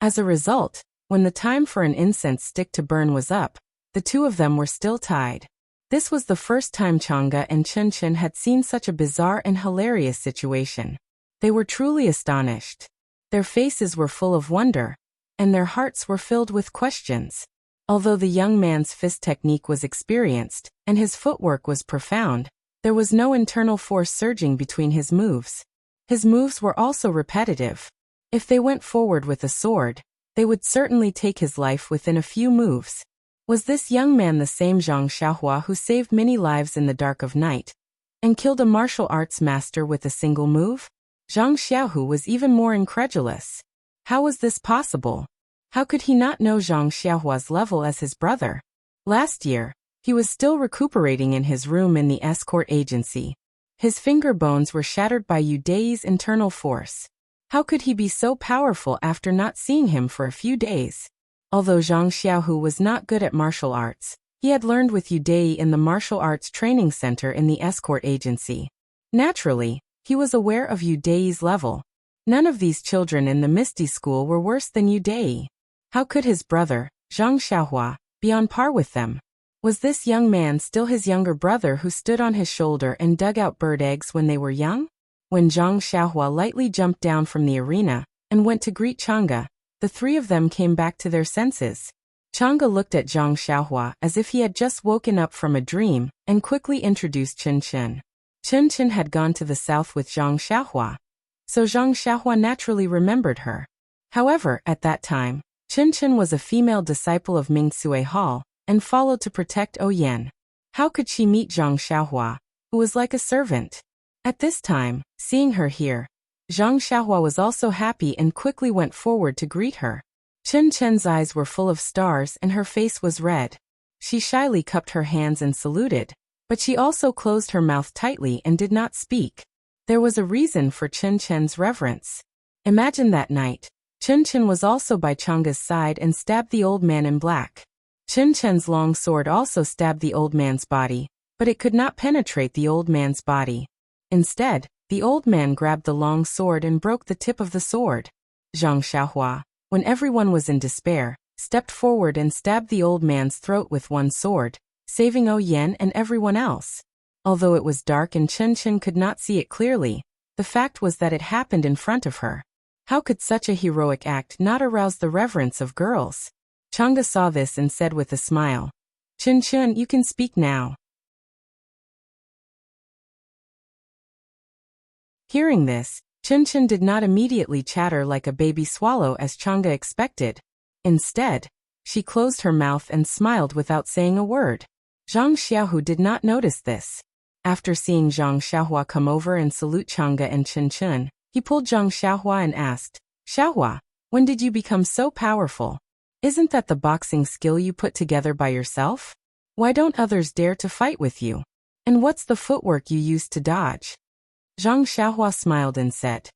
As a result, when the time for an incense stick to burn was up, the two of them were still tied. This was the first time Chang'e and Chen had seen such a bizarre and hilarious situation. They were truly astonished. Their faces were full of wonder, and their hearts were filled with questions. Although the young man's fist technique was experienced, and his footwork was profound, there was no internal force surging between his moves. His moves were also repetitive. If they went forward with a sword, they would certainly take his life within a few moves. Was this young man the same Zhang Xiaohua who saved many lives in the dark of night and killed a martial arts master with a single move? Zhang Xiaohu was even more incredulous. How was this possible? How could he not know Zhang Xiaohua's level as his brother? Last year, he was still recuperating in his room in the escort agency. His finger bones were shattered by Yu Dei's internal force. How could he be so powerful after not seeing him for a few days? Although Zhang Xiaohu was not good at martial arts, he had learned with Yu Dei in the martial arts training center in the escort agency. Naturally, he was aware of Yu Dei's level. None of these children in the Misty School were worse than Yu Dei. How could his brother, Zhang Xiaohua, be on par with them? Was this young man still his younger brother who stood on his shoulder and dug out bird eggs when they were young? When Zhang Xiaohua lightly jumped down from the arena and went to greet Chang'e, the three of them came back to their senses. Chang'e looked at Zhang Xiaohua as if he had just woken up from a dream and quickly introduced Chen. Chen had gone to the south with Zhang Xiaohua, so Zhang Xiaohua naturally remembered her. However, at that time, Chen was a female disciple of Ming Sui Hall and followed to protect Oyen. How could she meet Zhang Xiaohua, who was like a servant? At this time, seeing her here, Zhang Xiaohua was also happy and quickly went forward to greet her. Chen's eyes were full of stars and her face was red. She shyly cupped her hands and saluted, but she also closed her mouth tightly and did not speak. There was a reason for Chen's reverence. Imagine that night, Chen was also by Chang'e's side and stabbed the old man in black. Chen's long sword also stabbed the old man's body, but it could not penetrate the old man's body. Instead, the old man grabbed the long sword and broke the tip of the sword. Zhang Xiaohua, when everyone was in despair, stepped forward and stabbed the old man's throat with one sword, saving Oyen and everyone else. Although it was dark and Chen could not see it clearly, the fact was that it happened in front of her. How could such a heroic act not arouse the reverence of girls? Chang'e saw this and said with a smile, Chen, you can speak now. Hearing this, Chen did not immediately chatter like a baby swallow as Chang'e expected. Instead, she closed her mouth and smiled without saying a word. Zhang Xiaohu did not notice this. After seeing Zhang Xiaohua come over and salute Chang'e and Chen, he pulled Zhang Xiaohua and asked, Xiaohua, when did you become so powerful? Isn't that the boxing skill you put together by yourself? Why don't others dare to fight with you? And what's the footwork you use to dodge? Zhang Xiaohua smiled and said,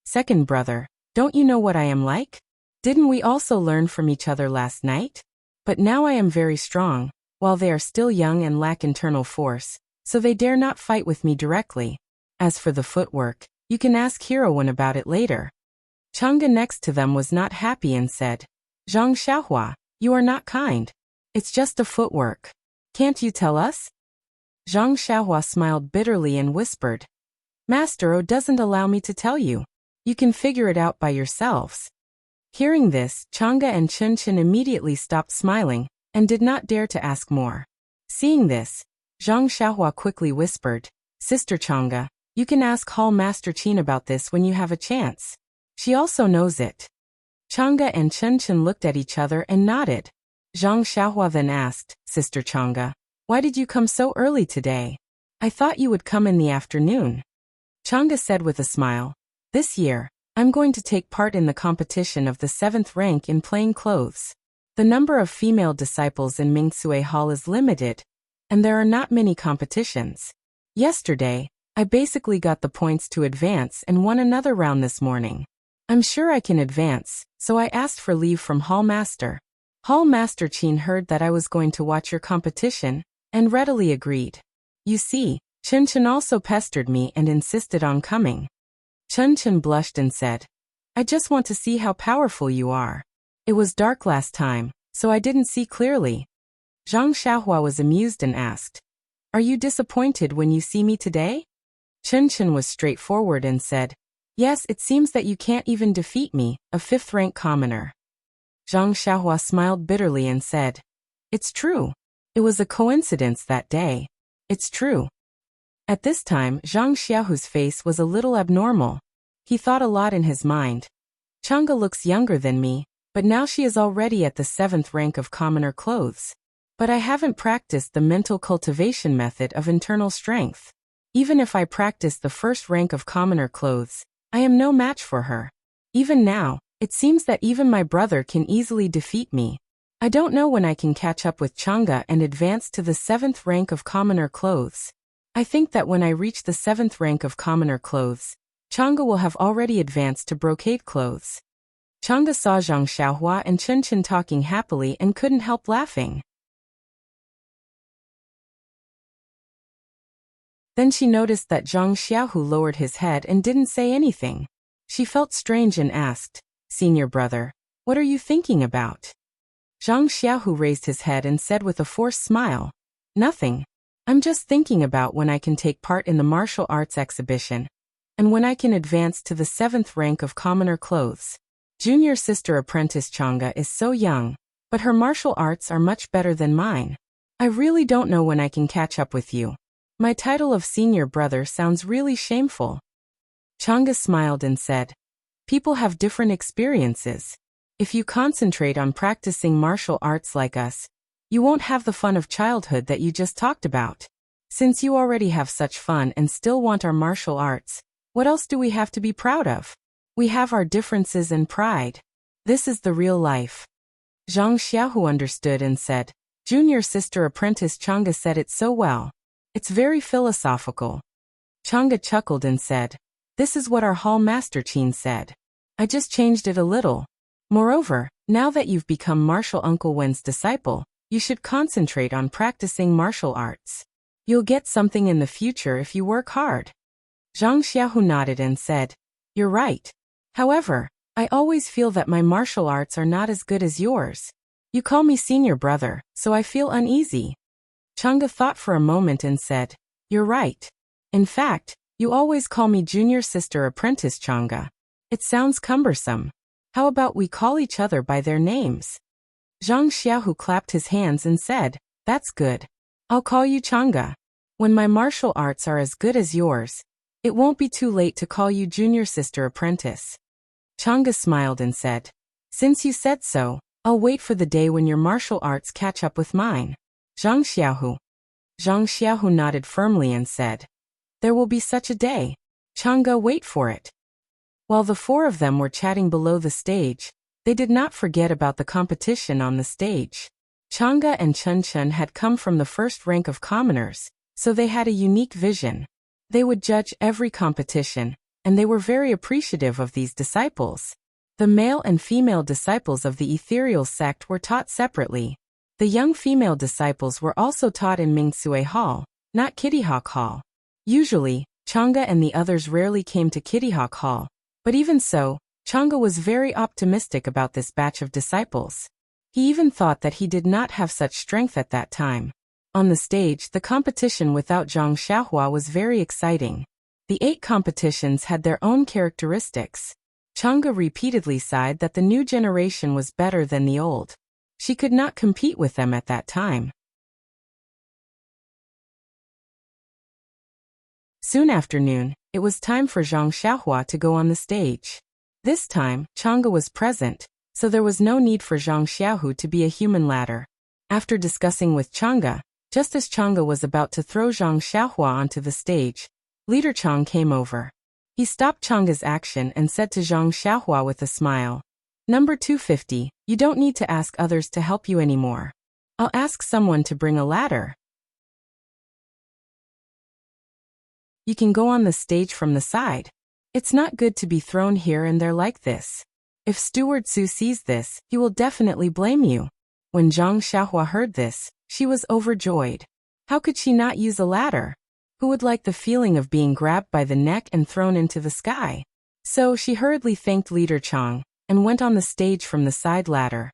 Second brother, don't you know what I am like? Didn't we also learn from each other last night? But now I am very strong, while they are still young and lack internal force, so they dare not fight with me directly. As for the footwork, you can ask Heroine about it later. Chang'e next to them was not happy and said, Zhang Xiaohua, you are not kind. It's just a footwork. Can't you tell us? Zhang Xiaohua smiled bitterly and whispered, Master O doesn't allow me to tell you. You can figure it out by yourselves. Hearing this, Chang'e and Chen immediately stopped smiling and did not dare to ask more. Seeing this, Zhang Xiaohua quickly whispered, Sister Chang'e, You can ask Hall Master Qin about this when you have a chance. She also knows it. Chang'e and Chen Chen looked at each other and nodded. Zhang Xiaohua then asked, Sister Chang'e, why did you come so early today? I thought you would come in the afternoon. Chang'e said with a smile, this year, I'm going to take part in the competition of the 7th rank in plain clothes. The number of female disciples in Mingsue Hall is limited, and there are not many competitions. Yesterday, I basically got the points to advance and won another round this morning. I'm sure I can advance, so I asked for leave from Hall Master. Hall Master Qin heard that I was going to watch your competition, and readily agreed. You see, Chen Chen also pestered me and insisted on coming. Chen Chen blushed and said, I just want to see how powerful you are. It was dark last time, so I didn't see clearly. Zhang Xiaohua was amused and asked, are you disappointed when you see me today? Chen Chen was straightforward and said, yes, it seems that you can't even defeat me, a 5th rank commoner. Zhang Xiaohua smiled bitterly and said, it's true. It was a coincidence that day. It's true. At this time, Zhang Xiaohu's face was a little abnormal. He thought a lot in his mind. Chang'e looks younger than me, but now she is already at the 7th rank of commoner clothes. But I haven't practiced the mental cultivation method of internal strength. Even if I practice the 1st rank of commoner clothes, I am no match for her. Even now, it seems that even my brother can easily defeat me. I don't know when I can catch up with Chang'e and advance to the 7th rank of commoner clothes. I think that when I reach the 7th rank of commoner clothes, Chang'e will have already advanced to brocade clothes. Chang'e saw Zhang Xiaohua and Chen Chen talking happily and couldn't help laughing. Then she noticed that Zhang Xiaohu lowered his head and didn't say anything. She felt strange and asked, Senior brother, what are you thinking about? Zhang Xiaohu raised his head and said with a forced smile, nothing. I'm just thinking about when I can take part in the martial arts exhibition, and when I can advance to the 7th rank of commoner clothes. Junior sister apprentice Chang'e is so young, but her martial arts are much better than mine. I really don't know when I can catch up with you. My title of senior brother sounds really shameful. Chang'e smiled and said, people have different experiences. If you concentrate on practicing martial arts like us, you won't have the fun of childhood that you just talked about. Since you already have such fun and still want our martial arts, what else do we have to be proud of? We have our differences and pride. This is the real life. Zhang Xiaohu understood and said, Junior sister apprentice Chang'e said it so well. It's very philosophical. Chang'e chuckled and said, this is what our Hall Master Qin said. I just changed it a little. Moreover, now that you've become Martial Uncle Wen's disciple, you should concentrate on practicing martial arts. You'll get something in the future if you work hard. Zhang Xiaohu nodded and said, you're right. However, I always feel that my martial arts are not as good as yours. You call me senior brother, so I feel uneasy. Chang'e thought for a moment and said, you're right. In fact, you always call me junior sister apprentice Chang'e. It sounds cumbersome. How about we call each other by their names? Zhang Xiaohu clapped his hands and said, that's good. I'll call you Chang'e. When my martial arts are as good as yours, it won't be too late to call you junior sister apprentice. Chang'e smiled and said, since you said so, I'll wait for the day when your martial arts catch up with mine. Zhang Xiaohu. Zhang Xiaohu nodded firmly and said, there will be such a day. Chang'e, wait for it. While the four of them were chatting below the stage, they did not forget about the competition on the stage. Chang'e and Chen Chen had come from the 1st rank of commoners, so they had a unique vision. They would judge every competition, and they were very appreciative of these disciples. The male and female disciples of the ethereal sect were taught separately. The young female disciples were also taught in Mingsue Hall, not Kitty Hawk Hall. Usually, Chang'e and the others rarely came to Kitty Hawk Hall, but even so, Chang'e was very optimistic about this batch of disciples. He even thought that he did not have such strength at that time. On the stage, the competition without Zhang Xiaohua was very exciting. The 8 competitions had their own characteristics. Chang'e repeatedly sighed that the new generation was better than the old. She could not compete with them at that time. Soon after noon, it was time for Zhang Xiaohua to go on the stage. This time, Chang'e was present, so there was no need for Zhang Xiaohu to be a human ladder. After discussing with Chang'e, just as Chang'e was about to throw Zhang Xiaohua onto the stage, Leader Chang came over. He stopped Chang'e's action and said to Zhang Xiaohua with a smile, "Number 250, you don't need to ask others to help you anymore. I'll ask someone to bring a ladder. You can go on the stage from the side. It's not good to be thrown here and there like this. If Steward Su sees this, he will definitely blame you." When Zhang Xiaohua heard this, she was overjoyed. How could she not use a ladder? Who would like the feeling of being grabbed by the neck and thrown into the sky? So she hurriedly thanked Leader Chang and went on the stage from the side ladder.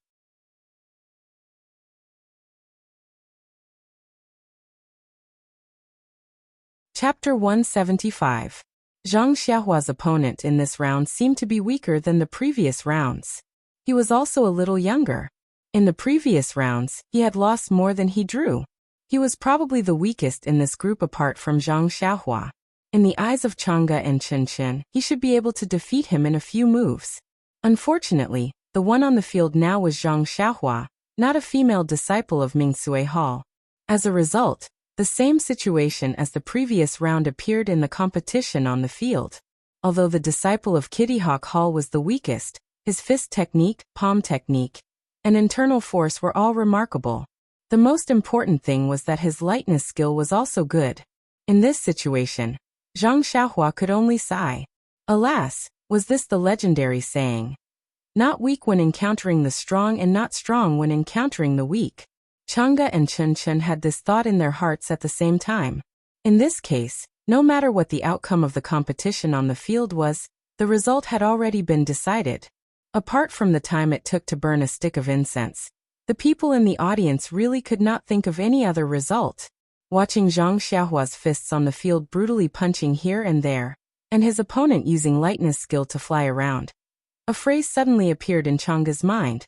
Chapter 175. Zhang Xiaohua's opponent in this round seemed to be weaker than the previous rounds. He was also a little younger. In the previous rounds, he had lost more than he drew. He was probably the weakest in this group apart from Zhang Xiaohua. In the eyes of Chang'e and Chen, he should be able to defeat him in a few moves. Unfortunately, the one on the field now was Zhang Xiaohua, not a female disciple of Mingsui Hall. As a result, the same situation as the previous round appeared in the competition on the field. Although the disciple of Kitty Hawk Hall was the weakest, his fist technique, palm technique, and internal force were all remarkable. The most important thing was that his lightness skill was also good. In this situation, Zhang Xiaohua could only sigh. Alas, was this the legendary saying? Not weak when encountering the strong and not strong when encountering the weak. Chang'e and Chen had this thought in their hearts at the same time. In this case, no matter what the outcome of the competition on the field was, the result had already been decided. Apart from the time it took to burn a stick of incense, the people in the audience really could not think of any other result. Watching Zhang Xiaohua's fists on the field brutally punching here and there, and his opponent using lightness skill to fly around, a phrase suddenly appeared in Chang'e's mind.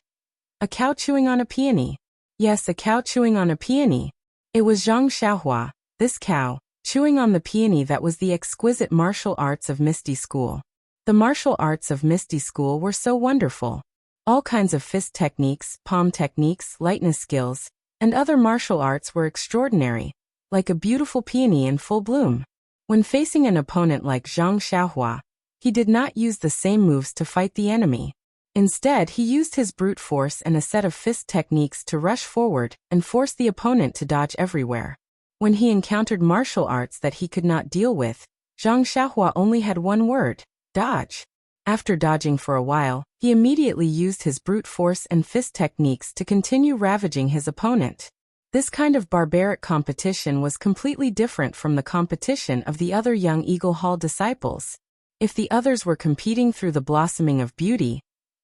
A cow chewing on a peony. Yes, a cow chewing on a peony. It was Zhang Xiaohua, this cow, chewing on the peony that was the exquisite martial arts of Misty School. The martial arts of Misty School were so wonderful. All kinds of fist techniques, palm techniques, lightness skills, and other martial arts were extraordinary, like a beautiful peony in full bloom. When facing an opponent like Zhang Xiaohua, he did not use the same moves to fight the enemy. Instead, he used his brute force and a set of fist techniques to rush forward and force the opponent to dodge everywhere. When he encountered martial arts that he could not deal with, Zhang Xiaohua only had one word: dodge. After dodging for a while, he immediately used his brute force and fist techniques to continue ravaging his opponent. This kind of barbaric competition was completely different from the competition of the other young Eagle Hall disciples. If the others were competing through the blossoming of beauty,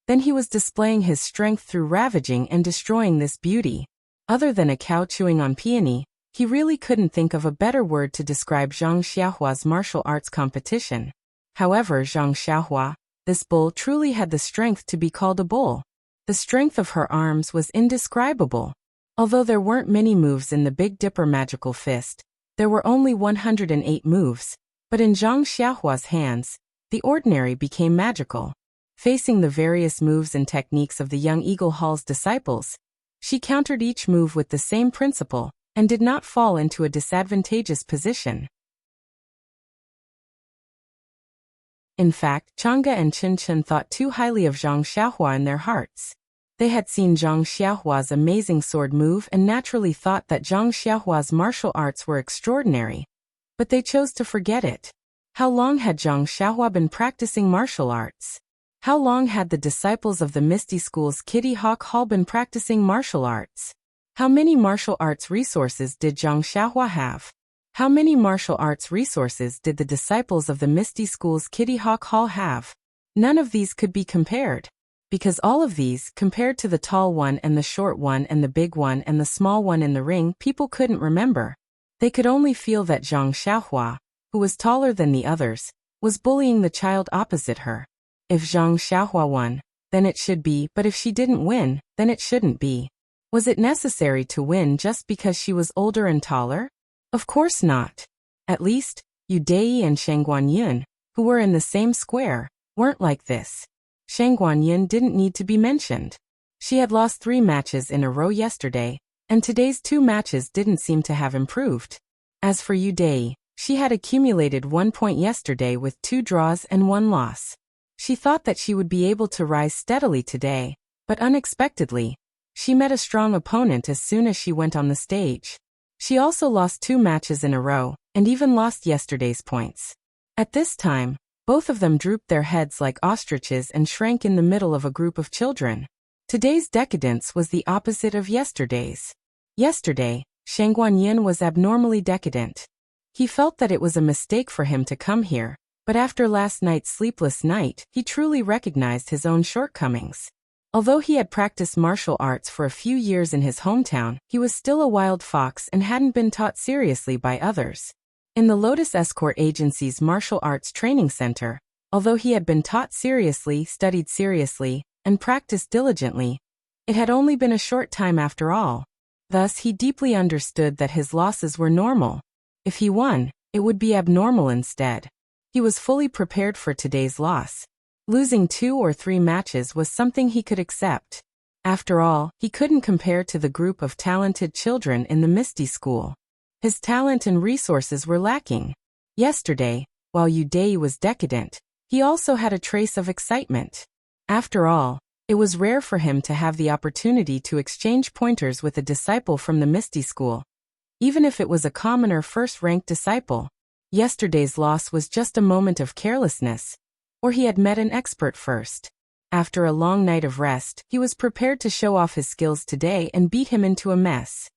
then he was displaying his strength through ravaging and destroying this beauty. Other than a cow chewing on peony, he really couldn't think of a better word to describe Zhang Xiaohua's martial arts competition. However, Zhang Xiaohua, this bull truly had the strength to be called a bull. The strength of her arms was indescribable. Although there weren't many moves in the Big Dipper magical fist, there were only 108 moves, but in Zhang Xiaohua's hands, the ordinary became magical. Facing the various moves and techniques of the young Eagle Hall's disciples, she countered each move with the same principle and did not fall into a disadvantageous position. In fact, Chang'e and Chen thought too highly of Zhang Xiaohua in their hearts. They had seen Zhang Xiaohua's amazing sword move and naturally thought that Zhang Xiaohua's martial arts were extraordinary. But they chose to forget it. How long had Zhang Xiaohua been practicing martial arts? How long had the disciples of the Misty School's Kitty Hawk Hall been practicing martial arts? How many martial arts resources did Zhang Xiaohua have? How many martial arts resources did the disciples of the Misty School's Kitty Hawk Hall have? None of these could be compared. Because all of these, compared to the tall one and the short one and the big one and the small one in the ring, people couldn't remember. They could only feel that Zhang Xiaohua, who was taller than the others, was bullying the child opposite her. If Zhang Xiaohua won, then it should be, but if she didn't win, then it shouldn't be. Was it necessary to win just because she was older and taller? Of course not. At least, Yu Dai and Shang Guanyin, who were in the same square, weren't like this. Shang Guanyin didn't need to be mentioned. She had lost 3 matches in a row yesterday, and today's 2 matches didn't seem to have improved. As for Yu Dai, she had accumulated 1 point yesterday with 2 draws and 1 loss. She thought that she would be able to rise steadily today, but unexpectedly, she met a strong opponent as soon as she went on the stage. She also lost 2 matches in a row, and even lost yesterday's points. At this time, both of them drooped their heads like ostriches and shrank in the middle of a group of children. Today's decadence was the opposite of yesterday's. Yesterday, Shang Guanyin was abnormally decadent. He felt that it was a mistake for him to come here, but after last night's sleepless night, he truly recognized his own shortcomings. Although he had practiced martial arts for a few years in his hometown, he was still a wild fox and hadn't been taught seriously by others. In the Lotus Escort Agency's martial arts training center, although he had been taught seriously, studied seriously, and practiced diligently, it had only been a short time after all. Thus, he deeply understood that his losses were normal. If he won, it would be abnormal instead. He was fully prepared for today's loss. Losing 2 or 3 matches was something he could accept. After all, he couldn't compare to the group of talented children in the Misty School. His talent and resources were lacking. Yesterday, while Yu Dai was decadent, he also had a trace of excitement. After all, it was rare for him to have the opportunity to exchange pointers with a disciple from the Misty School, even if it was a commoner first-ranked disciple. Yesterday's loss was just a moment of carelessness, or he had met an expert first. After a long night of rest, he was prepared to show off his skills today and beat him into a mess.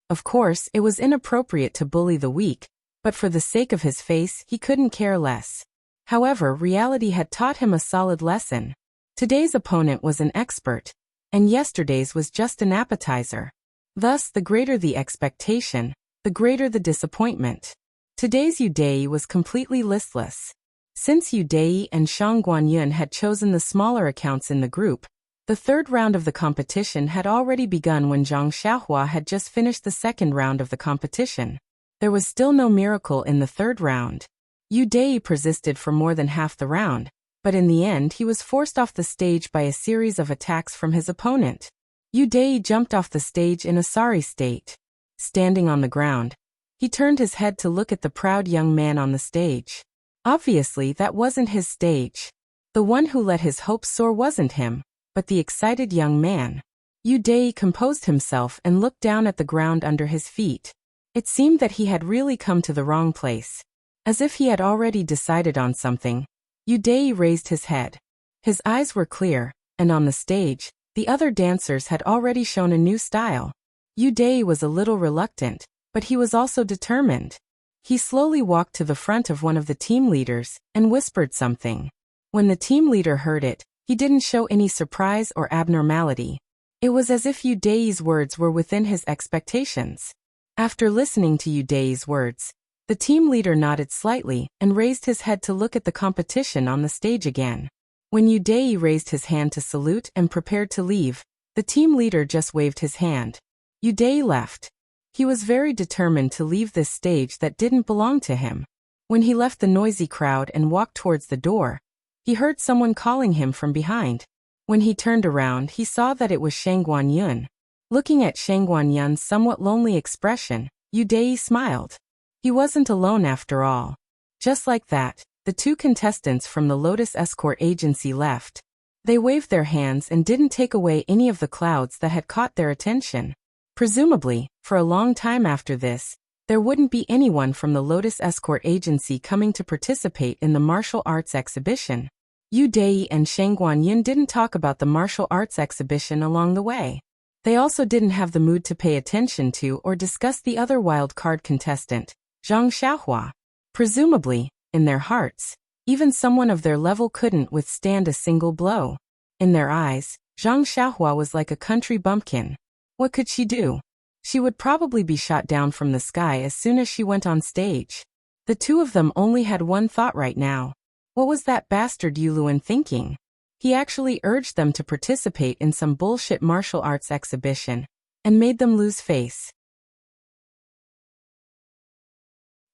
Of course, it was inappropriate to bully the weak, but for the sake of his face, he couldn't care less. However, reality had taught him a solid lesson. Today's opponent was an expert, and yesterday's was just an appetizer. Thus, the greater the expectation, the greater the disappointment. Today's Yu Dai was completely listless. Since Yu Dai and Shang Guanyin had chosen the smaller accounts in the group, the 3rd round of the competition had already begun when Zhang Xiaohua had just finished the 2nd round of the competition. There was still no miracle in the 3rd round. Yu Dai persisted for more than half the round, but in the end he was forced off the stage by a series of attacks from his opponent. Yu Dai jumped off the stage in a sorry state. Standing on the ground, he turned his head to look at the proud young man on the stage. Obviously, that wasn't his stage. The one who let his hopes soar wasn't him, but the excited young man. Yu Dai composed himself and looked down at the ground under his feet. It seemed that he had really come to the wrong place. As if he had already decided on something, Yu Dai raised his head. His eyes were clear, and on the stage, the other dancers had already shown a new style. Yu Dai was a little reluctant, but he was also determined. He slowly walked to the front of one of the team leaders and whispered something. When the team leader heard it, he didn't show any surprise or abnormality. It was as if Yu Dai's words were within his expectations. After listening to Yu Dai's words, the team leader nodded slightly and raised his head to look at the competition on the stage again. When Yu Dai raised his hand to salute and prepared to leave, the team leader just waved his hand. Yu Dai left. He was very determined to leave this stage that didn't belong to him. When he left the noisy crowd and walked towards the door, he heard someone calling him from behind. When he turned around, he saw that it was Shang Guanyin. Looking at Shang Guanyin's somewhat lonely expression, Yu Dai smiled. He wasn't alone after all. Just like that, the 2 contestants from the Lotus Escort Agency left. They waved their hands and didn't take away any of the clouds that had caught their attention. Presumably, for a long time after this, there wouldn't be anyone from the Lotus Escort Agency coming to participate in the martial arts exhibition. Yu Dai and Shang Guanyin didn't talk about the martial arts exhibition along the way. They also didn't have the mood to pay attention to or discuss the other wild card contestant, Zhang Xiaohua. Presumably, in their hearts, even someone of their level couldn't withstand a single blow. In their eyes, Zhang Xiaohua was like a country bumpkin. What could she do? She would probably be shot down from the sky as soon as she went on stage. The 2 of them only had one thought right now. What was that bastard Yuluan thinking? He actually urged them to participate in some bullshit martial arts exhibition, and made them lose face.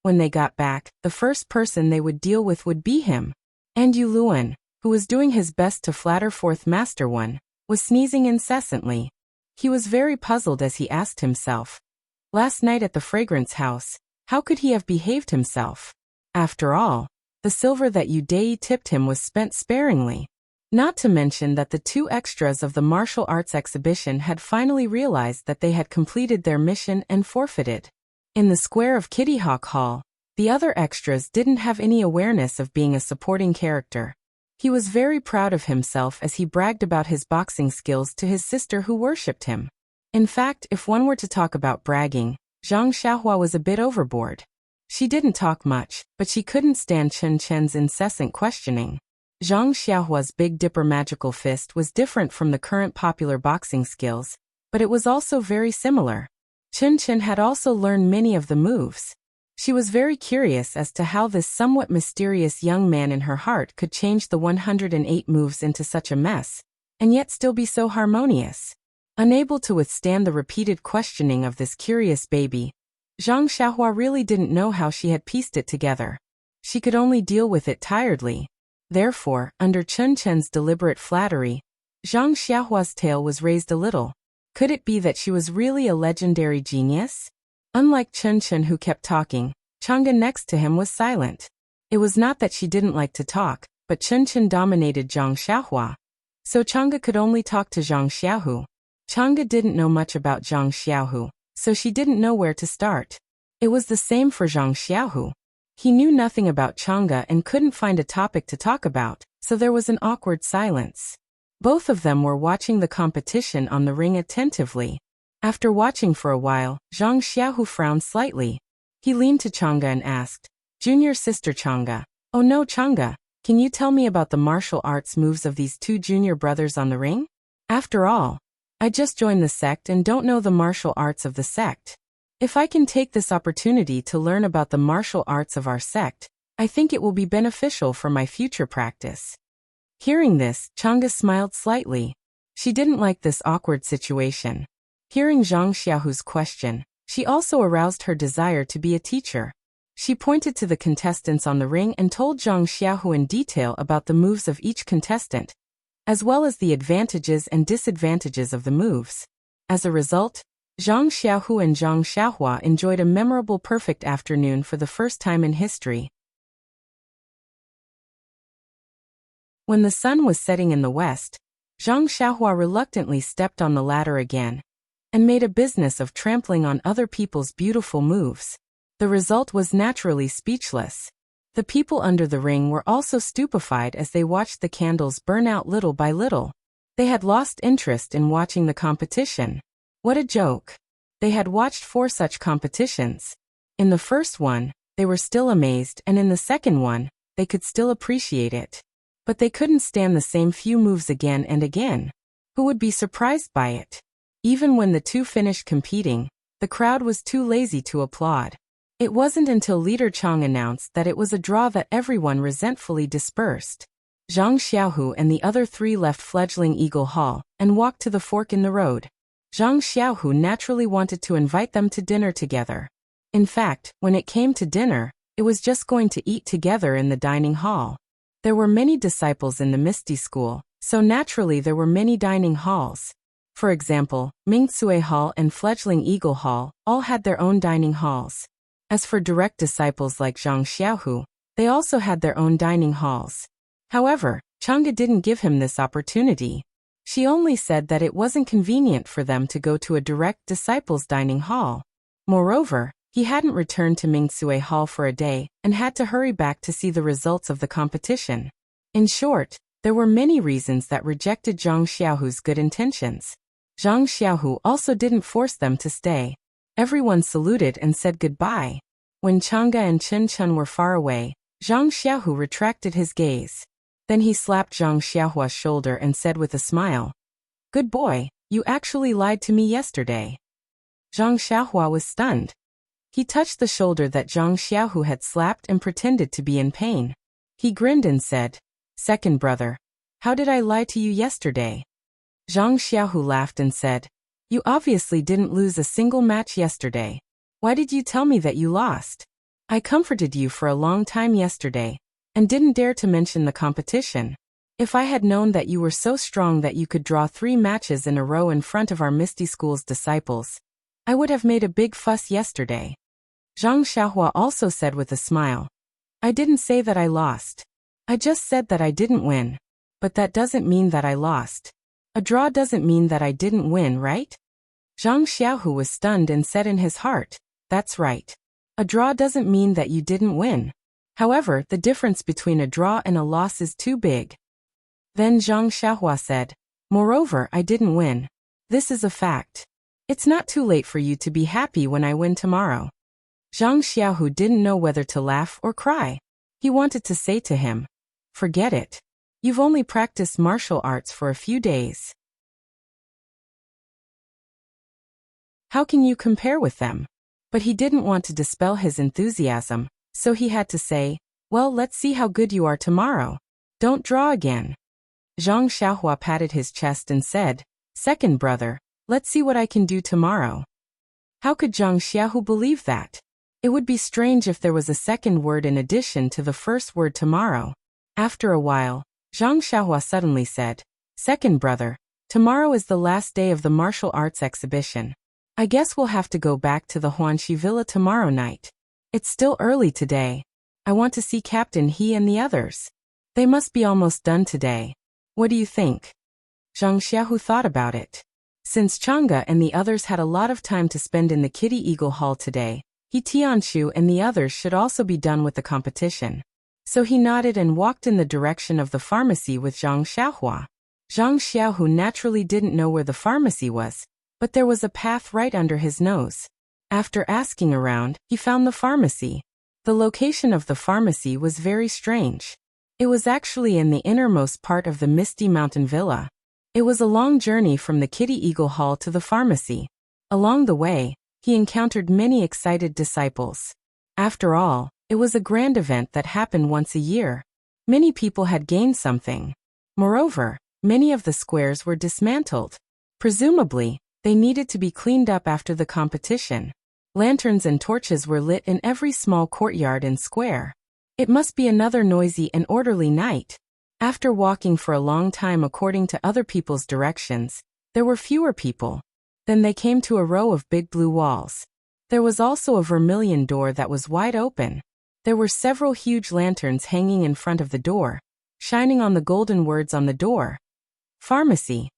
When they got back, the first person they would deal with would be him. And Yu Luan, who was doing his best to flatter Fourth Master One, was sneezing incessantly. He was very puzzled as he asked himself, last night at the fragrance house, how could he have behaved himself? After all, the silver that Yu Dai tipped him was spent sparingly. Not to mention that the two extras of the martial arts exhibition had finally realized that they had completed their mission and forfeited. In the square of Kitty Hawk Hall, the other extras didn't have any awareness of being a supporting character. He was very proud of himself as he bragged about his boxing skills to his sister who worshipped him. In fact, if one were to talk about bragging, Zhang Xiaohua was a bit overboard. She didn't talk much, but she couldn't stand Chen Chen's incessant questioning. Zhang Xiaohua's Big Dipper magical fist was different from the current popular boxing skills, but it was also very similar. Chen Chen had also learned many of the moves. She was very curious as to how this somewhat mysterious young man in her heart could change the 108 moves into such a mess, and yet still be so harmonious. Unable to withstand the repeated questioning of this curious baby, Zhang Xiaohua really didn't know how she had pieced it together. She could only deal with it tiredly. Therefore, under Chen Chen's deliberate flattery, Zhang Xiaohua's tail was raised a little. Could it be that she was really a legendary genius? Unlike Chen Chen who kept talking, Chang'e next to him was silent. It was not that she didn't like to talk, but Chen Chen dominated Zhang Xiaohua. So Chang'e could only talk to Zhang Xiaohu. Chang'e didn't know much about Zhang Xiaohu, so she didn't know where to start. It was the same for Zhang Xiaohu. He knew nothing about Chang'e and couldn't find a topic to talk about, so there was an awkward silence. Both of them were watching the competition on the ring attentively. After watching for a while, Zhang Xiaohu frowned slightly. He leaned to Chang'e and asked, "Junior sister Chang'e, oh no Chang'e, can you tell me about the martial arts moves of these two junior brothers on the ring? After all, I just joined the sect and don't know the martial arts of the sect. If I can take this opportunity to learn about the martial arts of our sect, I think it will be beneficial for my future practice." Hearing this, Chang'e smiled slightly. She didn't like this awkward situation. Hearing Zhang Xiaohu's question, she also aroused her desire to be a teacher. She pointed to the contestants on the ring and told Zhang Xiaohu in detail about the moves of each contestant, as well as the advantages and disadvantages of the moves. As a result, Zhang Xiaohu and Zhang Xiaohua enjoyed a memorable perfect afternoon for the first time in history. When the sun was setting in the west, Zhang Xiaohua reluctantly stepped on the ladder again, and made a business of trampling on other people's beautiful moves. The result was naturally speechless. The people under the ring were also stupefied as they watched the candles burn out little by little. They had lost interest in watching the competition. What a joke. They had watched 4 such competitions. In the first one, they were still amazed, and in the second one, they could still appreciate it. But they couldn't stand the same few moves again and again. Who would be surprised by it? Even when the two finished competing, the crowd was too lazy to applaud. It wasn't until Leader Chang announced that it was a draw that everyone resentfully dispersed. Zhang Xiaohu and the other 3 left fledgling Eagle Hall and walked to the fork in the road. Zhang Xiaohu naturally wanted to invite them to dinner together. In fact, when it came to dinner, it was just going to eat together in the dining hall. There were many disciples in the Misty School, so naturally there were many dining halls. For example, Mingcue Hall and Fledgling Eagle Hall all had their own dining halls. As for direct disciples like Zhang Xiaohu, they also had their own dining halls. However, Chang'e didn't give him this opportunity. She only said that it wasn't convenient for them to go to a direct disciples' dining hall. Moreover, he hadn't returned to Mingcue Hall for a day and had to hurry back to see the results of the competition. In short, there were many reasons that rejected Zhang Xiaohu's good intentions. Zhang Xiaohu also didn't force them to stay. Everyone saluted and said goodbye. When Chang'e and Chen Chen were far away, Zhang Xiaohu retracted his gaze. Then he slapped Zhang Xiaohua's shoulder and said with a smile, "Good boy, you actually lied to me yesterday." Zhang Xiaohua was stunned. He touched the shoulder that Zhang Xiaohu had slapped and pretended to be in pain. He grinned and said, "Second brother, how did I lie to you yesterday?" Zhang Xiaohu laughed and said, "You obviously didn't lose a single match yesterday. Why did you tell me that you lost?" I comforted you for a long time yesterday, and didn't dare to mention the competition. If I had known that you were so strong that you could draw 3 matches in a row in front of our Misty School's disciples, I would have made a big fuss yesterday. Zhang Xiaohua also said with a smile. I didn't say that I lost. I just said that I didn't win. But that doesn't mean that I lost. A draw doesn't mean that I didn't win, right? Zhang Xiaohu was stunned and said in his heart, that's right. A draw doesn't mean that you didn't win. However, the difference between a draw and a loss is too big. Then Zhang Xiaohua said, moreover, I didn't win. This is a fact. It's not too late for you to be happy when I win tomorrow. Zhang Xiaohu didn't know whether to laugh or cry. He wanted to say to him, forget it. You've only practiced martial arts for a few days. How can you compare with them? But he didn't want to dispel his enthusiasm, so he had to say, well, let's see how good you are tomorrow. Don't draw again. Zhang Xiaohua patted his chest and said, second brother, let's see what I can do tomorrow. How could Zhang Xiaohu believe that? It would be strange if there was a second word in addition to the first word tomorrow. After a while, Zhang Xiaohua suddenly said, second brother, tomorrow is the last day of the martial arts exhibition. I guess we'll have to go back to the Huanxi Villa tomorrow night. It's still early today. I want to see Captain He and the others. They must be almost done today. What do you think? Zhang Xiaohu thought about it. Since Chang'e and the others had a lot of time to spend in the Kitty Eagle Hall today, He Tianshu and the others should also be done with the competition. So he nodded and walked in the direction of the pharmacy with Zhang Xiaohua. Zhang Xiaohu naturally didn't know where the pharmacy was, but there was a path right under his nose. After asking around, he found the pharmacy. The location of the pharmacy was very strange. It was actually in the innermost part of the Misty Mountain Villa. It was a long journey from the Kitty Eagle Hall to the pharmacy. Along the way, he encountered many excited disciples. After all, it was a grand event that happened once a year. Many people had gained something. Moreover, many of the squares were dismantled. Presumably, they needed to be cleaned up after the competition. Lanterns and torches were lit in every small courtyard and square. It must be another noisy and orderly night. After walking for a long time according to other people's directions, there were fewer people. Then they came to a row of big blue walls. There was also a vermilion door that was wide open. There were several huge lanterns hanging in front of the door, shining on the golden words on the door. Pharmacy.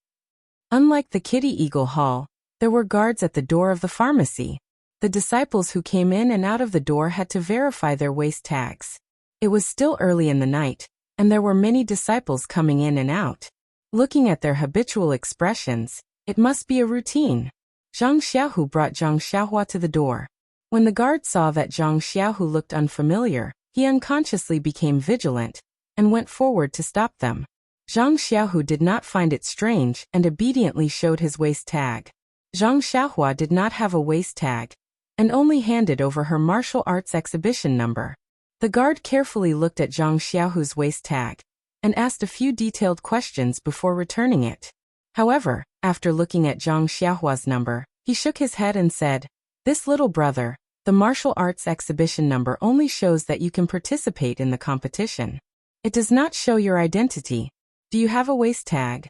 Unlike the Kitty Eagle Hall, there were guards at the door of the pharmacy. The disciples who came in and out of the door had to verify their waist tags. It was still early in the night, and there were many disciples coming in and out. Looking at their habitual expressions, it must be a routine. Zhang Xiaohu brought Zhang Xiaohua to the door. When the guard saw that Zhang Xiaohu looked unfamiliar, he unconsciously became vigilant and went forward to stop them. Zhang Xiaohu did not find it strange and obediently showed his waist tag. Zhang Xiaohua did not have a waist tag and only handed over her martial arts exhibition number. The guard carefully looked at Zhang Xiaohu's waist tag and asked a few detailed questions before returning it. However, after looking at Zhang Xiaohua's number, he shook his head and said, this little brother, the martial arts exhibition number only shows that you can participate in the competition. It does not show your identity. Do you have a waist tag?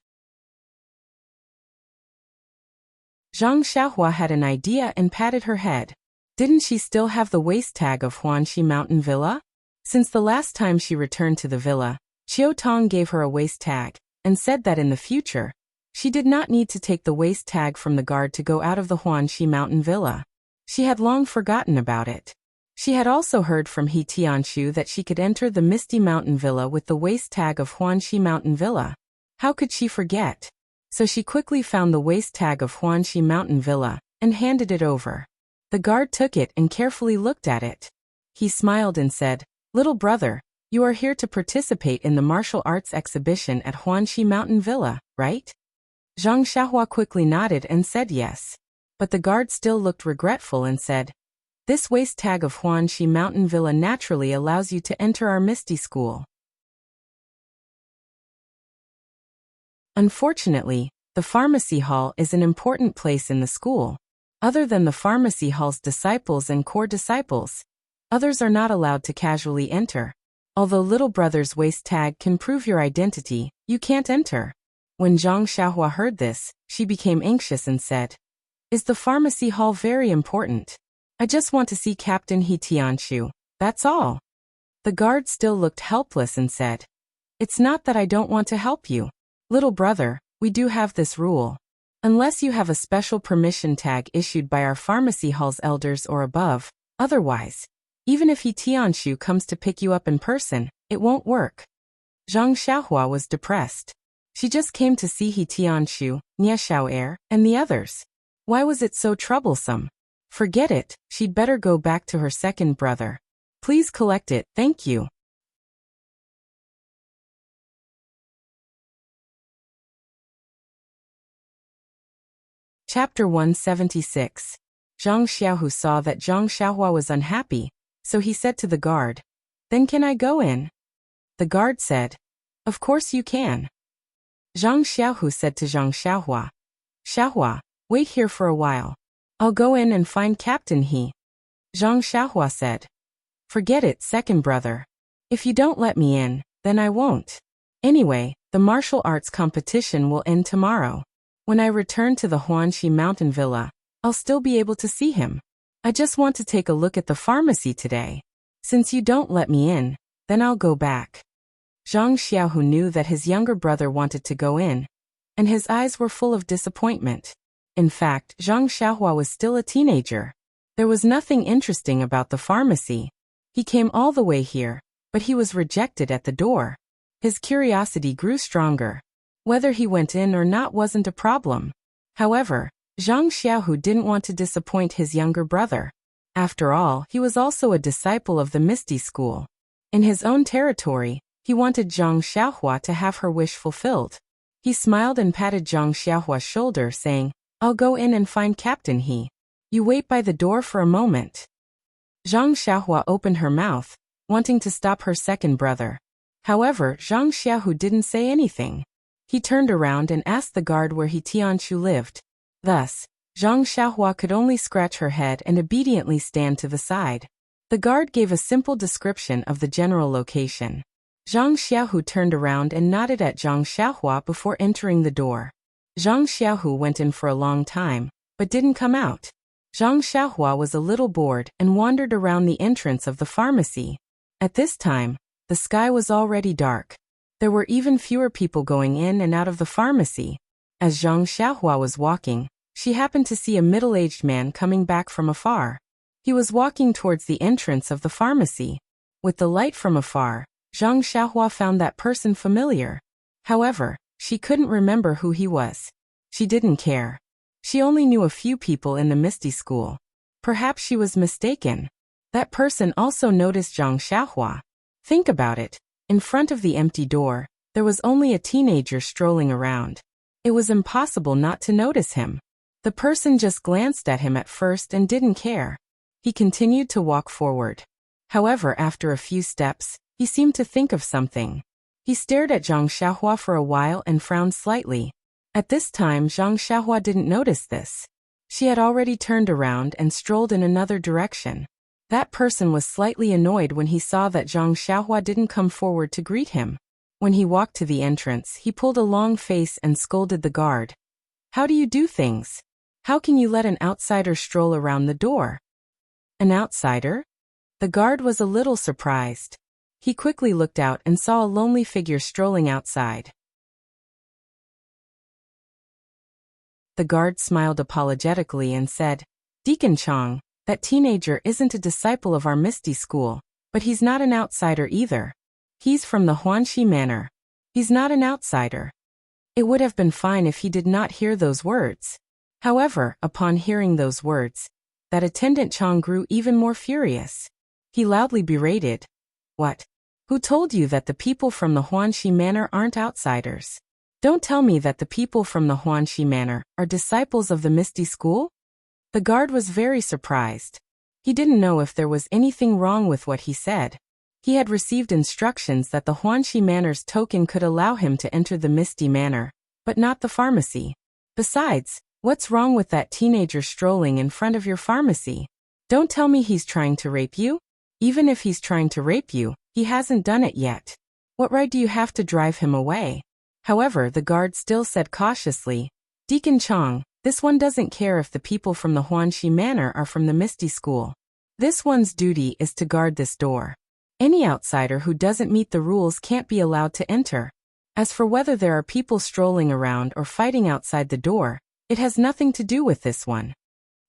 Zhang Xiaohua had an idea and patted her head. Didn't she still have the waist tag of Huanxi Mountain Villa? Since the last time she returned to the villa, Qiu Tong gave her a waist tag and said that in the future, she did not need to take the waist tag from the guard to go out of the Huanxi Mountain Villa. She had long forgotten about it. She had also heard from He Tianshu that she could enter the Misty Mountain Villa with the waist tag of Huanxi Mountain Villa. How could she forget? So she quickly found the waist tag of Huanxi Mountain Villa and handed it over. The guard took it and carefully looked at it. He smiled and said, little brother, you are here to participate in the martial arts exhibition at Huanxi Mountain Villa, right? Zhang Xiaohua quickly nodded and said yes. But the guard still looked regretful and said, this waist tag of Huanxi Mountain Villa naturally allows you to enter our Misty School. Unfortunately, the pharmacy hall is an important place in the school. Other than the pharmacy hall's disciples and core disciples, Others are not allowed to casually enter. Although little brother's waist tag can prove your identity, you can't enter. When Zhang Xiaohua heard this, she became anxious and said, "Is the pharmacy hall very important? I just want to see Captain He Tianshu, that's all." The guard still looked helpless and said, "It's not that I don't want to help you. Little brother, we do have this rule. Unless you have a special permission tag issued by our pharmacy hall's elders or above, otherwise, even if He Tianshu comes to pick you up in person, it won't work." Zhang Xiaohua was depressed. She just came to see He Tianshu, Nie Xiao'er, and the others. Why was it so troublesome? Forget it, she'd better go back to her second brother. Please collect it, thank you. Chapter 176. Zhang Xiaohu saw that Zhang Xiaohua was unhappy, so he said to the guard, "Then can I go in?" The guard said, "Of course you can." Zhang Xiaohu said to Zhang Xiaohua, "Xiaohua, wait here for a while. I'll go in and find Captain He." Zhang Xiaohua said, "Forget it, second brother. If you don't let me in, then I won't. Anyway, the martial arts competition will end tomorrow. When I return to the Huanxi Mountain Villa, I'll still be able to see him. I just want to take a look at the pharmacy today. Since you don't let me in, then I'll go back." Zhang Xiaohu knew that his younger brother wanted to go in, and his eyes were full of disappointment. In fact, Zhang Xiaohua was still a teenager. There was nothing interesting about the pharmacy. He came all the way here, but he was rejected at the door. His curiosity grew stronger. Whether he went in or not wasn't a problem. However, Zhang Xiaohu didn't want to disappoint his younger brother. After all, he was also a disciple of the Misty School. In his own territory, he wanted Zhang Xiaohua to have her wish fulfilled. He smiled and patted Zhang Xiaohua's shoulder, saying, "I'll go in and find Captain He. You wait by the door for a moment." Zhang Xiaohua opened her mouth, wanting to stop her second brother. However, Zhang Xiaohu didn't say anything. He turned around and asked the guard where He Tianshu lived. Thus, Zhang Xiaohua could only scratch her head and obediently stand to the side. The guard gave a simple description of the general location. Zhang Xiaohu turned around and nodded at Zhang Xiaohua before entering the door. Zhang Xiaohu went in for a long time, but didn't come out. Zhang Xiaohua was a little bored and wandered around the entrance of the pharmacy. At this time, the sky was already dark. There were even fewer people going in and out of the pharmacy. As Zhang Xiaohua was walking, she happened to see a middle-aged man coming back from afar. He was walking towards the entrance of the pharmacy. With the light from afar, Zhang Xiaohua found that person familiar. However, she couldn't remember who he was. She didn't care. She only knew a few people in the Misty School. Perhaps she was mistaken. That person also noticed Zhang Xiaohua. Think about it. In front of the empty door, there was only a teenager strolling around. It was impossible not to notice him. The person just glanced at him at first and didn't care. He continued to walk forward. However, after a few steps, he seemed to think of something. He stared at Zhang Xiaohua for a while and frowned slightly. At this time, Zhang Xiaohua didn't notice this. She had already turned around and strolled in another direction. That person was slightly annoyed when he saw that Zhang Xiaohua didn't come forward to greet him. When he walked to the entrance, he pulled a long face and scolded the guard. "How do you do things? How can you let an outsider stroll around the door?" An outsider? The guard was a little surprised. He quickly looked out and saw a lonely figure strolling outside. The guard smiled apologetically and said, "Deacon Chang, that teenager isn't a disciple of our Misty School, but he's not an outsider either. He's from the Huanxi Manor. He's not an outsider." It would have been fine if he did not hear those words. However, upon hearing those words, that attendant Chang grew even more furious. He loudly berated, "What? Who told you that the people from the Huanxi Manor aren't outsiders? Don't tell me that the people from the Huanxi Manor are disciples of the Misty School?" The guard was very surprised. He didn't know if there was anything wrong with what he said. He had received instructions that the Huanxi Manor's token could allow him to enter the Misty Manor, but not the pharmacy. Besides, what's wrong with that teenager strolling in front of your pharmacy? Don't tell me he's trying to rape you? Even if he's trying to rape you, he hasn't done it yet. What right do you have to drive him away? However, the guard still said cautiously, Deacon Chong, this one doesn't care if the people from the Huanxi Manor are from the Misty School. This one's duty is to guard this door. Any outsider who doesn't meet the rules can't be allowed to enter. As for whether there are people strolling around or fighting outside the door, it has nothing to do with this one.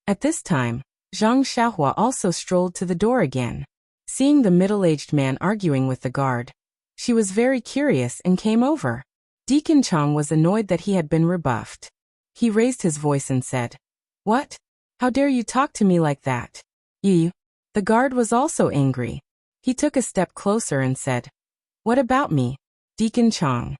At this time, Zhang Xiaohua also strolled to the door again. Seeing the middle-aged man arguing with the guard, she was very curious and came over. Deacon Chong was annoyed that he had been rebuffed. He raised his voice and said, What? How dare you talk to me like that? You? The guard was also angry. He took a step closer and said, What about me? Deacon Chong.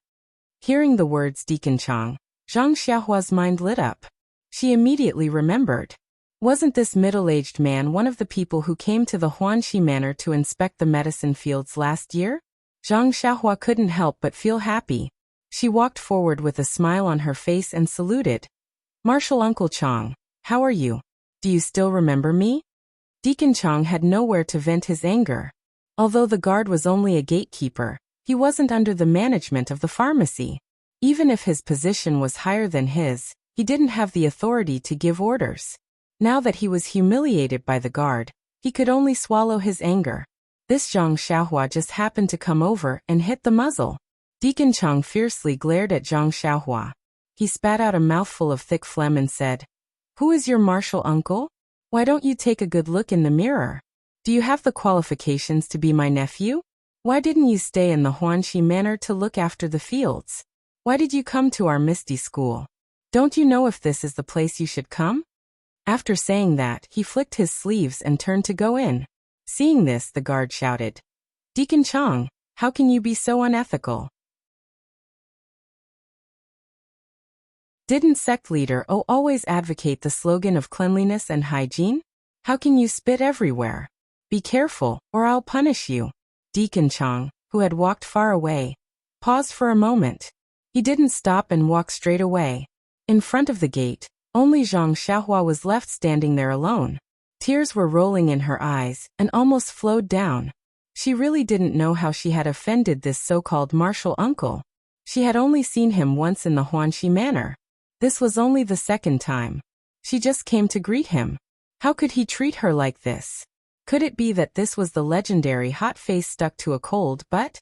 Hearing the words Deacon Chong, Zhang Xiaohua's mind lit up. She immediately remembered. Wasn't this middle-aged man one of the people who came to the Huanxi Manor to inspect the medicine fields last year? Zhang Xiaohua couldn't help but feel happy. She walked forward with a smile on her face and saluted. Marshal Uncle Chong, how are you? Do you still remember me? Deacon Chong had nowhere to vent his anger. Although the guard was only a gatekeeper, he wasn't under the management of the pharmacy. Even if his position was higher than his, he didn't have the authority to give orders. Now that he was humiliated by the guard, he could only swallow his anger. This Zhang Xiaohua just happened to come over and hit the muzzle. Deacon Chong fiercely glared at Zhang Xiaohua. He spat out a mouthful of thick phlegm and said, Who is your martial uncle? Why don't you take a good look in the mirror? Do you have the qualifications to be my nephew? Why didn't you stay in the Huanxi Manor to look after the fields? Why did you come to our Misty School? Don't you know if this is the place you should come? After saying that, he flicked his sleeves and turned to go in. Seeing this, the guard shouted, Deacon Chong, how can you be so unethical? Didn't sect leader O always advocate the slogan of cleanliness and hygiene? How can you spit everywhere? Be careful, or I'll punish you. Deacon Chong, who had walked far away, paused for a moment. He didn't stop and walk straight away. In front of the gate, only Zhang Xiaohua was left standing there alone. Tears were rolling in her eyes and almost flowed down. She really didn't know how she had offended this so-called martial uncle. She had only seen him once in the Huanxi Manor. This was only the second time. She just came to greet him. How could he treat her like this? Could it be that this was the legendary hot face stuck to a cold butt?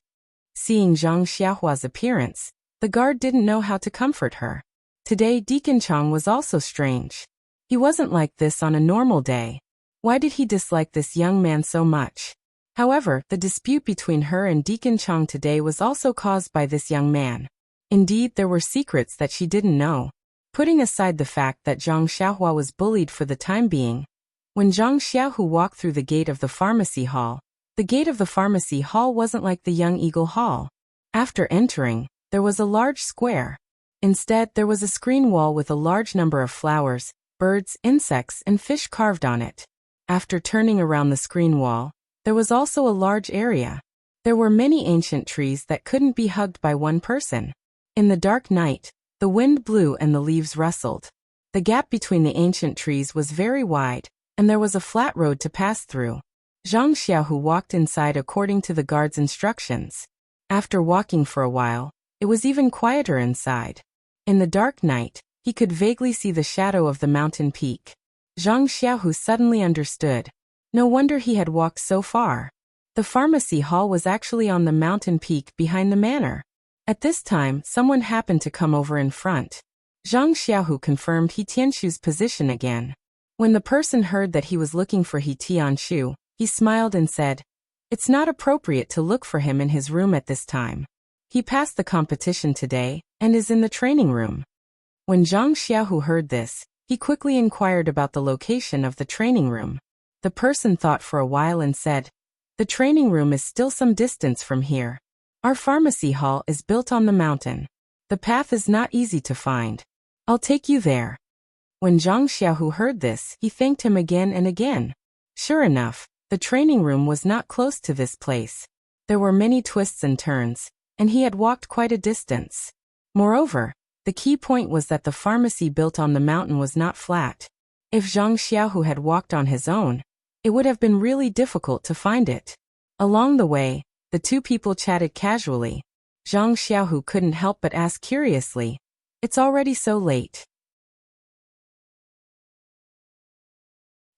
Seeing Zhang Xiaohua's appearance, the guard didn't know how to comfort her. Today Deacon Chong was also strange. He wasn't like this on a normal day. Why did he dislike this young man so much? However, the dispute between her and Deacon Chong today was also caused by this young man. Indeed, there were secrets that she didn't know. Putting aside the fact that Zhang Xiaohua was bullied for the time being, when Zhang Xiaohu walked through the gate of the pharmacy hall, the gate of the pharmacy hall wasn't like the Young Eagle Hall. After entering, there was a large square. Instead, there was a screen wall with a large number of flowers, birds, insects, and fish carved on it. After turning around the screen wall, there was also a large area. There were many ancient trees that couldn't be hugged by one person. In the dark night, the wind blew and the leaves rustled. The gap between the ancient trees was very wide, and there was a flat road to pass through. Zhang Xiaohu walked inside according to the guard's instructions. After walking for a while, it was even quieter inside. In the dark night, he could vaguely see the shadow of the mountain peak. Zhang Xiaohu suddenly understood. No wonder he had walked so far. The pharmacy hall was actually on the mountain peak behind the manor. At this time, someone happened to come over in front. Zhang Xiaohu confirmed He Tianshu's position again. When the person heard that he was looking for He Tianshu, he smiled and said, It's not appropriate to look for him in his room at this time. He passed the competition today and is in the training room. When Zhang Xiaohu heard this, he quickly inquired about the location of the training room. The person thought for a while and said, The training room is still some distance from here. Our pharmacy hall is built on the mountain. The path is not easy to find. I'll take you there. When Zhang Xiaohu heard this, he thanked him again and again. Sure enough, the training room was not close to this place. There were many twists and turns, and he had walked quite a distance. Moreover, the key point was that the pharmacy built on the mountain was not flat. If Zhang Xiaohu had walked on his own, It would have been really difficult to find it. Along the way, the two people chatted casually. Zhang Xiaohu couldn't help but ask curiously, "It's already so late.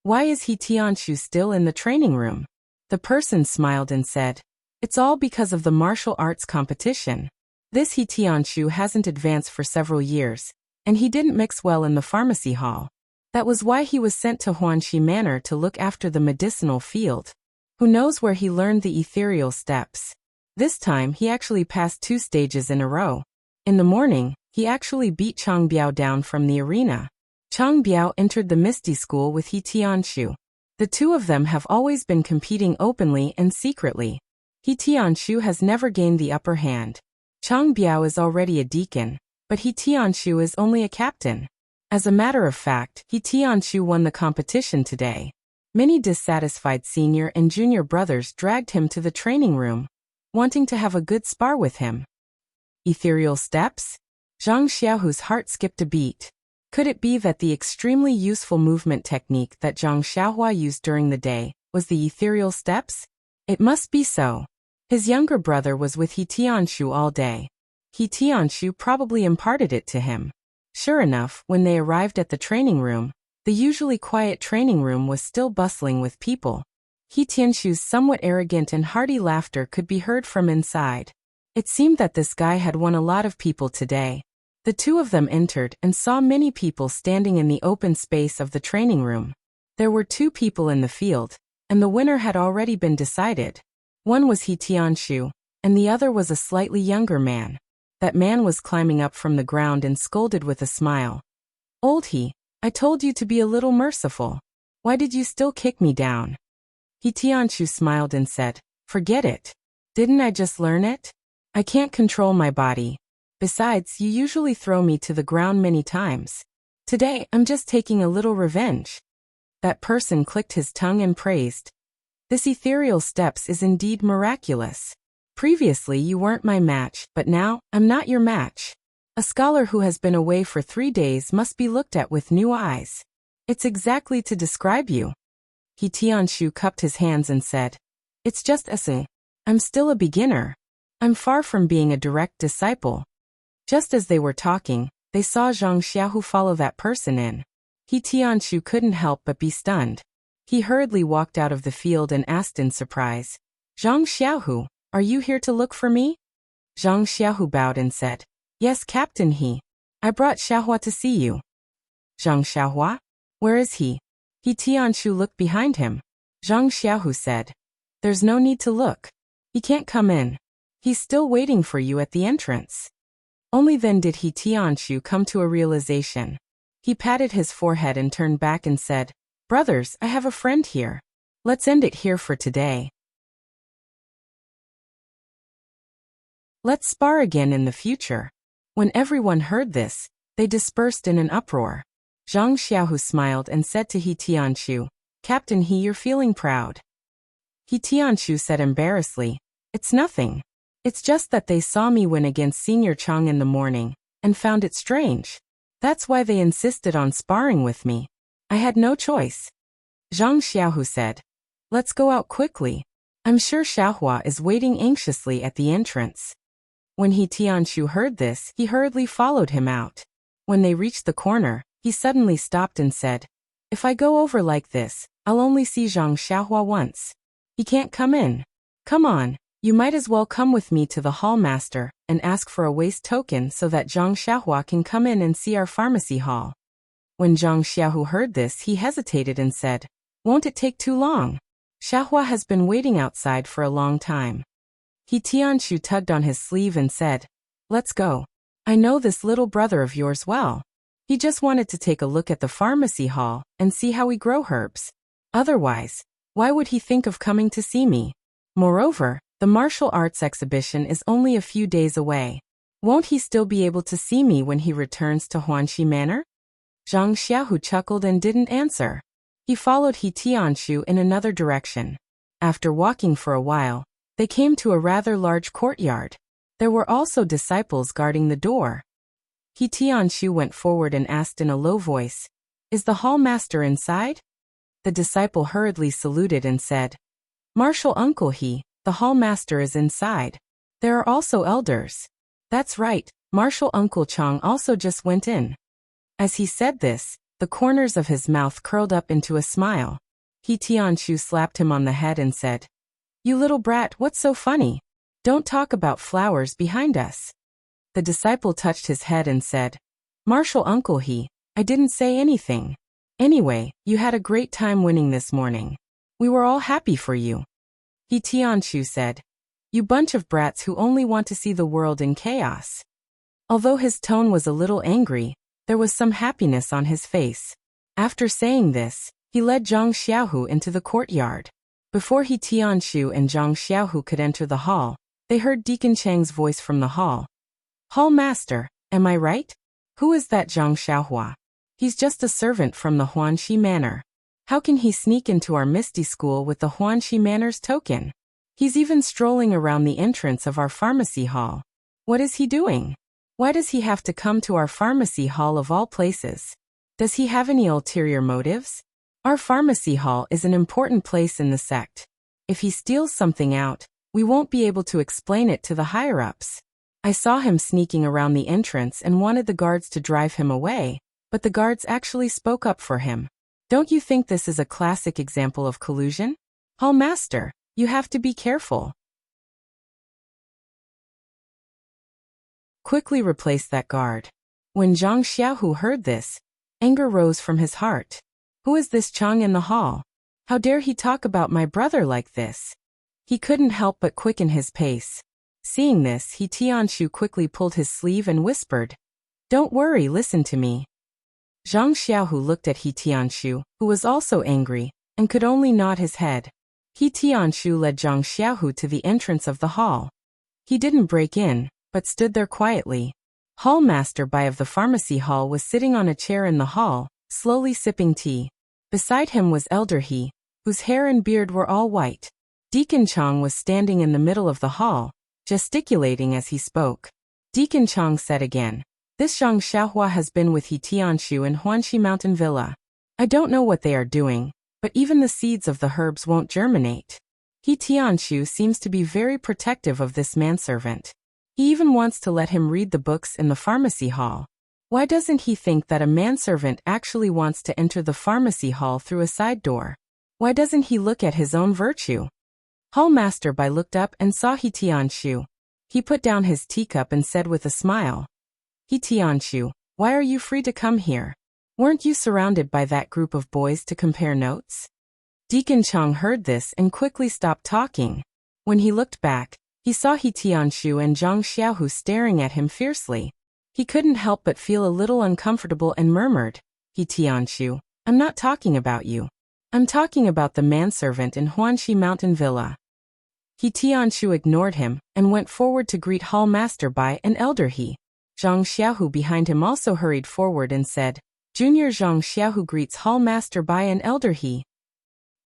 Why is He Tianshu still in the training room?" The person smiled and said, "It's all because of the martial arts competition. This He Tianshu hasn't advanced for several years, and he didn't mix well in the pharmacy hall. That was why he was sent to Huanxi Manor to look after the medicinal field. Who knows where he learned the ethereal steps. This time he actually passed 2 stages in a row. In the morning, he actually beat Chang Biao down from the arena. Chang Biao entered the Misty School with He Tianshu. The two of them have always been competing openly and secretly. He Tianshu has never gained the upper hand. Chang Biao is already a deacon, but He Tianshu is only a captain. As a matter of fact, He Tianshu won the competition today. Many dissatisfied senior and junior brothers dragged him to the training room, wanting to have a good spar with him. Ethereal steps? Zhang Xiaohu's heart skipped a beat. Could it be that the extremely useful movement technique that Zhang Xiaohua used during the day was the ethereal steps? It must be so. His younger brother was with He Tianshu all day. He Tianshu probably imparted it to him. Sure enough, when they arrived at the training room, the usually quiet training room was still bustling with people. He Tianshu's somewhat arrogant and hearty laughter could be heard from inside. It seemed that this guy had won a lot of people today. The two of them entered and saw many people standing in the open space of the training room. There were 2 people in the field, and the winner had already been decided. One was He Tianshu, and the other was a slightly younger man. That man was climbing up from the ground and scolded with a smile. "Old He, I told you to be a little merciful. Why did you still kick me down?" He Tianshu smiled and said, "Forget it. Didn't I just learn it? I can't control my body. Besides, you usually throw me to the ground many times. Today, I'm just taking a little revenge." That person clicked his tongue and praised. "This ethereal steps is indeed miraculous. Previously you weren't my match, but now, I'm not your match. A scholar who has been away for 3 days must be looked at with new eyes. It's exactly to describe you." He Tianshu cupped his hands and said, "It's just I'm still a beginner. I'm far from being a direct disciple." Just as they were talking, they saw Zhang Xiaohu follow that person in. He Tianshu couldn't help but be stunned. He hurriedly walked out of the field and asked in surprise, "Zhang Xiaohu, are you here to look for me?" Zhang Xiaohu bowed and said, "Yes, Captain He. I brought Xiaohua to see you." "Zhang Xiaohua? Where is he?" He Tianshu looked behind him. Zhang Xiaohu said, "There's no need to look. He can't come in. He's still waiting for you at the entrance." Only then did He Tianshu come to a realization. He patted his forehead and turned back and said, "Brothers, I have a friend here. Let's end it here for today. Let's spar again in the future." When everyone heard this, they dispersed in an uproar. Zhang Xiaohu smiled and said to He Tianshu, "Captain He, you're feeling proud." He Tianshu said embarrassedly, "It's nothing. It's just that they saw me win against Senior Chang in the morning, and found it strange. That's why they insisted on sparring with me. I had no choice." Zhang Xiaohu said, "Let's go out quickly. I'm sure Xiaohua is waiting anxiously at the entrance." When He Tianshu heard this, he hurriedly followed him out. When they reached the corner, he suddenly stopped and said, "If I go over like this, I'll only see Zhang Xiaohua once. He can't come in. Come on, you might as well come with me to the hall master and ask for a waste token so that Zhang Xiaohua can come in and see our pharmacy hall." When Zhang Xiaohu heard this, he hesitated and said, "Won't it take too long? Xiaohua has been waiting outside for a long time." He Tianshu tugged on his sleeve and said, "Let's go. I know this little brother of yours well. He just wanted to take a look at the pharmacy hall and see how we grow herbs. Otherwise, why would he think of coming to see me? Moreover, the martial arts exhibition is only a few days away. Won't he still be able to see me when he returns to Huanxi Manor?" Zhang Xiaohu chuckled and didn't answer. He followed He Tianshu in another direction. After walking for a while, they came to a rather large courtyard. There were also disciples guarding the door. He Tianshu went forward and asked in a low voice, "Is the hall master inside?" The disciple hurriedly saluted and said, "Martial uncle the hall master is inside. There are also elders." "That's right, Martial Uncle Chang also just went in." As he said this, the corners of his mouth curled up into a smile. He Tianshu slapped him on the head and said, "You little brat, what's so funny? Don't talk about flowers behind us." The disciple touched his head and said, "Martial uncle I didn't say anything. Anyway, you had a great time winning this morning. We were all happy for you." He Tianshu said, "You bunch of brats who only want to see the world in chaos." Although his tone was a little angry, there was some happiness on his face. After saying this, he led Zhang Xiaohu into the courtyard. Before He Tianshu and Zhang Xiaohu could enter the hall, they heard Deacon Chang's voice from the hall. "Hall master, am I right? Who is that Zhang Xiaohua? He's just a servant from the Huanxi Manor. How can he sneak into our Misty School with the Huanxi Manor's token? He's even strolling around the entrance of our pharmacy hall. What is he doing? Why does he have to come to our pharmacy hall of all places? Does he have any ulterior motives? Our pharmacy hall is an important place in the sect. If he steals something out, we won't be able to explain it to the higher-ups. I saw him sneaking around the entrance and wanted the guards to drive him away, but the guards actually spoke up for him. Don't you think this is a classic example of collusion? Hall master, you have to be careful. Quickly replace that guard." When Zhang Xiaohu heard this, anger rose from his heart. Who is this Chang in the hall? How dare he talk about my brother like this? He couldn't help but quicken his pace. Seeing this, He Tianshu quickly pulled his sleeve and whispered, "Don't worry, listen to me." Zhang Xiaohu looked at He Tianshu, who was also angry, and could only nod his head. He Tianshu led Zhang Xiaohu to the entrance of the hall. He didn't break in, but stood there quietly. Hall Master Bai of the pharmacy hall was sitting on a chair in the hall, slowly sipping tea. Beside him was Elder He, whose hair and beard were all white. Deacon Chang was standing in the middle of the hall, gesticulating as he spoke. Deacon Chang said again, "This Zhang Xiaohua has been with He Tianshu in Huanxi Mountain Villa. I don't know what they are doing, but even the seeds of the herbs won't germinate. He Tianshu seems to be very protective of this manservant. He even wants to let him read the books in the pharmacy hall. Why doesn't he think that a manservant actually wants to enter the pharmacy hall through a side door? Why doesn't he look at his own virtue?" Hall Master Bai looked up and saw He Tianshu. He put down his teacup and said with a smile, "He Tianshu, why are you free to come here? Weren't you surrounded by that group of boys to compare notes?" Deacon Chang heard this and quickly stopped talking. When he looked back, he saw He Tianshu and Zhang Xiaohu staring at him fiercely. He couldn't help but feel a little uncomfortable and murmured, "He Tianshu, I'm not talking about you. I'm talking about the manservant in Huanxi Mountain Villa." He Tianshu ignored him and went forward to greet Hall Master Bai and Elder He. Zhang Xiaohu behind him also hurried forward and said, "Junior Zhang Xiaohu greets Hall Master Bai and Elder He."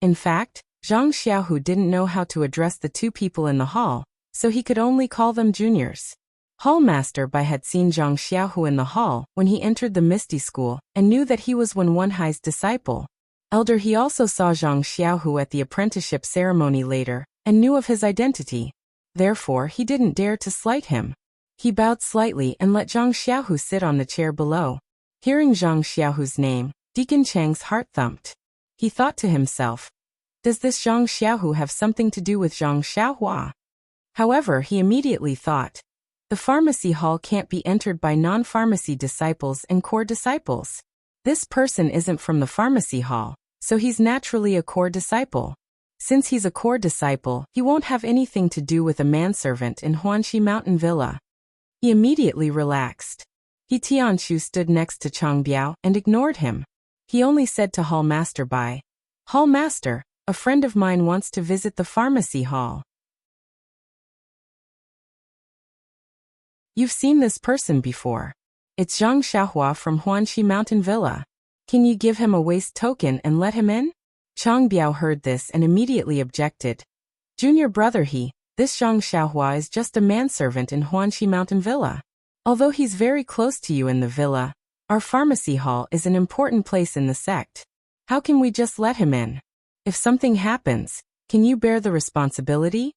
In fact, Zhang Xiaohu didn't know how to address the two people in the hall, so he could only call them juniors. Hall Master Bai had seen Zhang Xiaohu in the hall when he entered the Misty School and knew that he was Wen Wenhai's disciple. Elder He also saw Zhang Xiaohu at the apprenticeship ceremony later and knew of his identity. Therefore, he didn't dare to slight him. He bowed slightly and let Zhang Xiaohu sit on the chair below. Hearing Zhang Xiaohu's name, Deacon Chang's heart thumped. He thought to himself, "Does this Zhang Xiaohu have something to do with Zhang Xiaohua?" However, he immediately thought, the pharmacy hall can't be entered by non-pharmacy disciples and core disciples. This person isn't from the pharmacy hall, so he's naturally a core disciple. Since he's a core disciple, he won't have anything to do with a manservant in Huanxi Mountain Villa. He immediately relaxed. He Tianshu stood next to Chang Biao and ignored him. He only said to Hall Master Bai, "Hall Master, a friend of mine wants to visit the pharmacy hall." "You've seen this person before. It's Zhang Xiaohua from Huanxi Mountain Villa. Can you give him a waste token and let him in?" Chang Biao heard this and immediately objected. "Junior brother this Zhang Xiaohua is just a manservant in Huanxi Mountain Villa. Although he's very close to you in the villa, our pharmacy hall is an important place in the sect. How can we just let him in? If something happens, can you bear the responsibility?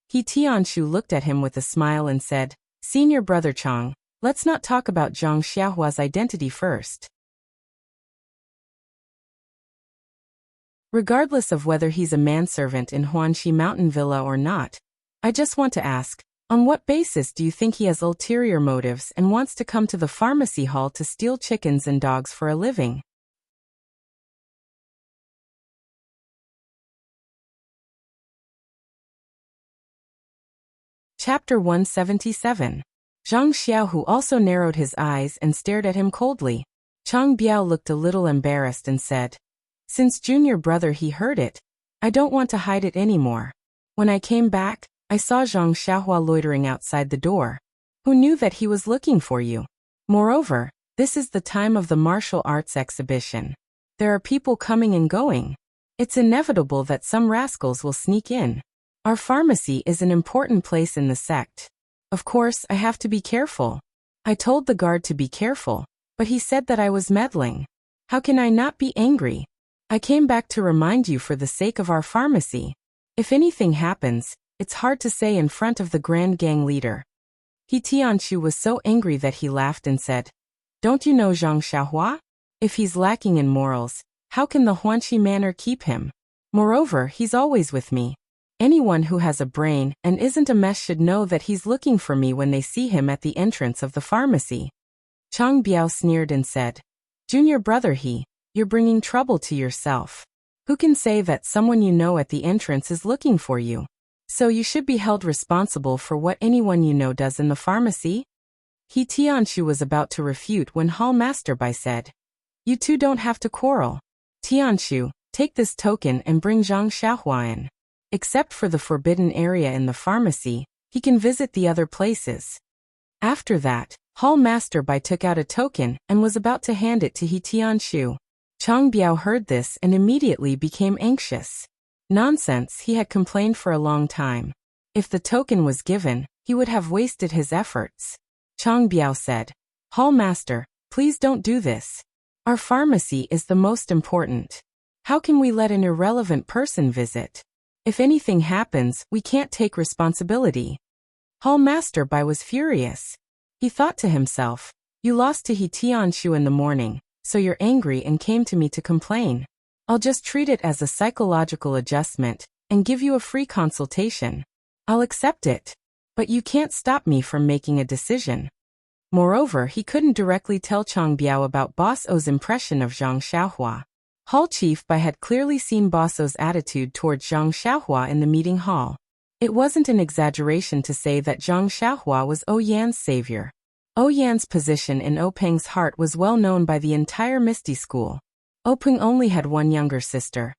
He Tianshu looked at him with a smile and said, Senior Brother Chang, let's not talk about Zhang Xiaohua's identity first. Regardless of whether he's a manservant in Huanxi Mountain Villa or not, I just want to ask, on what basis do you think he has ulterior motives and wants to come to the pharmacy hall to steal chickens and dogs for a living? Chapter 177. Zhang Xiaohu also narrowed his eyes and stared at him coldly. Chang Biao looked a little embarrassed and said, Since junior brother he heard it, I don't want to hide it anymore. When I came back, I saw Zhang Xiaohua loitering outside the door. Who knew that he was looking for you? Moreover, this is the time of the martial arts exhibition. There are people coming and going. It's inevitable that some rascals will sneak in. Our pharmacy is an important place in the sect. Of course, I have to be careful. I told the guard to be careful, but he said that I was meddling. How can I not be angry? I came back to remind you for the sake of our pharmacy. If anything happens, it's hard to say in front of the grand gang leader. He Tianshu was so angry that he laughed and said, Don't you know Zhang Xiaohua? If he's lacking in morals, how can the Huanxi manor keep him? Moreover, he's always with me. Anyone who has a brain and isn't a mess should know that he's looking for me when they see him at the entrance of the pharmacy. Chang Biao sneered and said, Junior brother you're bringing trouble to yourself. Who can say that someone you know at the entrance is looking for you? So you should be held responsible for what anyone you know does in the pharmacy? He Tianshu was about to refute when Hall Master Bai said, You two don't have to quarrel. Tianshu, take this token and bring Zhang Xiaohua in. Except for the forbidden area in the pharmacy, he can visit the other places. After that, Hall Master Bai took out a token and was about to hand it to He Tianshu. Chang Biao heard this and immediately became anxious. Nonsense, he had complained for a long time. If the token was given, he would have wasted his efforts. Chang Biao said, Hall Master, please don't do this. Our pharmacy is the most important. How can we let an irrelevant person visit? If anything happens, we can't take responsibility. Hall Master Bai was furious. He thought to himself, You lost to He Tianshu in the morning, so you're angry and came to me to complain. I'll just treat it as a psychological adjustment and give you a free consultation. I'll accept it. But you can't stop me from making a decision. Moreover, he couldn't directly tell Chang Biao about Boss O's impression of Zhang Xiaohua. Hall Chief Bai had clearly seen Boss O's attitude towards Zhang Xiaohua in the meeting hall. It wasn't an exaggeration to say that Zhang Xiaohua was Oyan's savior. Oyan's position in Openg's heart was well known by the entire Misty School. Openg only had one younger sister,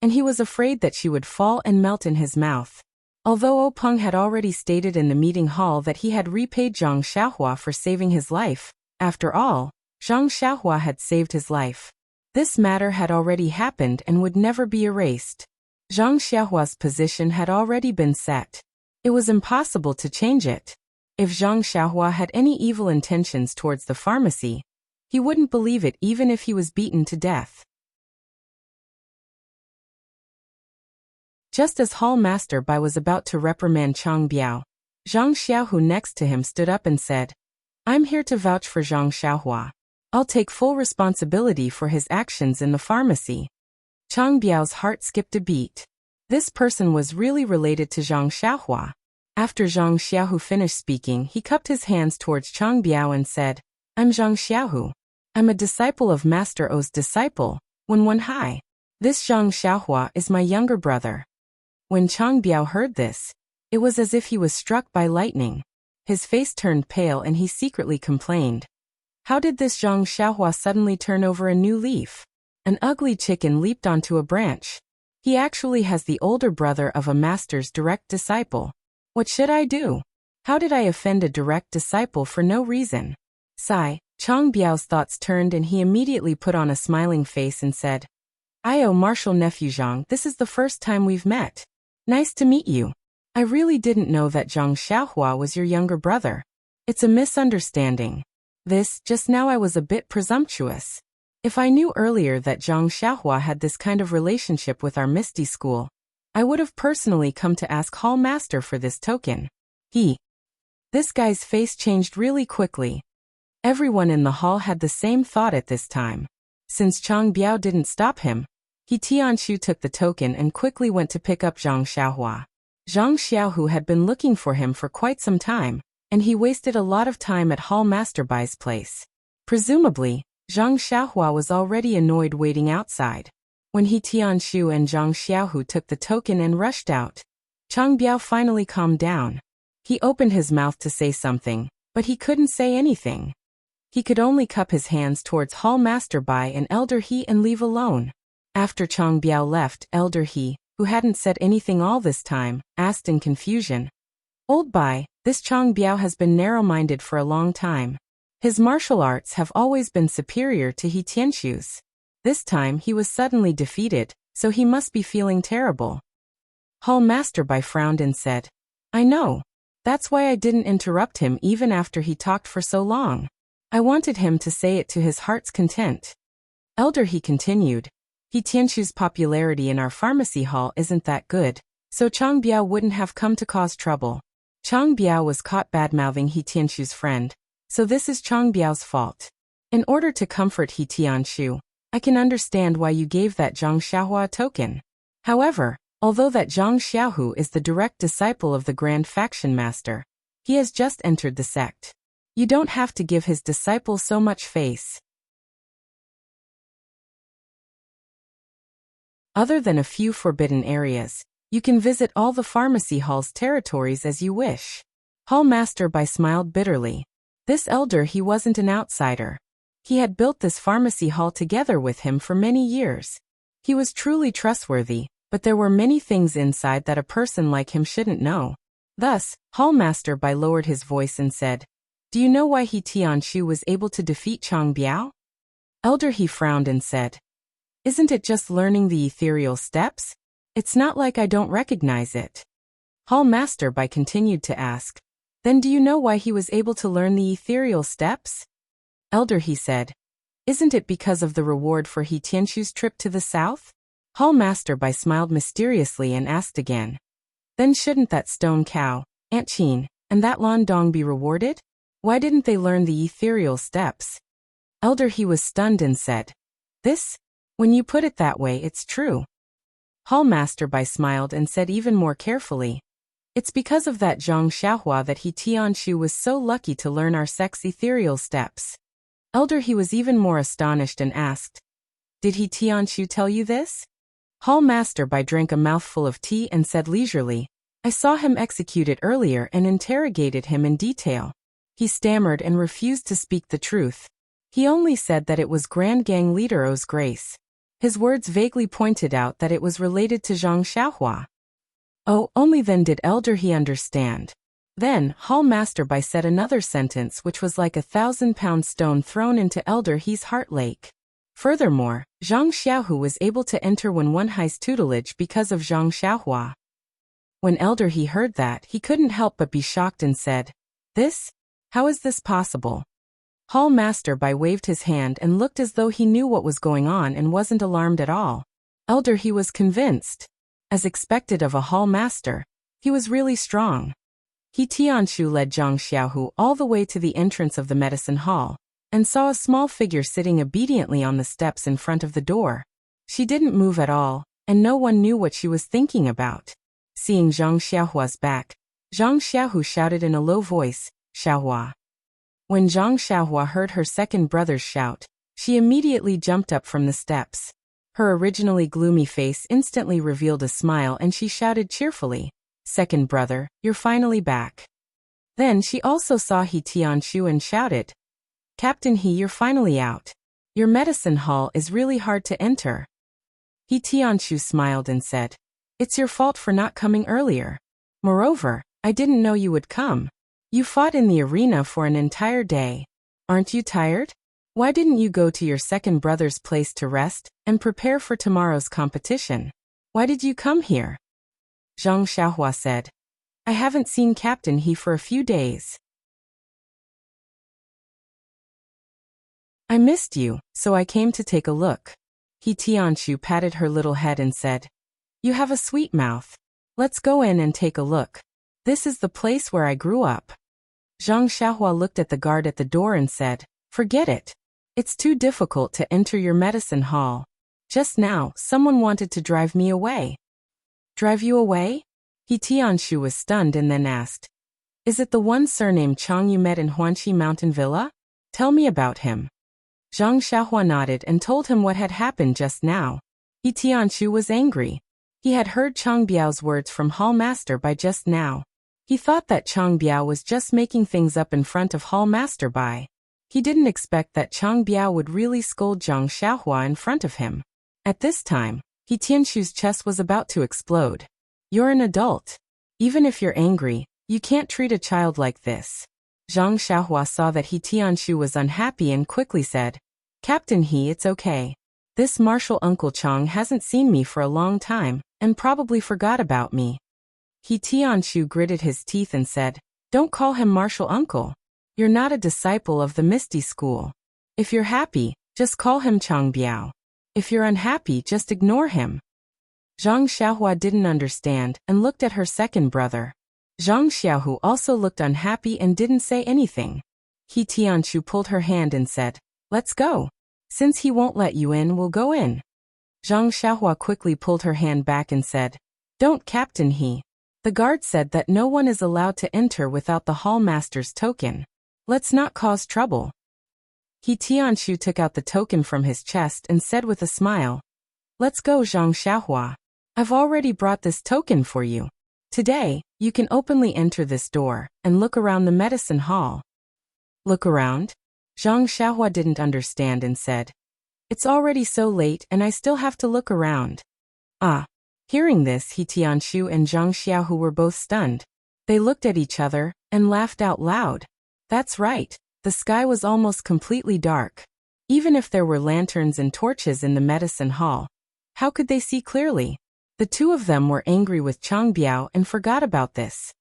and he was afraid that she would fall and melt in his mouth. Although Openg had already stated in the meeting hall that he had repaid Zhang Xiaohua for saving his life, after all, Zhang Xiaohua had saved his life. This matter had already happened and would never be erased. Zhang Xiaohua's position had already been set. It was impossible to change it. If Zhang Xiaohua had any evil intentions towards the pharmacy, he wouldn't believe it even if he was beaten to death. Just as Hall Master Bai was about to reprimand Chang Biao, Zhang Xiaohu next to him stood up and said, I'm here to vouch for Zhang Xiaohua. I'll take full responsibility for his actions in the pharmacy. Chang Biao's heart skipped a beat. This person was really related to Zhang Xiaohua. After Zhang Xiaohu finished speaking, he cupped his hands towards Chang Biao and said, I'm Zhang Xiaohu. I'm a disciple of Master O's disciple, Wen Hai. This Zhang Xiaohua is my younger brother. When Chang Biao heard this, it was as if he was struck by lightning. His face turned pale and he secretly complained. How did this Zhang Xiaohua suddenly turn over a new leaf? An ugly chicken leaped onto a branch. He actually has the older brother of a master's direct disciple. What should I do? How did I offend a direct disciple for no reason? Sigh, Chang Biao's thoughts turned and he immediately put on a smiling face and said, Martial nephew Zhang, this is the first time we've met. Nice to meet you. I really didn't know that Zhang Xiaohua was your younger brother. It's a misunderstanding. Just now I was a bit presumptuous. If I knew earlier that Zhang Xiaohua had this kind of relationship with our Misty School, I would have personally come to ask Hall Master for this token. This guy's face changed really quickly. Everyone in the hall had the same thought at this time. Since Chang Biao didn't stop him, Tianshu took the token and quickly went to pick up Zhang Xiaohua. Zhang Xiaohu had been looking for him for quite some time, and he wasted a lot of time at Hall Master Bai's place. Presumably, Zhang Xiaohua was already annoyed waiting outside. When Tianshu and Zhang Xiaohu took the token and rushed out, Chang Biao finally calmed down. He opened his mouth to say something, but he couldn't say anything. He could only cup his hands towards Hall Master Bai and Elder He and leave alone. After Chang Biao left, Elder He, who hadn't said anything all this time, asked in confusion, "Old Bai, this Chang Biao has been narrow-minded for a long time. His martial arts have always been superior to He Tianshu's. This time he was suddenly defeated, so he must be feeling terrible." Hall Master Bai frowned and said, "I know. That's why I didn't interrupt him even after he talked for so long. I wanted him to say it to his heart's content." Elder He continued, "He Tianshu's popularity in our pharmacy hall isn't that good, so Chang Biao wouldn't have come to cause trouble. Chang Biao was caught badmouthing He Tianshu's friend, so this is Chang Biao's fault. In order to comfort He Tianshu, I can understand why you gave that Zhang Xiaohua a token. However, although that Zhang Xiaohu is the direct disciple of the Grand Faction Master, he has just entered the sect. You don't have to give his disciple so much face." Other than a few forbidden areas, you can visit all the pharmacy hall's territories as you wish. Hall Master Bai smiled bitterly. This elder He wasn't an outsider. He had built this pharmacy hall together with him for many years. He was truly trustworthy, but there were many things inside that a person like him shouldn't know. Thus, Hall Master Bai lowered his voice and said, "Do you know why He Tianshu was able to defeat Chang Biao?" Elder He frowned and said, "Isn't it just learning the ethereal steps? It's not like I don't recognize it." Hall Master Bai continued to ask, "Then do you know why he was able to learn the ethereal steps?" Elder He said, "Isn't it because of the reward for He Tianshu's trip to the south?" Hall Master Bai smiled mysteriously and asked again, "Then shouldn't that stone cow, Aunt Qin, and that Lan Dong be rewarded? Why didn't they learn the ethereal steps?" Elder He was stunned and said, When you put it that way, it's true." Hall Master Bai smiled and said even more carefully, "It's because of that Zhang Xiaohua that He Tianshu was so lucky to learn our sect's ethereal steps." Elder He was even more astonished and asked, "Did He Tianshu tell you this?" Hall Master Bai drank a mouthful of tea and said leisurely, "I saw him execute it earlier and interrogated him in detail. He stammered and refused to speak the truth. He only said that it was Grand Gang Leader O's grace. His words vaguely pointed out that it was related to Zhang Xiaohua." Oh, only then did Elder He understand. Then, Hall Master Bai said another sentence which was like a 1,000-pound stone thrown into Elder He's heart lake. Furthermore, Zhang Xiaohu was able to enter Wen Wenhai's tutelage because of Zhang Xiaohua. When Elder He heard that, he couldn't help but be shocked and said, How is this possible?" Hall Master Bai waved his hand and looked as though he knew what was going on and wasn't alarmed at all. Elder He was convinced. As expected of a Hall Master, he was really strong. He Tianshu led Zhang Xiaohu all the way to the entrance of the medicine hall, and saw a small figure sitting obediently on the steps in front of the door. She didn't move at all, and no one knew what she was thinking about. Seeing Zhang Xiaohua's back, Zhang Xiaohu shouted in a low voice, "Xiaohua." When Zhang Xiaohua heard her second brother's shout, she immediately jumped up from the steps. Her originally gloomy face instantly revealed a smile and she shouted cheerfully, "Second brother, you're finally back." Then she also saw He Tianshu and shouted, "Captain He, you're finally out. Your medicine hall is really hard to enter." He Tianshu smiled and said, "It's your fault for not coming earlier. Moreover, I didn't know you would come. You fought in the arena for an entire day. Aren't you tired? Why didn't you go to your second brother's place to rest and prepare for tomorrow's competition? Why did you come here?" Zhang Xiaohua said, "I haven't seen Captain He for a few days." I missed you, so I came to take a look. He Tianshu patted her little head and said, You have a sweet mouth. Let's go in and take a look. This is the place where I grew up. Zhang Xiaohua looked at the guard at the door and said, Forget it. It's too difficult to enter your medicine hall. Just now, someone wanted to drive me away. Drive you away? He Tianshu was stunned and then asked, Is it the one surnamed Chang you met in Huanxi Mountain Villa? Tell me about him. Zhang Xiaohua nodded and told him what had happened just now. He Tianshu was angry. He had heard Chang Biao's words from Hall Master by just now. He thought that Chang Biao was just making things up in front of Hall Master Bai. He didn't expect that Chang Biao would really scold Zhang Xiaohua in front of him. At this time, He Tianshu's chest was about to explode. You're an adult. Even if you're angry, you can't treat a child like this. Zhang Xiaohua saw that He Tianshu was unhappy and quickly said, Captain He, it's okay. This martial Uncle Chang hasn't seen me for a long time, and probably forgot about me. He Tianshu gritted his teeth and said, Don't call him martial uncle. You're not a disciple of the Misty School. If you're happy, just call him Chang Biao. If you're unhappy, just ignore him. Zhang Xiaohua didn't understand and looked at her second brother. Zhang Xiaohu also looked unhappy and didn't say anything. He Tianshu pulled her hand and said, Let's go. Since he won't let you in, we'll go in. Zhang Xiaohua quickly pulled her hand back and said, Don't, Captain He. The guard said that no one is allowed to enter without the hall master's token. Let's not cause trouble. He Tianshu took out the token from his chest and said with a smile, Let's go, Zhang Xiaohua. I've already brought this token for you. Today, you can openly enter this door and look around the medicine hall. Look around? Zhang Xiaohua didn't understand and said, It's already so late and I still have to look around. Ah. Hearing this, He Tianshu and Zhang Xiaohu were both stunned. They looked at each other and laughed out loud. That's right, the sky was almost completely dark. Even if there were lanterns and torches in the medicine hall, how could they see clearly? The two of them were angry with Chang Biao and forgot about this.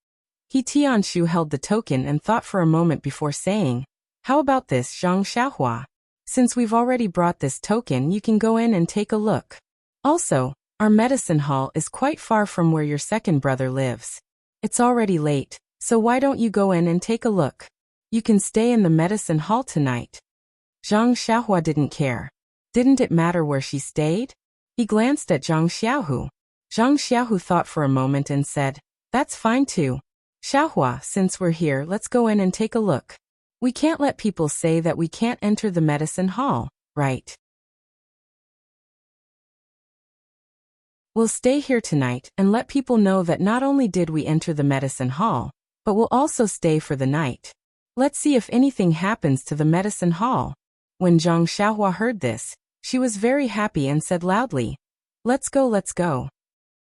He Tianshu held the token and thought for a moment before saying, How about this, Zhang Xiaohua? Since we've already brought this token, you can go in and take a look. Also, our medicine hall is quite far from where your second brother lives. It's already late, so why don't you go in and take a look? You can stay in the medicine hall tonight. Zhang Xiaohua didn't care. Didn't it matter where she stayed? He glanced at Zhang Xiaohu. Zhang Xiaohu thought for a moment and said, That's fine too. Xiaohua, since we're here, let's go in and take a look. We can't let people say that we can't enter the medicine hall, right? We'll stay here tonight and let people know that not only did we enter the medicine hall, but we'll also stay for the night. Let's see if anything happens to the medicine hall. When Zhang Xiaohua heard this, she was very happy and said loudly, Let's go, let's go.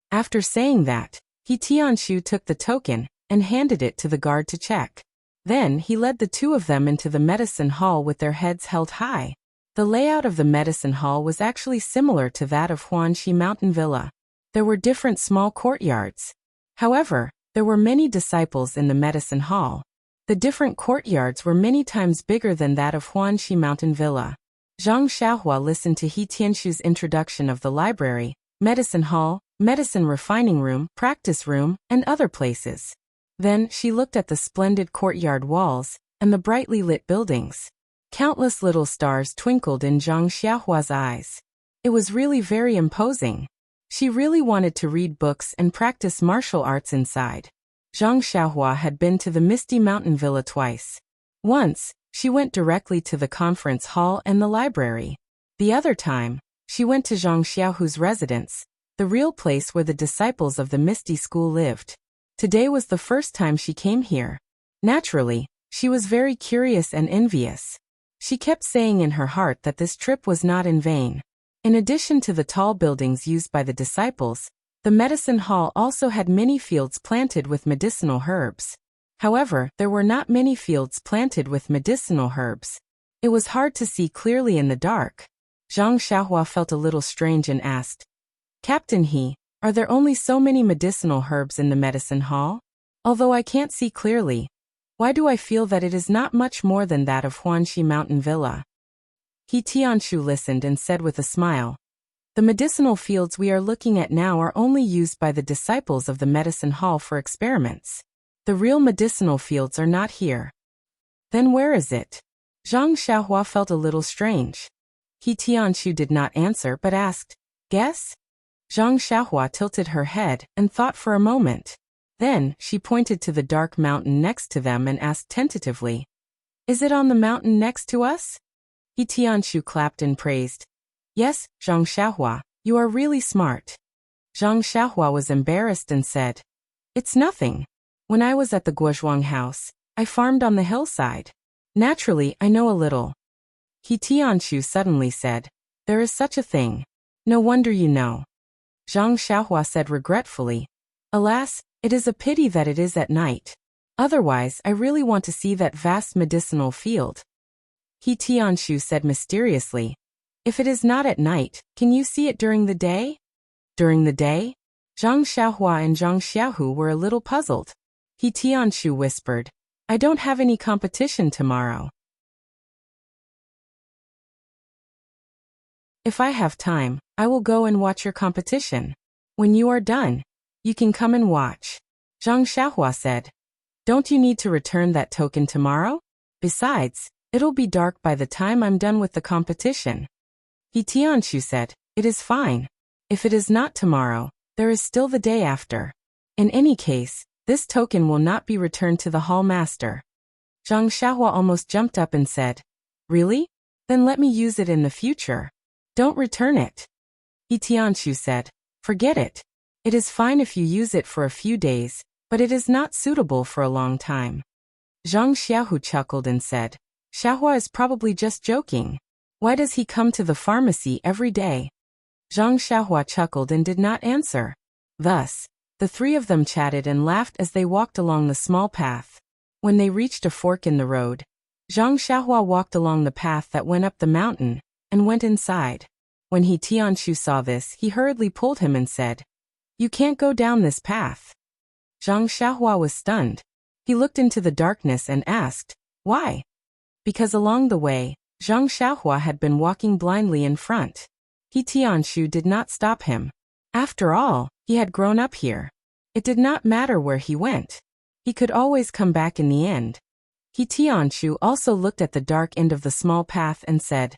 After saying that, He Tianshu took the token and handed it to the guard to check. Then he led the two of them into the medicine hall with their heads held high. The layout of the medicine hall was actually similar to that of Huanxi Mountain Villa. There were different small courtyards. However, there were many disciples in the medicine hall. The different courtyards were many times bigger than that of Huanxi Mountain Villa. Zhang Xiaohua listened to He Tianshu's introduction of the library, medicine hall, medicine refining room, practice room, and other places. Then she looked at the splendid courtyard walls and the brightly lit buildings. Countless little stars twinkled in Zhang Xiaohua's eyes. It was really very imposing. She really wanted to read books and practice martial arts inside. Zhang Xiaohua had been to the Misty Mountain Villa twice. Once, she went directly to the conference hall and the library. The other time, she went to Zhang Xiaohu's residence, the real place where the disciples of the Misty School lived. Today was the first time she came here. Naturally, she was very curious and envious. She kept saying in her heart that this trip was not in vain. In addition to the tall buildings used by the disciples, the medicine hall also had many fields planted with medicinal herbs. However, there were not many fields planted with medicinal herbs. It was hard to see clearly in the dark. Zhang Xiaohua felt a little strange and asked, Captain He, are there only so many medicinal herbs in the medicine hall? Although I can't see clearly, why do I feel that it is not much more than that of Huanxi Mountain Villa? He Tianshu listened and said with a smile, "The medicinal fields we are looking at now are only used by the disciples of the medicine hall for experiments. The real medicinal fields are not here." "Then where is it?" Zhang Xiaohua felt a little strange. He Tianshu did not answer but asked, "Guess?" Zhang Xiaohua tilted her head and thought for a moment. Then, she pointed to the dark mountain next to them and asked tentatively, "Is it on the mountain next to us?" He Tianshu clapped and praised, "Yes, Zhang Xiaohua, you are really smart." Zhang Xiaohua was embarrassed and said, "It's nothing. When I was at the Guozhuang house, I farmed on the hillside. Naturally, I know a little." He Tianshu suddenly said, "There is such a thing. No wonder you know." Zhang Xiaohua said regretfully, "Alas, it is a pity that it is at night. Otherwise, I really want to see that vast medicinal field." He Tianshu said mysteriously, "If it is not at night, can you see it during the day?" "During the day?" Zhang Xiaohua and Zhang Xiaohu were a little puzzled. He Tianshu whispered, "I don't have any competition tomorrow. If I have time, I will go and watch your competition. When you are done, you can come and watch." Zhang Xiaohua said, "Don't you need to return that token tomorrow? Besides, it'll be dark by the time I'm done with the competition." He Tianshu said, "It is fine. If it is not tomorrow, there is still the day after. In any case, this token will not be returned to the hall master." Zhang Xiaohua almost jumped up and said, "Really? Then let me use it in the future. Don't return it." He Tianshu said, "Forget it. It is fine if you use it for a few days, but it is not suitable for a long time." Zhang Xiaohu chuckled and said, "Xiaohua is probably just joking. Why does he come to the pharmacy every day?" Zhang Xiaohua chuckled and did not answer. Thus, the three of them chatted and laughed as they walked along the small path. When they reached a fork in the road, Zhang Xiaohua walked along the path that went up the mountain and went inside. When He Tianshu saw this, he hurriedly pulled him and said, "You can't go down this path." Zhang Xiaohua was stunned. He looked into the darkness and asked, "Why?" Because along the way, Zhang Xiaohua had been walking blindly in front. He Tianshu did not stop him. After all, he had grown up here. It did not matter where he went. He could always come back in the end. He Tianshu also looked at the dark end of the small path and said,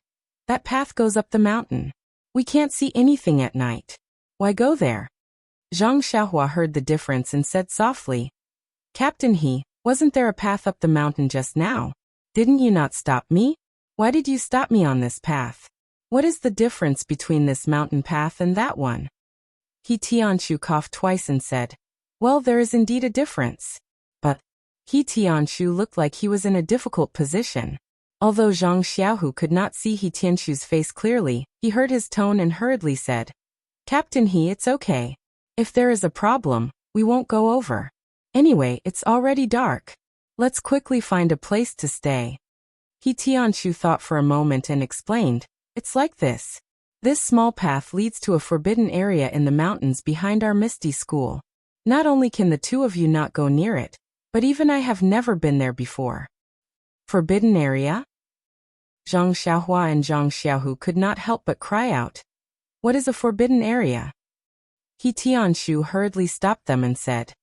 "That path goes up the mountain. We can't see anything at night. Why go there?" Zhang Xiaohua heard the difference and said softly, "Captain He, wasn't there a path up the mountain just now? Didn't you not stop me? Why did you stop me on this path? What is the difference between this mountain path and that one?" He Tianshu coughed twice and said, "Well, there is indeed a difference." But He Tianshu looked like he was in a difficult position. Although Zhang Xiaohu could not see He Tianshu's face clearly, he heard his tone and hurriedly said, "Captain He, it's okay. If there is a problem, we won't go over. Anyway, it's already dark. Let's quickly find a place to stay." He Tianshu thought for a moment and explained, "It's like this. This small path leads to a forbidden area in the mountains behind our Misty School. Not only can the two of you not go near it, but even I have never been there before." "Forbidden area?" Zhang Xiaohua and Zhang Xiaohu could not help but cry out, "What is a forbidden area?" He Tianshu hurriedly stopped them and said,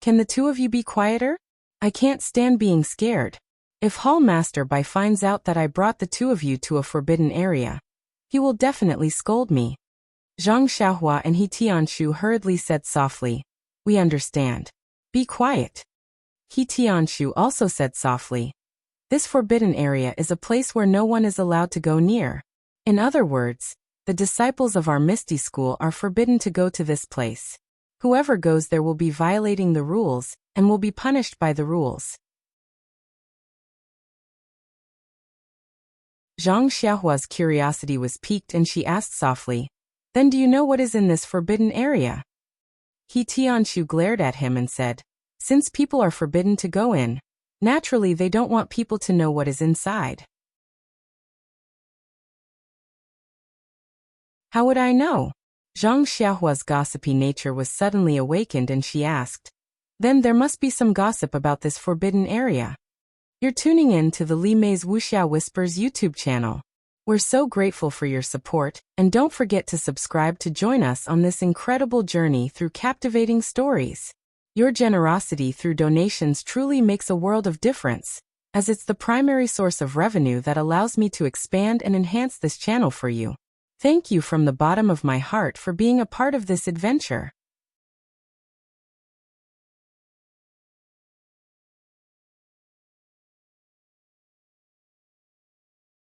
"Can the two of you be quieter? I can't stand being scared. If Hall Master Bai finds out that I brought the two of you to a forbidden area, he will definitely scold me." Zhang Xiaohua and He Tianshu hurriedly said softly, "We understand. Be quiet." He Tianshu also said softly, "This forbidden area is a place where no one is allowed to go near. In other words, the disciples of our Misty School are forbidden to go to this place. Whoever goes there will be violating the rules and will be punished by the rules." Zhang Xiaohua's curiosity was piqued and she asked softly, "Then do you know what is in this forbidden area?" He Tianshu glared at him and said, "Since people are forbidden to go in, naturally they don't want people to know what is inside." "How would I know?" Zhang Xiaohua's gossipy nature was suddenly awakened and she asked, "Then there must be some gossip about this forbidden area." You're tuning in to the Li Mei's Wuxia Whispers YouTube channel. We're so grateful for your support, and don't forget to subscribe to join us on this incredible journey through captivating stories. Your generosity through donations truly makes a world of difference, as it's the primary source of revenue that allows me to expand and enhance this channel for you. Thank you from the bottom of my heart for being a part of this adventure.